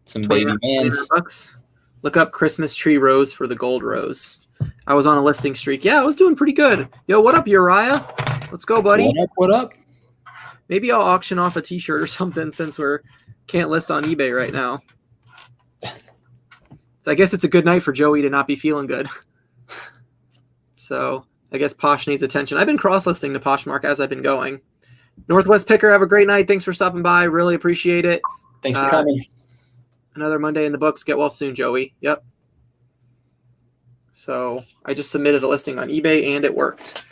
Some baby bands. $2,900. Look up Christmas tree rose for the gold rose. I was on a listing streak. Yeah, I was doing pretty good. Yo, what up, Uriah? Let's go, buddy. What up? Maybe I'll auction off a t-shirt or something since can't list on eBay right now. So I guess it's a good night for Joey to not be feeling good. So I guess Posh needs attention. I've been cross-listing to Poshmark as I've been going. Northwest Picker, have a great night. Thanks for stopping by. Really appreciate it. Thanks for coming. Another Monday in the books. Get well soon, Joey. Yep. So I just submitted a listing on eBay and it worked.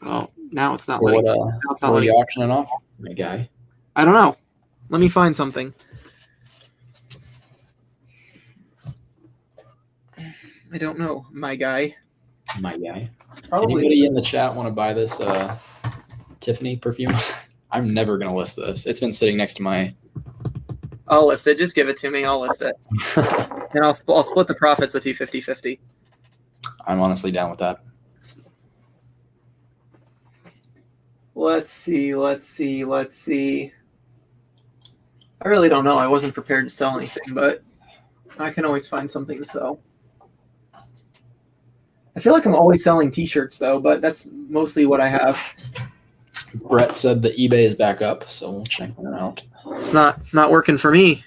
Well, now it's not letting. What are you auctioning off, my guy? I don't know. Let me find something. I don't know, my guy. My guy. Probably. Anybody in the chat want to buy this Tiffany perfume? I'm never gonna list this. It's been sitting next to my. I'll list it. Just give it to me. I'll list it. And I'll split the profits with you 50-50. I'm honestly down with that. Let's see. I really don't know. I wasn't prepared to sell anything, but I can always find something to sell. I feel like I'm always selling t-shirts though, but that's mostly what I have. Brett said the eBay is back up, so we'll check that out. It's not working for me.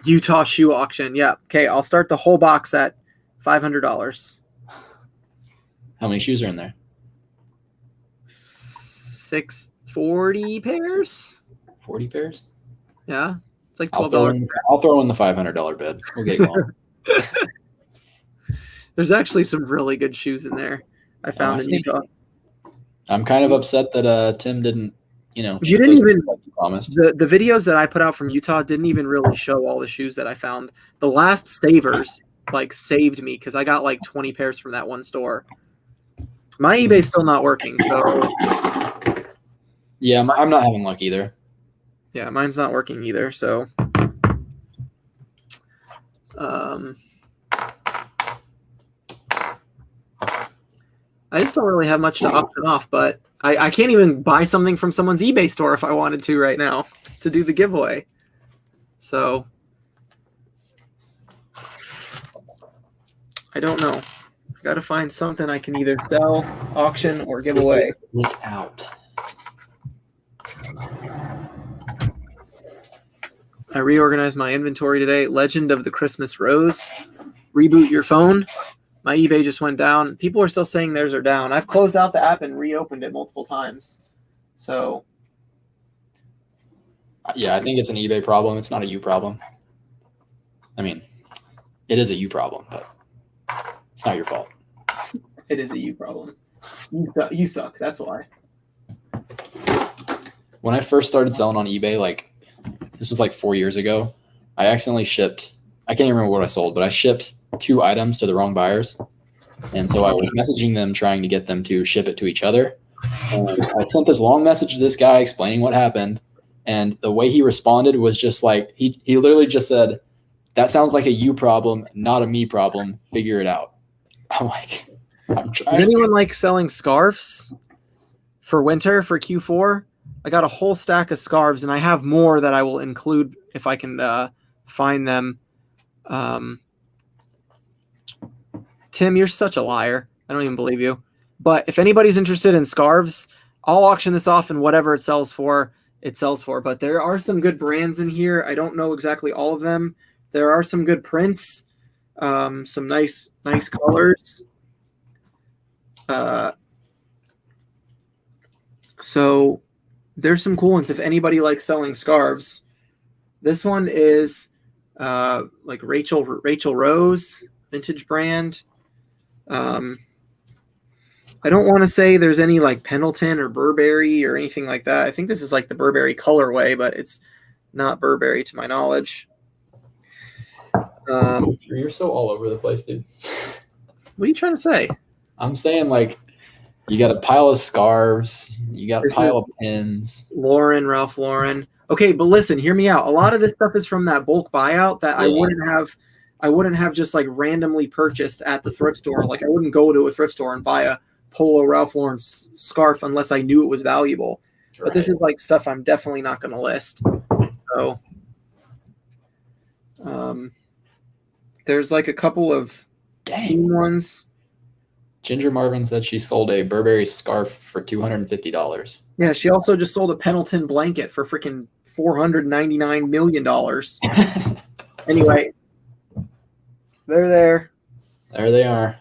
Utah shoe auction. Yeah. Okay, I'll start the whole box at $500. How many shoes are in there? 640 pairs. 40 pairs? Yeah. It's like $12. I'll throw in the $500 bid. We'll get it going. There's actually some really good shoes in there. I found in Utah. I'm kind of upset that Tim didn't, you didn't even like you promised. The videos that I put out from Utah didn't even really show all the shoes that I found. The last savers saved me because I got like 20 pairs from that one store. My eBay's still not working, so yeah, I'm not having luck either. Yeah, mine's not working either, so I just don't really have much to auction off, but I can't even buy something from someone's eBay store if I wanted to right now to do the giveaway. So I don't know. I got to find something I can either sell, auction, or give away. Look out. I reorganized my inventory today. Legend of the Christmas Rose. Reboot your phone. My eBay just went down. People are still saying theirs are down. I've closed out the app and reopened it multiple times. So, yeah, I think it's an eBay problem. It's not a you problem. I mean, it is a you problem, but it's not your fault. It is a you problem. You suck. That's why. When I first started selling on eBay, this was 4 years ago, I accidentally shipped. I can't even remember what I sold, but I shipped 2 items to the wrong buyers. And so I was messaging them, trying to get them to ship it to each other. And I sent this long message to this guy explaining what happened. And the way he responded was just he literally just said, "That sounds like a you problem, not a me problem. Figure it out." I'm like, I'm trying. Does anyone selling scarves for winter for Q4? I got a whole stack of scarves, and I have more that I will include if I can find them. Tim, you're such a liar. I don't even believe you. But if anybody's interested in scarves, I'll auction this off, and whatever it sells for, it sells for. But there are some good brands in here. I don't know exactly all of them. There are some good prints, some nice colors. So there's some cool ones if anybody likes selling scarves. This one is Rachel Rose vintage brand. I don't want to say there's any Pendleton or Burberry or anything like that. I think this is the Burberry colorway, but it's not Burberry to my knowledge. You're so all over the place, dude. What are you trying to say? I'm saying you got a pile of scarves, you got a pile of pins. Ralph Lauren. Okay, but listen, hear me out. A lot of this stuff is from that bulk buyout that I wouldn't have just randomly purchased at the thrift store. I wouldn't go to a thrift store and buy a Polo Ralph Lauren scarf unless I knew it was valuable. Right. But this is stuff I'm definitely not going to list. So there's a couple of team ones. Ginger Marvin said she sold a Burberry scarf for $250. Yeah, she also just sold a Pendleton blanket for freaking $499 million. Anyway, they're there. There they are.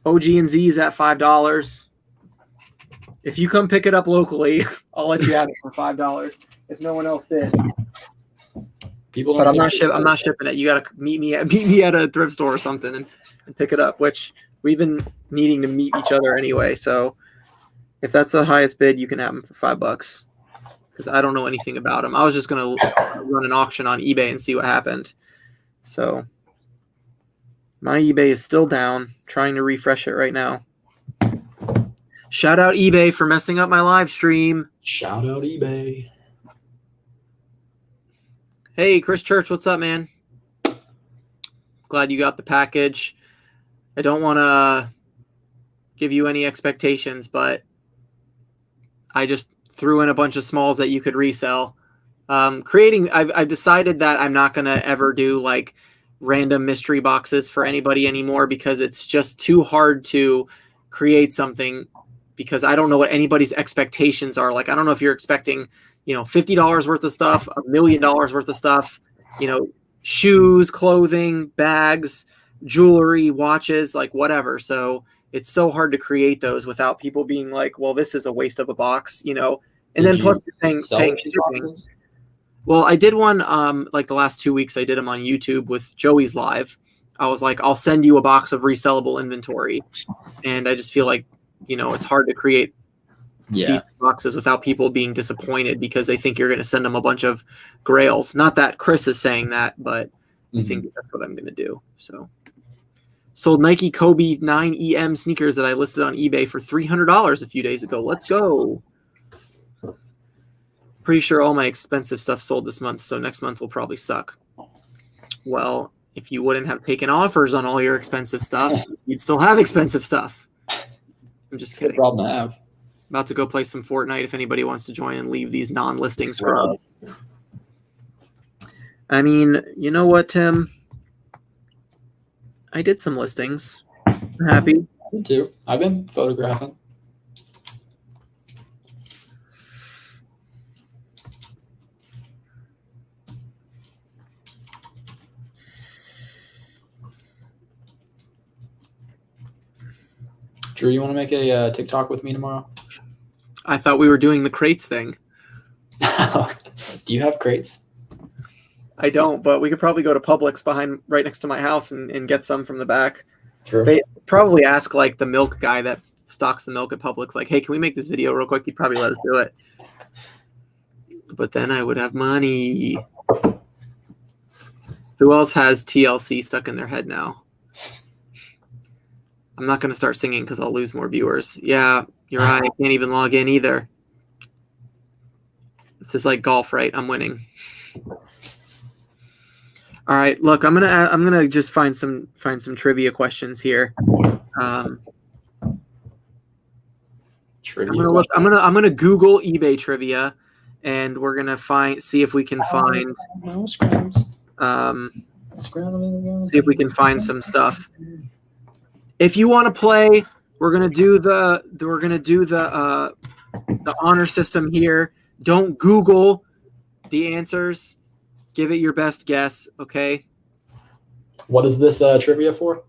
OG and Z is at $5. If you come pick it up locally, I'll let you have it for $5 if no one else bids. People But don't I'm not shipping it. You gotta meet me at a thrift store or something and pick it up. Which we've been needing to meet each other anyway. So if that's the highest bid, you can have them for $5 because I don't know anything about them. I was just gonna run an auction on eBay and see what happened. So my eBay is still down. Trying to refresh it right now. Shout out eBay for messing up my live stream. Shout out eBay. Hey, Chris Church, what's up, man? Glad you got the package. I don't want to give you any expectations, but I just threw in a bunch of smalls that you could resell. I've decided that I'm not going to ever do like random mystery boxes for anybody anymore because it's just too hard to create something because I don't know what anybody's expectations are. Like, I don't know if you're expecting, $50 worth of stuff, $1 million worth of stuff, shoes, clothing, bags, jewelry, watches, like whatever. So it's so hard to create those without people being like, well, this is a waste of a box, and then plus you're paying shipping. Well, I did one like the last 2 weeks. I did them on YouTube with Joey's Live. I was like, I'll send you a box of resellable inventory. And I just feel like, it's hard to create decent boxes without people being disappointed because they think you're going to send them a bunch of grails. Not that Chris is saying that, but I think that's what I'm going to do. So sold Nike Kobe 9 EM sneakers that I listed on eBay for $300 a few days ago. Let's go. Pretty sure all my expensive stuff sold this month, so next month will probably suck. Well, if you wouldn't have taken offers on all your expensive stuff, you'd still have expensive stuff. I'm just kidding. Good problem to have. About to go play some Fortnite if anybody wants to join and leave these non-listing scrubs. I mean, you know what, Tim? I did some listings. I'm happy. Me too. I've been photographing. Drew, you want to make a TikTok with me tomorrow? I thought we were doing the crates thing. Do you have crates? I don't, but we could probably go to Publix right next to my house and get some from the back. True. They probably ask like the milk guy that stocks the milk at Publix, like, hey, can we make this video real quick? He'd probably let us do it. But then I would have money. Who else has TLC stuck in their head now? I'm not going to start singing because I'll lose more viewers. Yeah, you're right. I can't even log in either. This is like golf, right? I'm winning. All right, look, I'm gonna just find some trivia questions here. Trivia. I'm gonna Google eBay trivia, and we're gonna see if we can find see if we can find some stuff. If you want to play, we're gonna do the honor system here. Don't Google the answers. Give it your best guess, okay? What is this trivia for?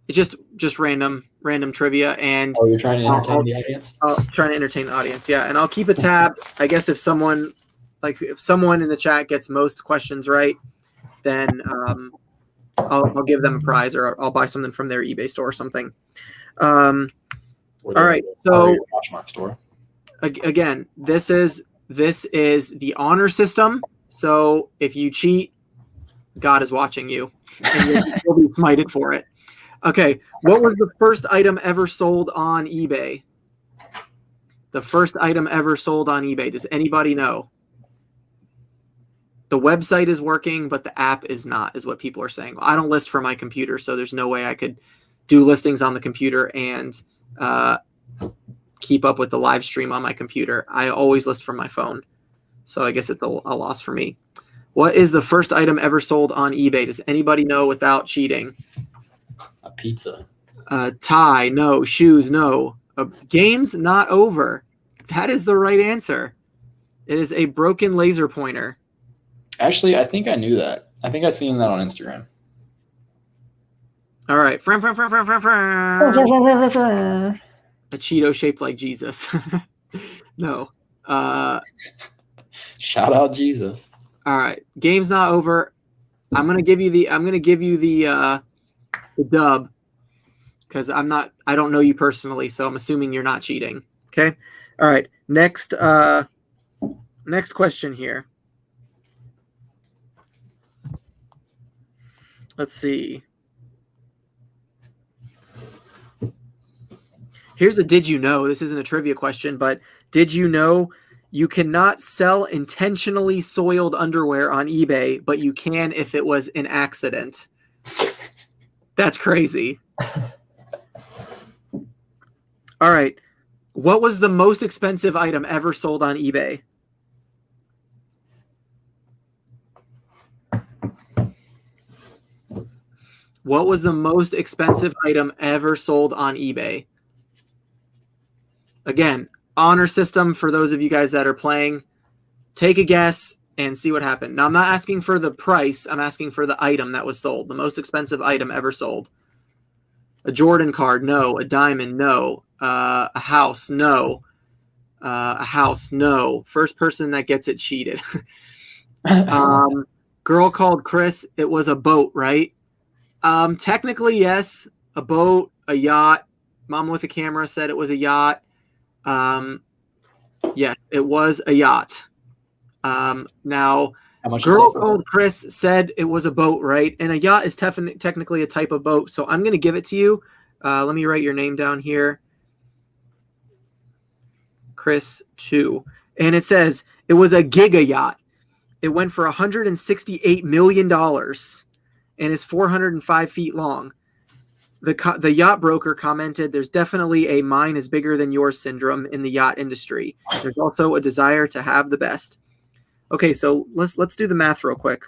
It's just random trivia, and you're trying to entertain the audience. Trying to entertain the audience, yeah. And I'll keep a tab. I guess if someone in the chat gets most questions right, then I'll give them a prize, or I'll buy something from their eBay store or something. All right, so Poshmark store. Again, this is the honor system. So if you cheat, God is watching you, and you'll be smited for it. Okay, what was the first item ever sold on eBay? The first item ever sold on eBay. Does anybody know? The website is working, but the app is not, is what people are saying. I don't list for my computer, so there's no way I could do listings on the computer and keep up with the live stream on my computer. I always list from my phone. So I guess it's a loss for me. What is the first item ever sold on eBay? Does anybody know without cheating? A pizza. Tie, no. Shoes, no. Games, not over. That is the right answer. It is a broken laser pointer. Actually, I think I knew that. I think I seen that on Instagram. All right. A Cheeto shaped like Jesus. No. Shout out Jesus. All right, game's not over. I'm gonna give you the dub because I don't know you personally, so I'm assuming you're not cheating. Okay. All right. Next question here. Let's see. Here's a did you know? This isn't a trivia question, but did you know you cannot sell intentionally soiled underwear on eBay, but you can if it was an accident? That's crazy. All right. What was the most expensive item ever sold on eBay? What was the most expensive item ever sold on eBay? Again, honor system for those of you guys that are playing. Take a guess and see what happened. Now, I'm not asking for the price. I'm asking for the item that was sold. The most expensive item ever sold. A Jordan card, no. A diamond, no. A house, no. A house, no. First person that gets it cheated. Girl called Chris. It was a boat, right? Technically, yes. A boat, a yacht. Mom with a camera said it was a yacht. Yes, it was a yacht. Now, girl called Chris said it was a boat, right? And a yacht is technically a type of boat. So I'm going to give it to you. Let me write your name down here. Chris 2. And it says it was a giga yacht. It went for $168 million and is 405 feet long. The yacht broker commented, there's definitely a mine is bigger than yours syndrome in the yacht industry. There's also a desire to have the best. Okay, so let's do the math real quick.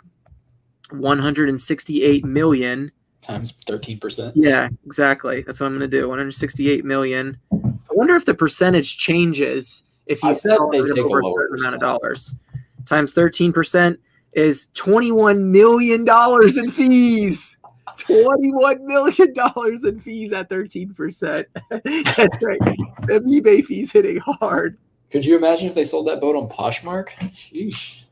168 million times 13%. Yeah, exactly. That's what I'm going to do. 168 million. I wonder if the percentage changes if you sell it over a certain amount of dollars. Times 13% is $21 million in fees. $21 million in fees at 13%. That's right. The eBay fees hitting hard. Could you imagine if they sold that boat on Poshmark? Sheesh.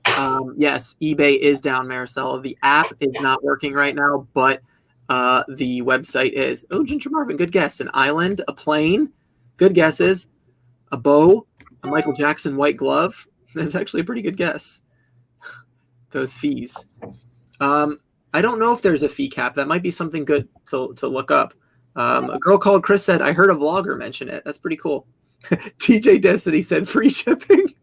Yes, eBay is down, Maricela. The app is not working right now, but the website is. Oh, Ginger Marvin, good guess. An island, a plane, good guesses. A bow, a Michael Jackson white glove. That's actually a pretty good guess. Those fees. I don't know if there's a fee cap. That might be something good to look up. A girl called Chris said, I heard a vlogger mention it. That's pretty cool. TJ Destiny said free shipping.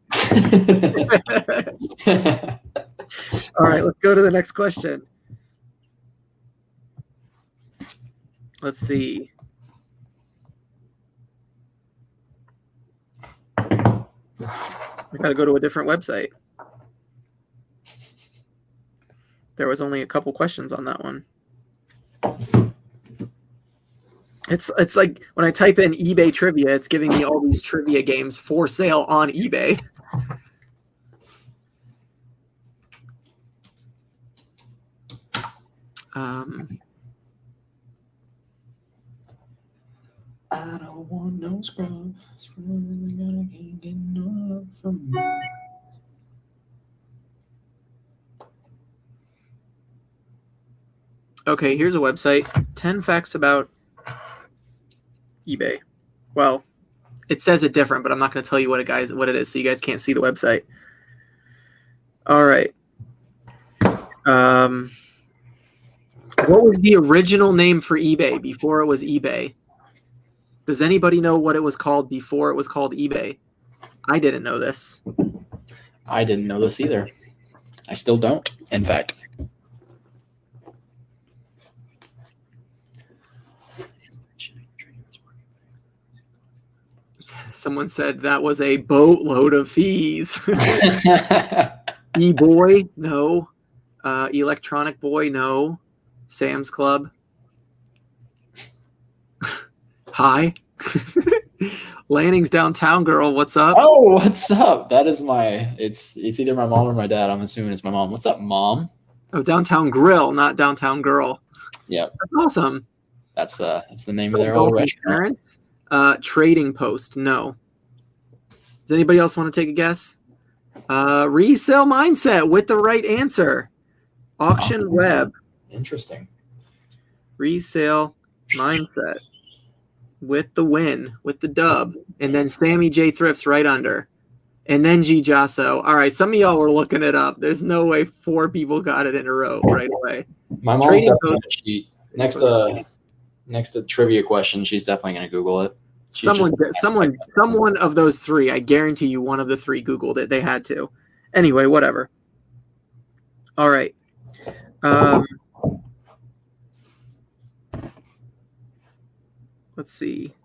All right, let's go to the next question. Let's see. I got to go to a different website. There was only a couple questions on that one. It's like when I type in eBay trivia, it's giving me all these trivia games for sale on eBay. I don't want no scrub. Really can't get no love from me. Okay, here's a website. 10 facts about eBay. Well, it says it different, but I'm not going to tell you what it is, so you guys can't see the website. All right. What was the original name for eBay before it was eBay? Does anybody know what it was called before it was called eBay? I didn't know this. I didn't know this either. I still don't, in fact. Someone said that was a boatload of fees. E-Boy, no. Electronic Boy, no. Sam's Club. Hi. Lanning's Downtown Girl, what's up? Oh, what's up? That is it's either my mom or my dad. I'm assuming it's my mom. What's up, Mom? Oh, Downtown Grill, not Downtown Girl. Yep. That's awesome. That's the name of their old restaurant. Trading Post, no. Does anybody else want to take a guess? Resale mindset with the right answer. Auction web. Interesting. Resale mindset with the win, with the dub. And then Sammy J Thrifts right under. And then G Jasso. All right, some of y'all were looking it up. There's no way 4 people got it in a row right away. My mom's definitely going to cheat. Next to trivia question, she's definitely going to Google it. Someone of those 3, I guarantee you one of the 3 Googled it. They had to. Anyway, whatever. All right. Let's see.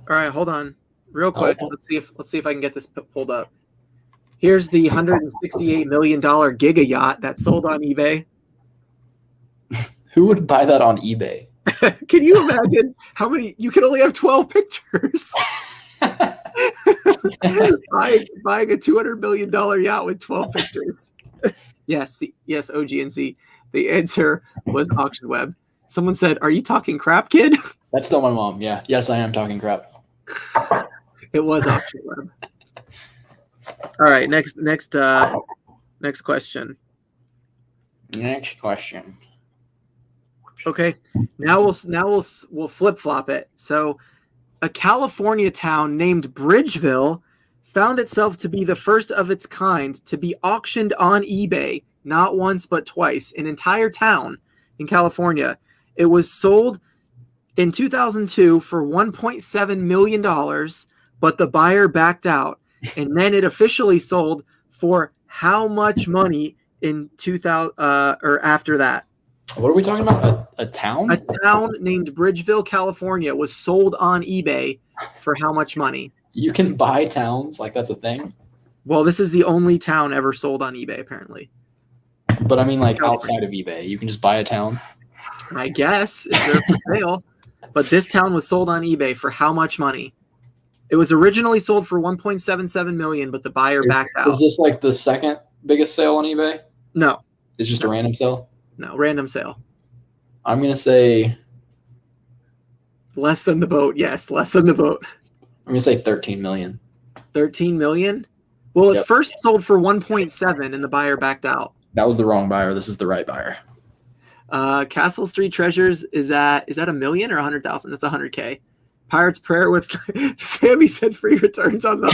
All right, hold on, real quick. Let's see if I can get this pulled up. Here's the $168 million Giga yacht that sold on eBay. Who would buy that on eBay? Can you imagine how many? You can only have 12 pictures. buying a $200 million yacht with 12 pictures. Yes, OGNC. The answer was auction web. Someone said, "Are you talking crap, kid?" That's still my mom. Yeah. Yes, I am talking crap. It was auction web. All right, next question. Next question. Okay, now we'll flip flop it. So, a California town named Bridgeville found itself to be the first of its kind to be auctioned on eBay, not once but twice. An entire town in California. It was sold in 2002 for $1.7 million, but the buyer backed out. And then it officially sold for how much money in 2000 or after that? What are we talking about? A town? A town named Bridgeville, California was sold on eBay for how much money? You can buy towns? Like that's a thing? Well, this is the only town ever sold on eBay, apparently. But I mean like outside of eBay. You can just buy a town? I guess, if they're for sale. But this town was sold on eBay for how much money? It was originally sold for $1.77 million, but the buyer backed out. Is this like the second biggest sale on eBay? No. It's just a random sale? No, random sale. I'm going to say... Less than the boat, yes. Less than the boat. I'm going to say $13 million. $13 million? Well, it first sold for 1.7 and the buyer backed out. That was the wrong buyer. This is the right buyer. Castle Street Treasures is that $1 million or 100,000? That's 100K. Pirate's Prayer with Sammy said free returns on the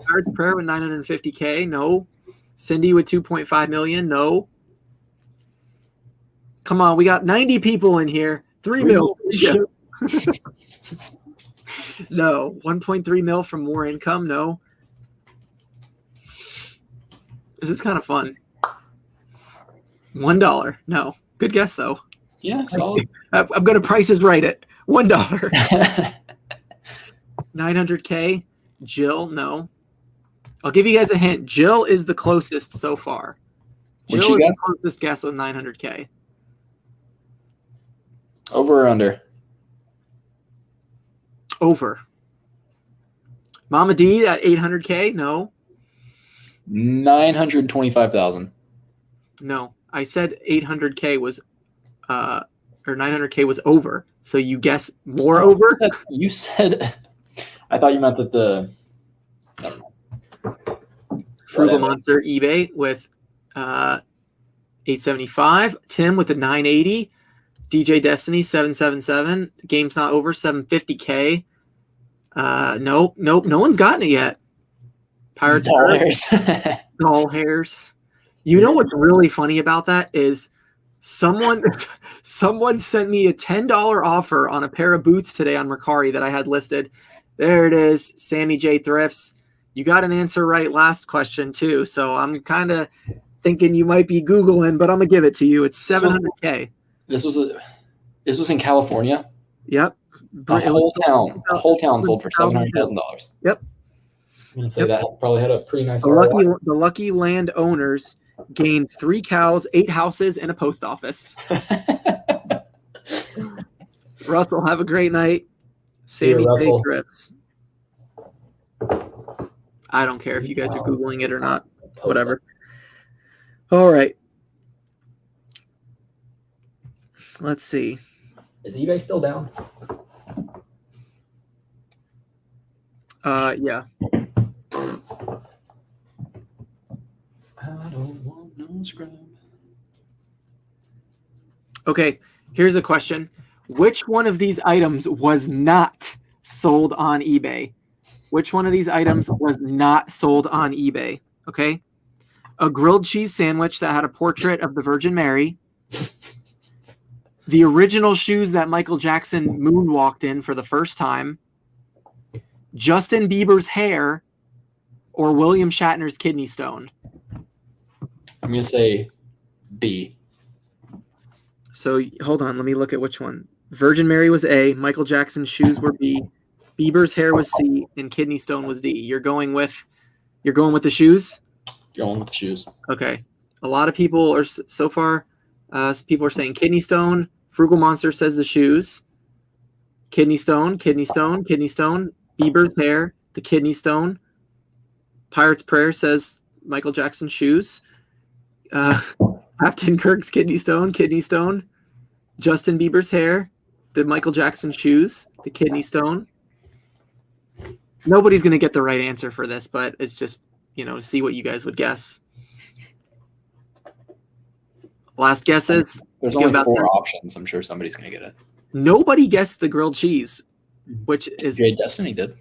Pirate's Prayer with 950K. No. Cindy with 2.5 million. No. Come on, we got 90 people in here. 3 mil. No. 1.3 mil from more income. No. This is kind of fun. $1. No. Good guess though. Yeah, solid. I'm going to Price is Right it. $1. 900K. Jill, no. I'll give you guys a hint. Jill is the closest so far. Jill is the closest guess with 900K. Over or under? Over. Mama D at 800K, no. 925,000. No. I said 800K was or 900K was over. So you guess more over? You said I thought you meant that the never mind. Frugal Monster eBay with 875. Tim with the 980. DJ Destiny 777. Game's Not Over 750K. Nope. No one's gotten it yet. Pirates Doll hairs. You know what's really funny about that is someone sent me a $10 offer on a pair of boots today on Mercari that I had listed. There it is, Sammy J Thrifts. You got an answer right last question too, so I'm kind of thinking you might be Googling, but I'm gonna give it to you. It's 700K. This was in California. Yep. The whole town sold for $700,000. Yep. I'm gonna say that probably had a pretty nice. The lucky landowners gained 3 cows, 8 houses, and a post office. Russell, have a great night. Sammy J Thrifts. I don't care if you guys are Googling it or not. Whatever. All right. Let's see. Is eBay still down? Yeah. I don't want no scrub. Okay, here's a question. Which one of these items was not sold on eBay? Which one of these items was not sold on eBay? Okay. A grilled cheese sandwich that had a portrait of the Virgin Mary. The original shoes that Michael Jackson moonwalked in for the first time. Justin Bieber's hair, or William Shatner's kidney stone. I'm going to say B. So hold on, let me look at which one. Virgin Mary was A, Michael Jackson's shoes were B, Bieber's hair was C, and kidney stone was D. You're going with the shoes? Going with the shoes. Okay. A lot of people are so far. People are saying kidney stone. Frugal Monster says the shoes. Kidney stone, kidney stone, kidney stone. Bieber's hair, the kidney stone. Pirate's Prayer says Michael Jackson shoes. Captain Kirk's kidney stone, kidney stone. Justin Bieber's hair, the Michael Jackson shoes, the kidney stone. Nobody's going to get the right answer for this, but it's just, to see what you guys would guess. Last guesses. There's only 4 options. I'm sure somebody's going to get it. Nobody guessed the grilled cheese, which is Jay Destiny did.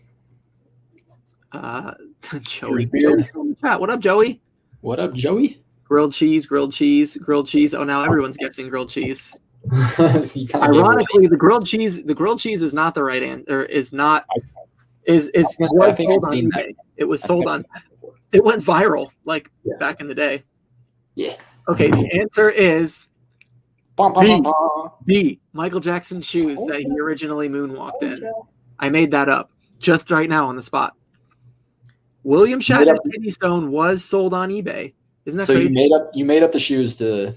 Joey's in the chat. What up, Joey? What up, Joey? Grilled cheese, grilled cheese, grilled cheese. Oh, now everyone's guessing grilled cheese. Ironically, the grilled cheese is not the right answer. Is not is what sold on eBay. It was sold on. It went viral back in the day. Yeah. Okay, the answer is B. Michael Jackson shoes that he originally moonwalked in. I made that up just right now on the spot. William Shatner's kidney stone was sold on eBay. Isn't that crazy? You made up the shoes to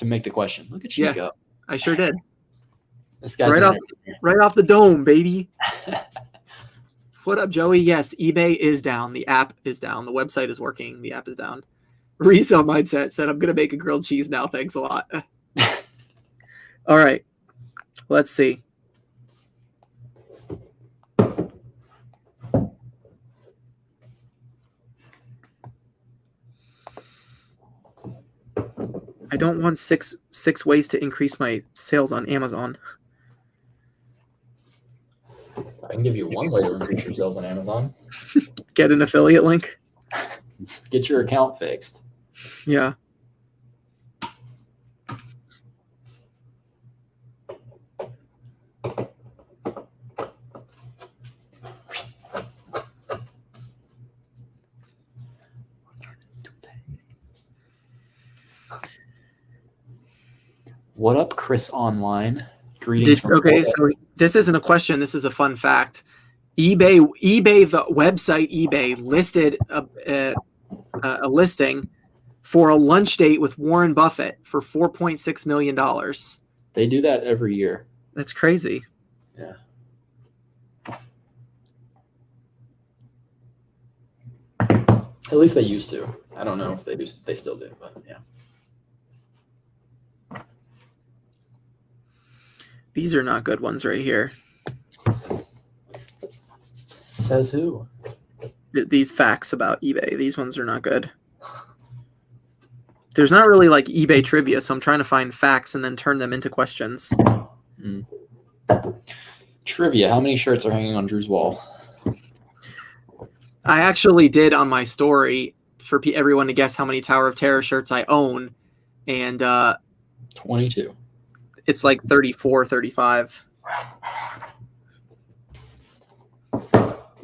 make the question. Look at you go. I sure did. This guy's right off the dome, baby. What up, Joey? Yes, eBay is down. The app is down. The website is working. The app is down. Resale Mindset said, I'm going to make a grilled cheese now. Thanks a lot. All right. Let's see. I don't want six ways to increase my sales on Amazon. I can give you one way to increase your sales on Amazon. Get an affiliate link. Get your account fixed. Yeah. What up, Chris Online? Greetings from Okay, so this isn't a question. This is a fun fact. eBay, the website eBay listed a listing for a lunch date with Warren Buffett for $4.6 million. They do that every year. That's crazy. Yeah. At least they used to. I don't know if they do. They still do, but yeah. These are not good ones right here. Says who? These facts about eBay. These ones are not good. There's not really eBay trivia, so I'm trying to find facts and then turn them into questions. Trivia. How many shirts are hanging on Drew's wall? I actually did on my story for everyone to guess how many Tower of Terror shirts I own. And 22. It's 34, 35.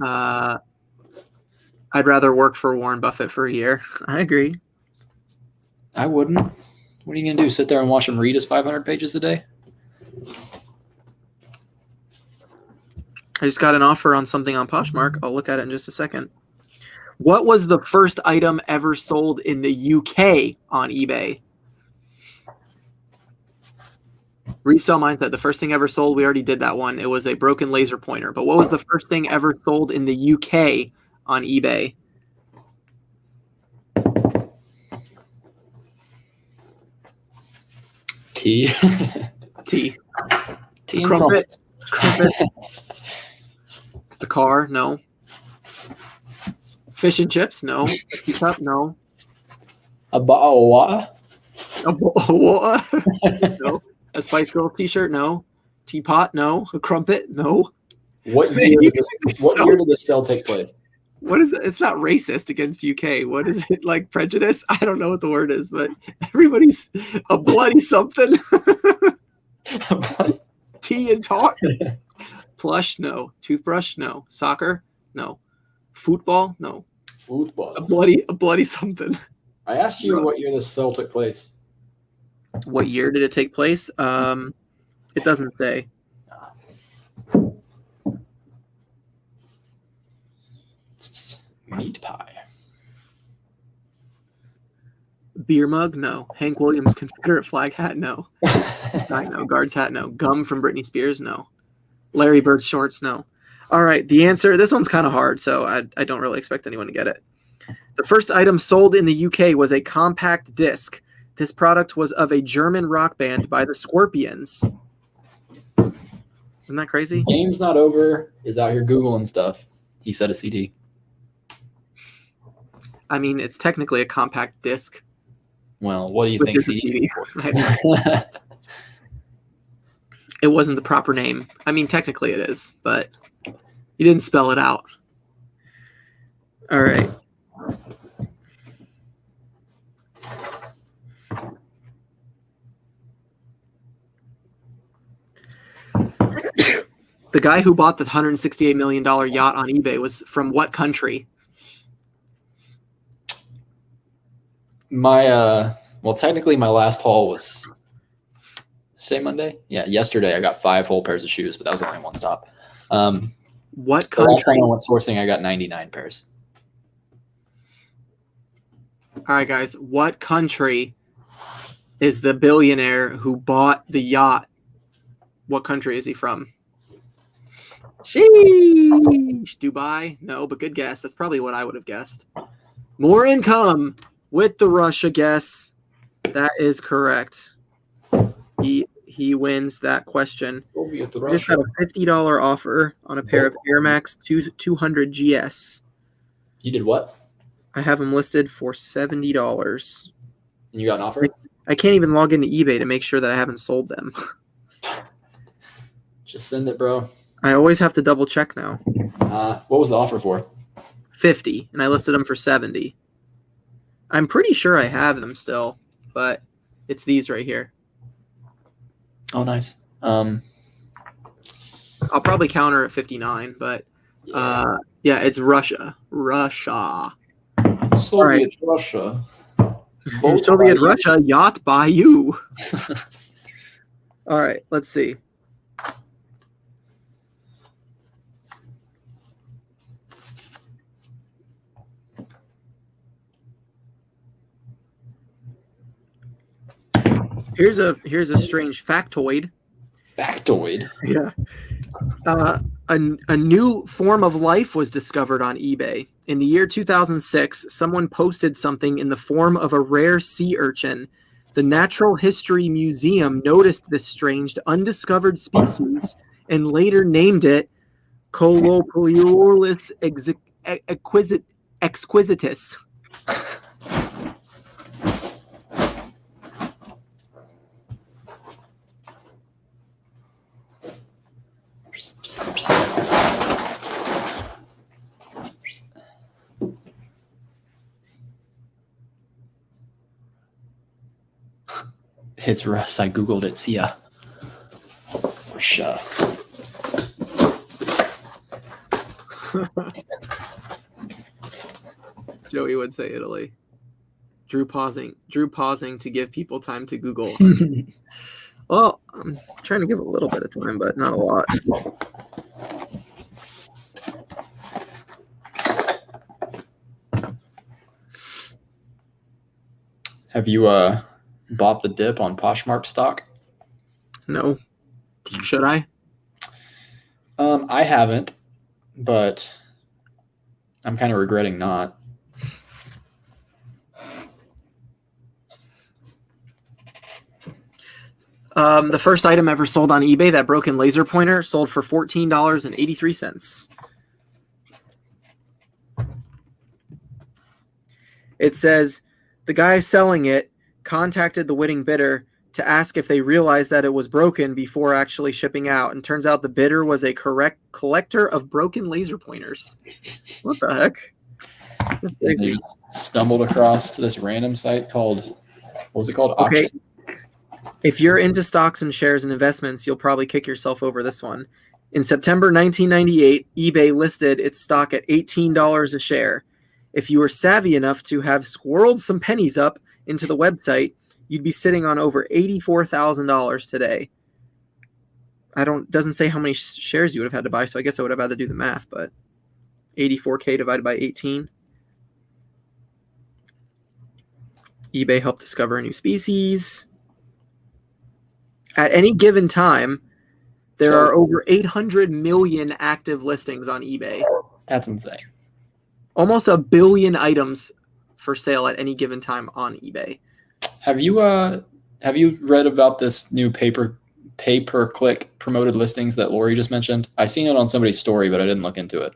I'd rather work for Warren Buffett for a year. I agree. I wouldn't. What are you going to do? Sit there and watch him read his 500 pages a day? I just got an offer on something on Poshmark. I'll look at it in just a second. What was the first item ever sold in the UK on eBay? Resale Mindset, the first thing ever sold, we already did that one. It was a broken laser pointer. But what was the first thing ever sold in the UK on eBay? Tea. Tea. Tea and Crumpet. The car, no. Fish and chips? No. A teacup? No. A bottle of water? A water? No. A Spice Girls t-shirt? No. Teapot? No. A crumpet? No. What year did this sale take place? What is it? It's not racist against UK. What is it, like prejudice? I don't know what the word is, but everybody's a bloody something. Tea and talk. Plush? No. Toothbrush? No. Soccer? No. Football? No. Football. A bloody something. I asked you what year this sale took place. What year did it take place? It doesn't say. Meat pie. Beer mug? No. Hank Williams Confederate flag hat? No. I know. Guards hat? No. Gum from Britney Spears? No. Larry Bird shorts? No. All right. The answer, this one's kind of hard, so I don't really expect anyone to get it. The first item sold in the UK was a compact disc. This product was of a German rock band by the Scorpions. Isn't that crazy? Game's not over. Is out here Googling stuff. He said a CD. I mean, it's technically a compact disc. Well, what do you think CD? It wasn't the proper name. I mean, technically it is, but you didn't spell it out. All right. The guy who bought the $168 million yacht on eBay was from what country? Well, technically my last haul was today Monday. Yeah, yesterday I got 5 whole pairs of shoes, but that was only one stop. What the last time country? I went sourcing, I got 99 pairs. All right, guys. What country is the billionaire who bought the yacht? What country is he from? Sheesh. Dubai? No, but good guess. That's probably what I would have guessed. More income with the Russia guess. That is correct. He wins that question. I just got a $50 offer on a pair of Air Max 200 GS. You did what? I have them listed for $70. And you got an offer? I can't even log into eBay to make sure that I haven't sold them. Just send it, bro. I always have to double check now. What was the offer for? 50, and I listed them for 70. I'm pretty sure I have them still, but it's these right here. Oh, nice. I'll probably counter at 59, but yeah, it's Russia. Soviet Russia. Soviet Russia, yacht by you. All right, let's see. Here's a strange factoid. Factoid? Yeah. A new form of life was discovered on eBay. In the year 2006, someone posted something in the form of a rare sea urchin. The Natural History Museum noticed this strange undiscovered species and later named it Collopiorlis exquisitus. It's Russ. I Googled it. See ya. Russia. Joey would say Italy. Drew pausing to give people time to Google. Well, I'm trying to give a little bit of time, but not a lot. Have you bought the dip on Poshmark stock? No. Should I? I haven't, but I'm kind of regretting not. The first item ever sold on eBay, that broken laser pointer, sold for $14.83. It says the guy selling it contacted the winning bidder to ask if they realized that it was broken before actually shipping out. And turns out the bidder was a correct collector of broken laser pointers. What the heck? That's They crazy. just stumbled across this random site called, what was it called? Okay. Auction? If you're into stocks and shares and investments, you'll probably kick yourself over this one. In September 1998, eBay listed its stock at $18 a share. If you were savvy enough to have squirreled some pennies up into the website, you'd be sitting on over $84,000 today. Doesn't say how many shares you would have had to buy, so I guess I would have had to do the math, but 84K divided by 18. eBay helped discover a new species. At any given time, there are over 800 million active listings on eBay. That's insane. Almost a billion items for sale at any given time on eBay. Have you read about this new pay-per-click promoted listings that Lori just mentioned? I seen it on somebody's story, but I didn't look into it.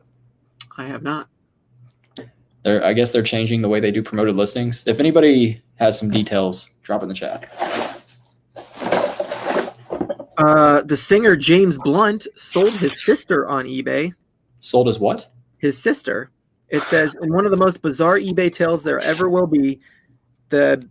I have not. I guess they're changing the way they do promoted listings. If anybody has some details, drop in the chat. The singer James Blunt sold his sister on eBay. Sold his what? His sister. It says, in one of the most bizarre eBay tales there ever will be, the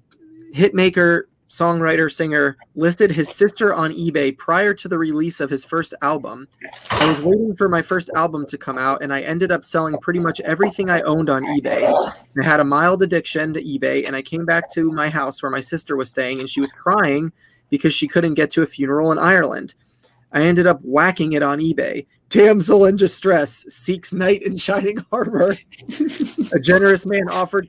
hitmaker, songwriter, singer listed his sister on eBay prior to the release of his first album. I was waiting for my first album to come out, and I ended up selling pretty much everything I owned on eBay. I had a mild addiction to eBay, and I came back to my house where my sister was staying, and she was crying because she couldn't get to a funeral in Ireland. I ended up whacking it on eBay. Damsel in distress seeks knight in shining armor. A generous man offered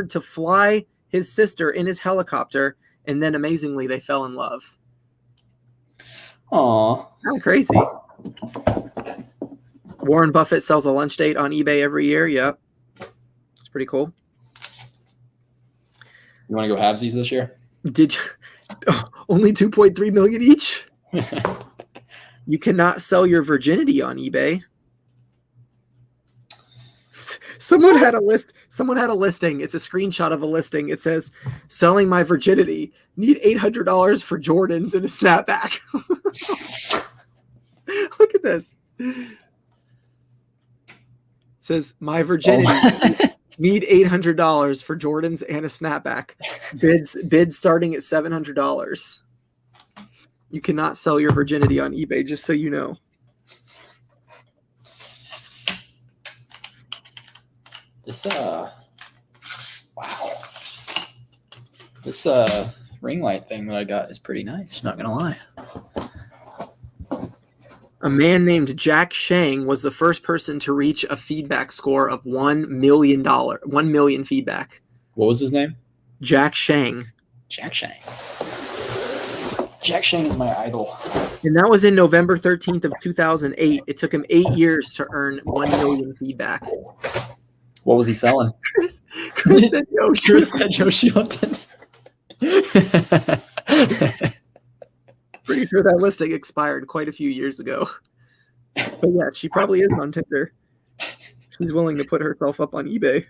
to fly his sister in his helicopter, and then amazingly they fell in love. Aw. Kind of crazy. Warren Buffett sells a lunch date on eBay every year. Yep. It's pretty cool. You want to go halvesies this year? Did you, only 2.3 million each? You cannot sell your virginity on eBay. Someone had a listing. It's a screenshot of a listing. It says, selling my virginity. Need $800 for Jordans and a snapback. Look at this. It says, my virginity. Need $800 for Jordans and a snapback. Bids starting at $700. You cannot sell your virginity on eBay, just so you know. This wow. This ring light thing that I got is pretty nice, not gonna lie. A man named Jack Shang was the first person to reach a feedback score of $1 million. 1 million feedback. What was his name? Jack Shang. Jack Shang. Jack Shang is my idol. And that was in November 13th of 2008. It took him 8 years to earn 1 million feedback. What was he selling? Chris said Yoshi. Chris said Yoshi on Tinder. Pretty sure that listing expired quite a few years ago. But yeah, she probably is on Tinder. She's willing to put herself up on eBay.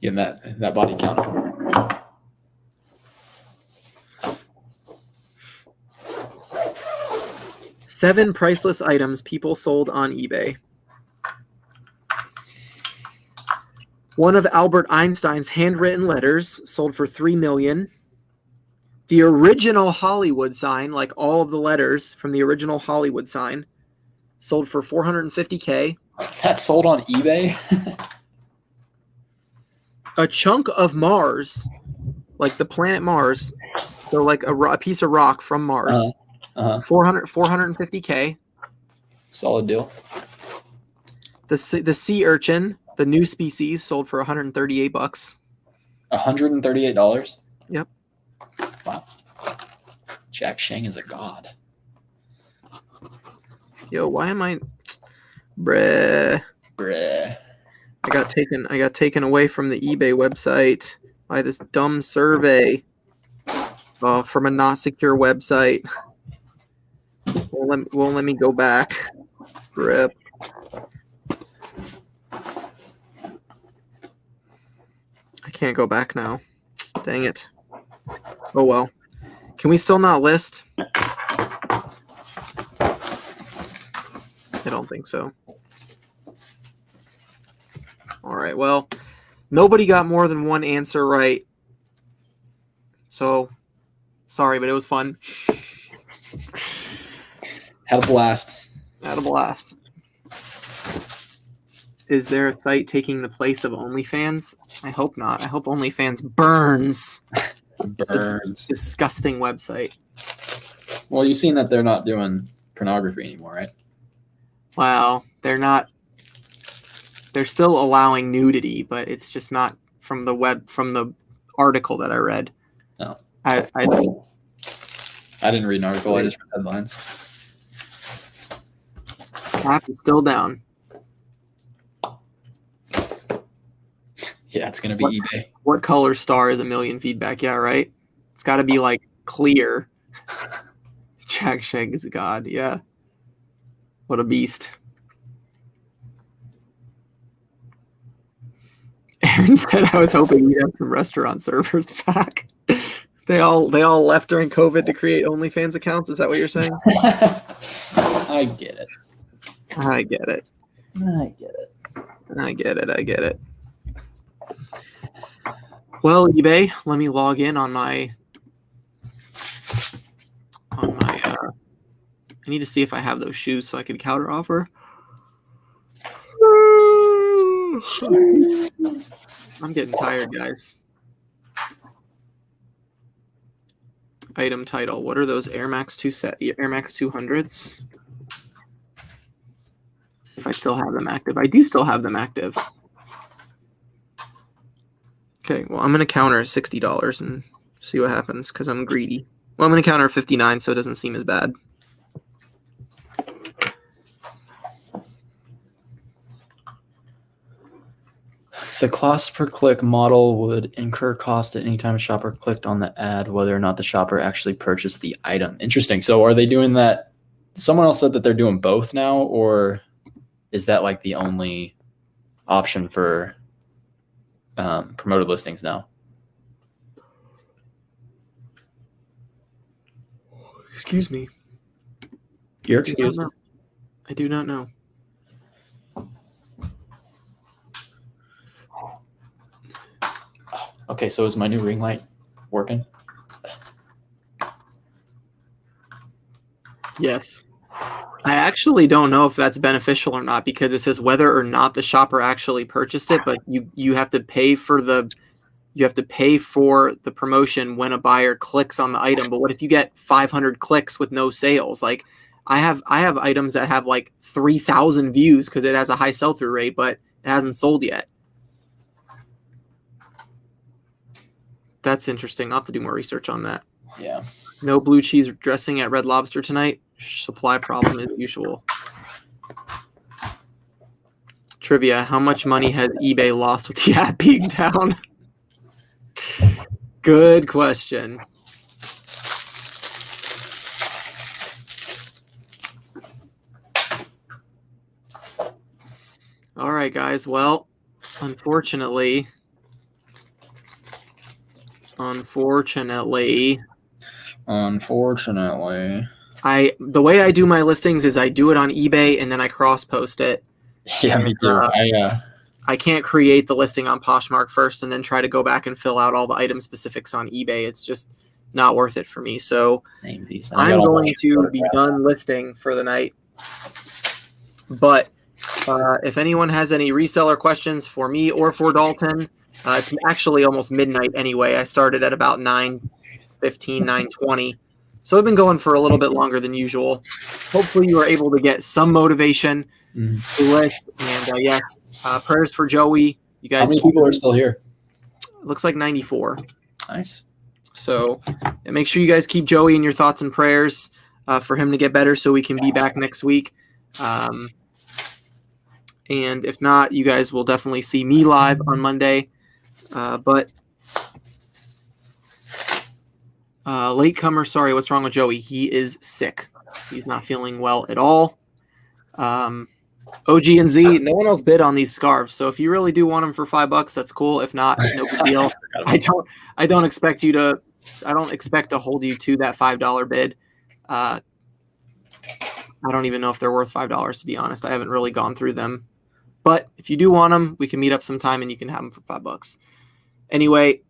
Getting that body count. 7 priceless items people sold on eBay. One of Albert Einstein's handwritten letters sold for $3 million. The original Hollywood sign, like all of the letters from the original Hollywood sign, sold for $450K. That's sold on eBay? A chunk of Mars, like the planet Mars, so like a piece of rock from Mars, 450K. Solid deal. The sea urchin, the new species, sold for $138. $138? Yep. Wow. Jack Shang is a god. Yo, why am I... Bruh. I got taken away from the eBay website by this dumb survey from a not secure website. Won't let me go back. Rip. Can't go back now. Dang it. Oh well. Can we still not list? I don't think so. All right. Well, nobody got more than one answer right. So, sorry, but it was fun. Had a blast. Had a blast. Is there a site taking the place of OnlyFans? I hope not. I hope OnlyFans burns. Burns. Disgusting website. Well, you've seen that they're not doing pornography anymore, right? Wow. They're not. They're still allowing nudity, but it's just not from the article that I read. No. I didn't read an article. I just read headlines. App is still down. Yeah, it's going to be eBay. What color star is a million feedback? Yeah, right? It's got to be like clear. Jack Shank is a god. Yeah. What a beast. Aaron said, I was hoping we'd have some restaurant servers back. They all left during COVID to create OnlyFans accounts. Is that what you're saying? I get it. I get it. I get it. I get it. I get it. Well, eBay, let me log in on my I need to see if I have those shoes so I can counter offer. I'm getting tired, guys. Item title. What are those Air Max 200s? If I still have them active. I do still have them active. Okay, well, I'm going to counter $60 and see what happens because I'm greedy. Well, I'm going to counter 59 so it doesn't seem as bad. The cost per click model would incur cost at any time a shopper clicked on the ad, whether or not the shopper actually purchased the item. Interesting. So are they doing that? Someone else said that they're doing both now, or is that like the only option for promoted listings now? Excuse me. You're excused. I do not know. Okay, so is my new ring light working? Yes. I actually don't know if that's beneficial or not because it says whether or not the shopper actually purchased it, but you have to pay for the promotion when a buyer clicks on the item. But what if you get 500 clicks with no sales? Like I have items that have like 3,000 views because it has a high sell-through rate, but it hasn't sold yet. That's interesting. I'll have to do more research on that. Yeah. No blue cheese dressing at Red Lobster tonight. Supply problem as usual. Trivia. How much money has eBay lost with the app being down? Good question. All right, guys. Well, unfortunately, the way I do my listings is I do it on eBay and then I cross post it. Yeah, me too. I can't create the listing on Poshmark first and then try to go back and fill out all the item specifics on eBay. It's just not worth it for me. So I'm going to be done listing for the night. But if anyone has any reseller questions for me or for Dalton, it's actually almost midnight anyway. I started at about 9:15, 9:20. So I've been going for a little bit longer than usual. Hopefully you are able to get some motivation to list. And yes, prayers for Joey. You guys. How many people are still here? It looks like 94. Nice. So make sure you guys keep Joey in your thoughts and prayers for him to get better so we can be back next week. And if not, you guys will definitely see me live on Monday. But latecomer, sorry, what's wrong with Joey? He is sick. He's not feeling well at all. OG and Z, no one else bid on these scarves. So if you really do want them for $5, that's cool. If not, no big deal. I don't expect to hold you to that $5 bid. I don't even know if they're worth $5, to be honest. I haven't really gone through them. But if you do want them, we can meet up sometime and you can have them for $5. Anyway,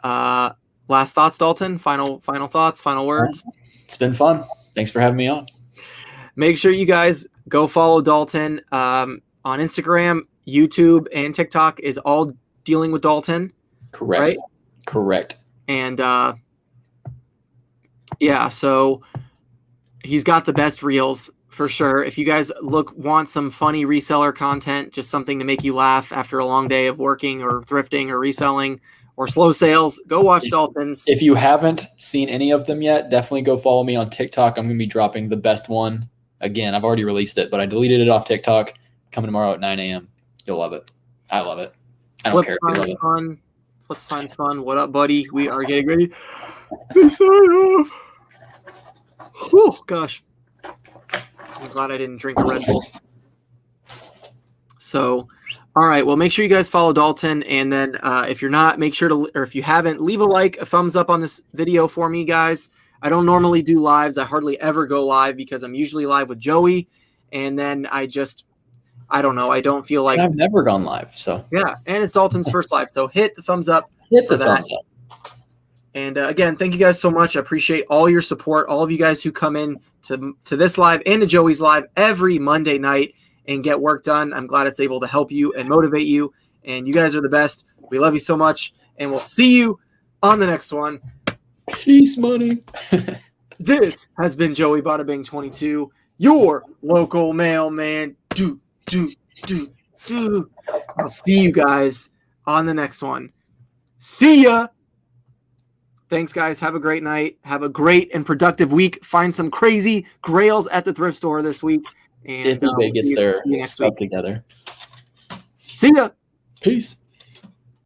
last thoughts, Dalton? Final thoughts, final words? It's been fun. Thanks for having me on. Make sure you guys go follow Dalton on Instagram, YouTube, and TikTok is all dealing with Dalton. Correct. Right? Correct. And yeah, so he's got the best reels for sure. If you guys want some funny reseller content, just something to make you laugh after a long day of working or thrifting or reselling or slow sales, go watch Dalton's. If you haven't seen any of them yet, definitely go follow me on TikTok. I'm going to be dropping the best one. Again, I've already released it, but I deleted it off TikTok. Coming tomorrow at 9 a.m. You'll love it. I love it. I don't care if you love it. Fun. Flips Fine's fun. What up, buddy? We are getting ready to sign off. Oh, gosh. I'm glad I didn't drink a Red Bull. So, all right. Well, make sure you guys follow Dalton. And then if you're not, make sure to, or if you haven't, leave a like, a thumbs up on this video for me, guys. I don't normally do lives. I hardly ever go live because I'm usually live with Joey. And then I don't know. I don't feel like. And I've never gone live. So, yeah. And it's Dalton's first live. So hit the thumbs up. Hit the thumbs up. And again, thank you guys so much. I appreciate all your support, all of you guys who come in to this live and to Joey's live every Monday night and get work done. I'm glad it's able to help you and motivate you. And you guys are the best. We love you so much. And we'll see you on the next one. Peace, money. This has been Joey Bada Bing 22, your local mailman. I'll see you guys on the next one. See ya. Thanks, guys. Have a great night. Have a great and productive week. Find some crazy grails at the thrift store this week. And if eBay gets their stuff together. See ya. Peace.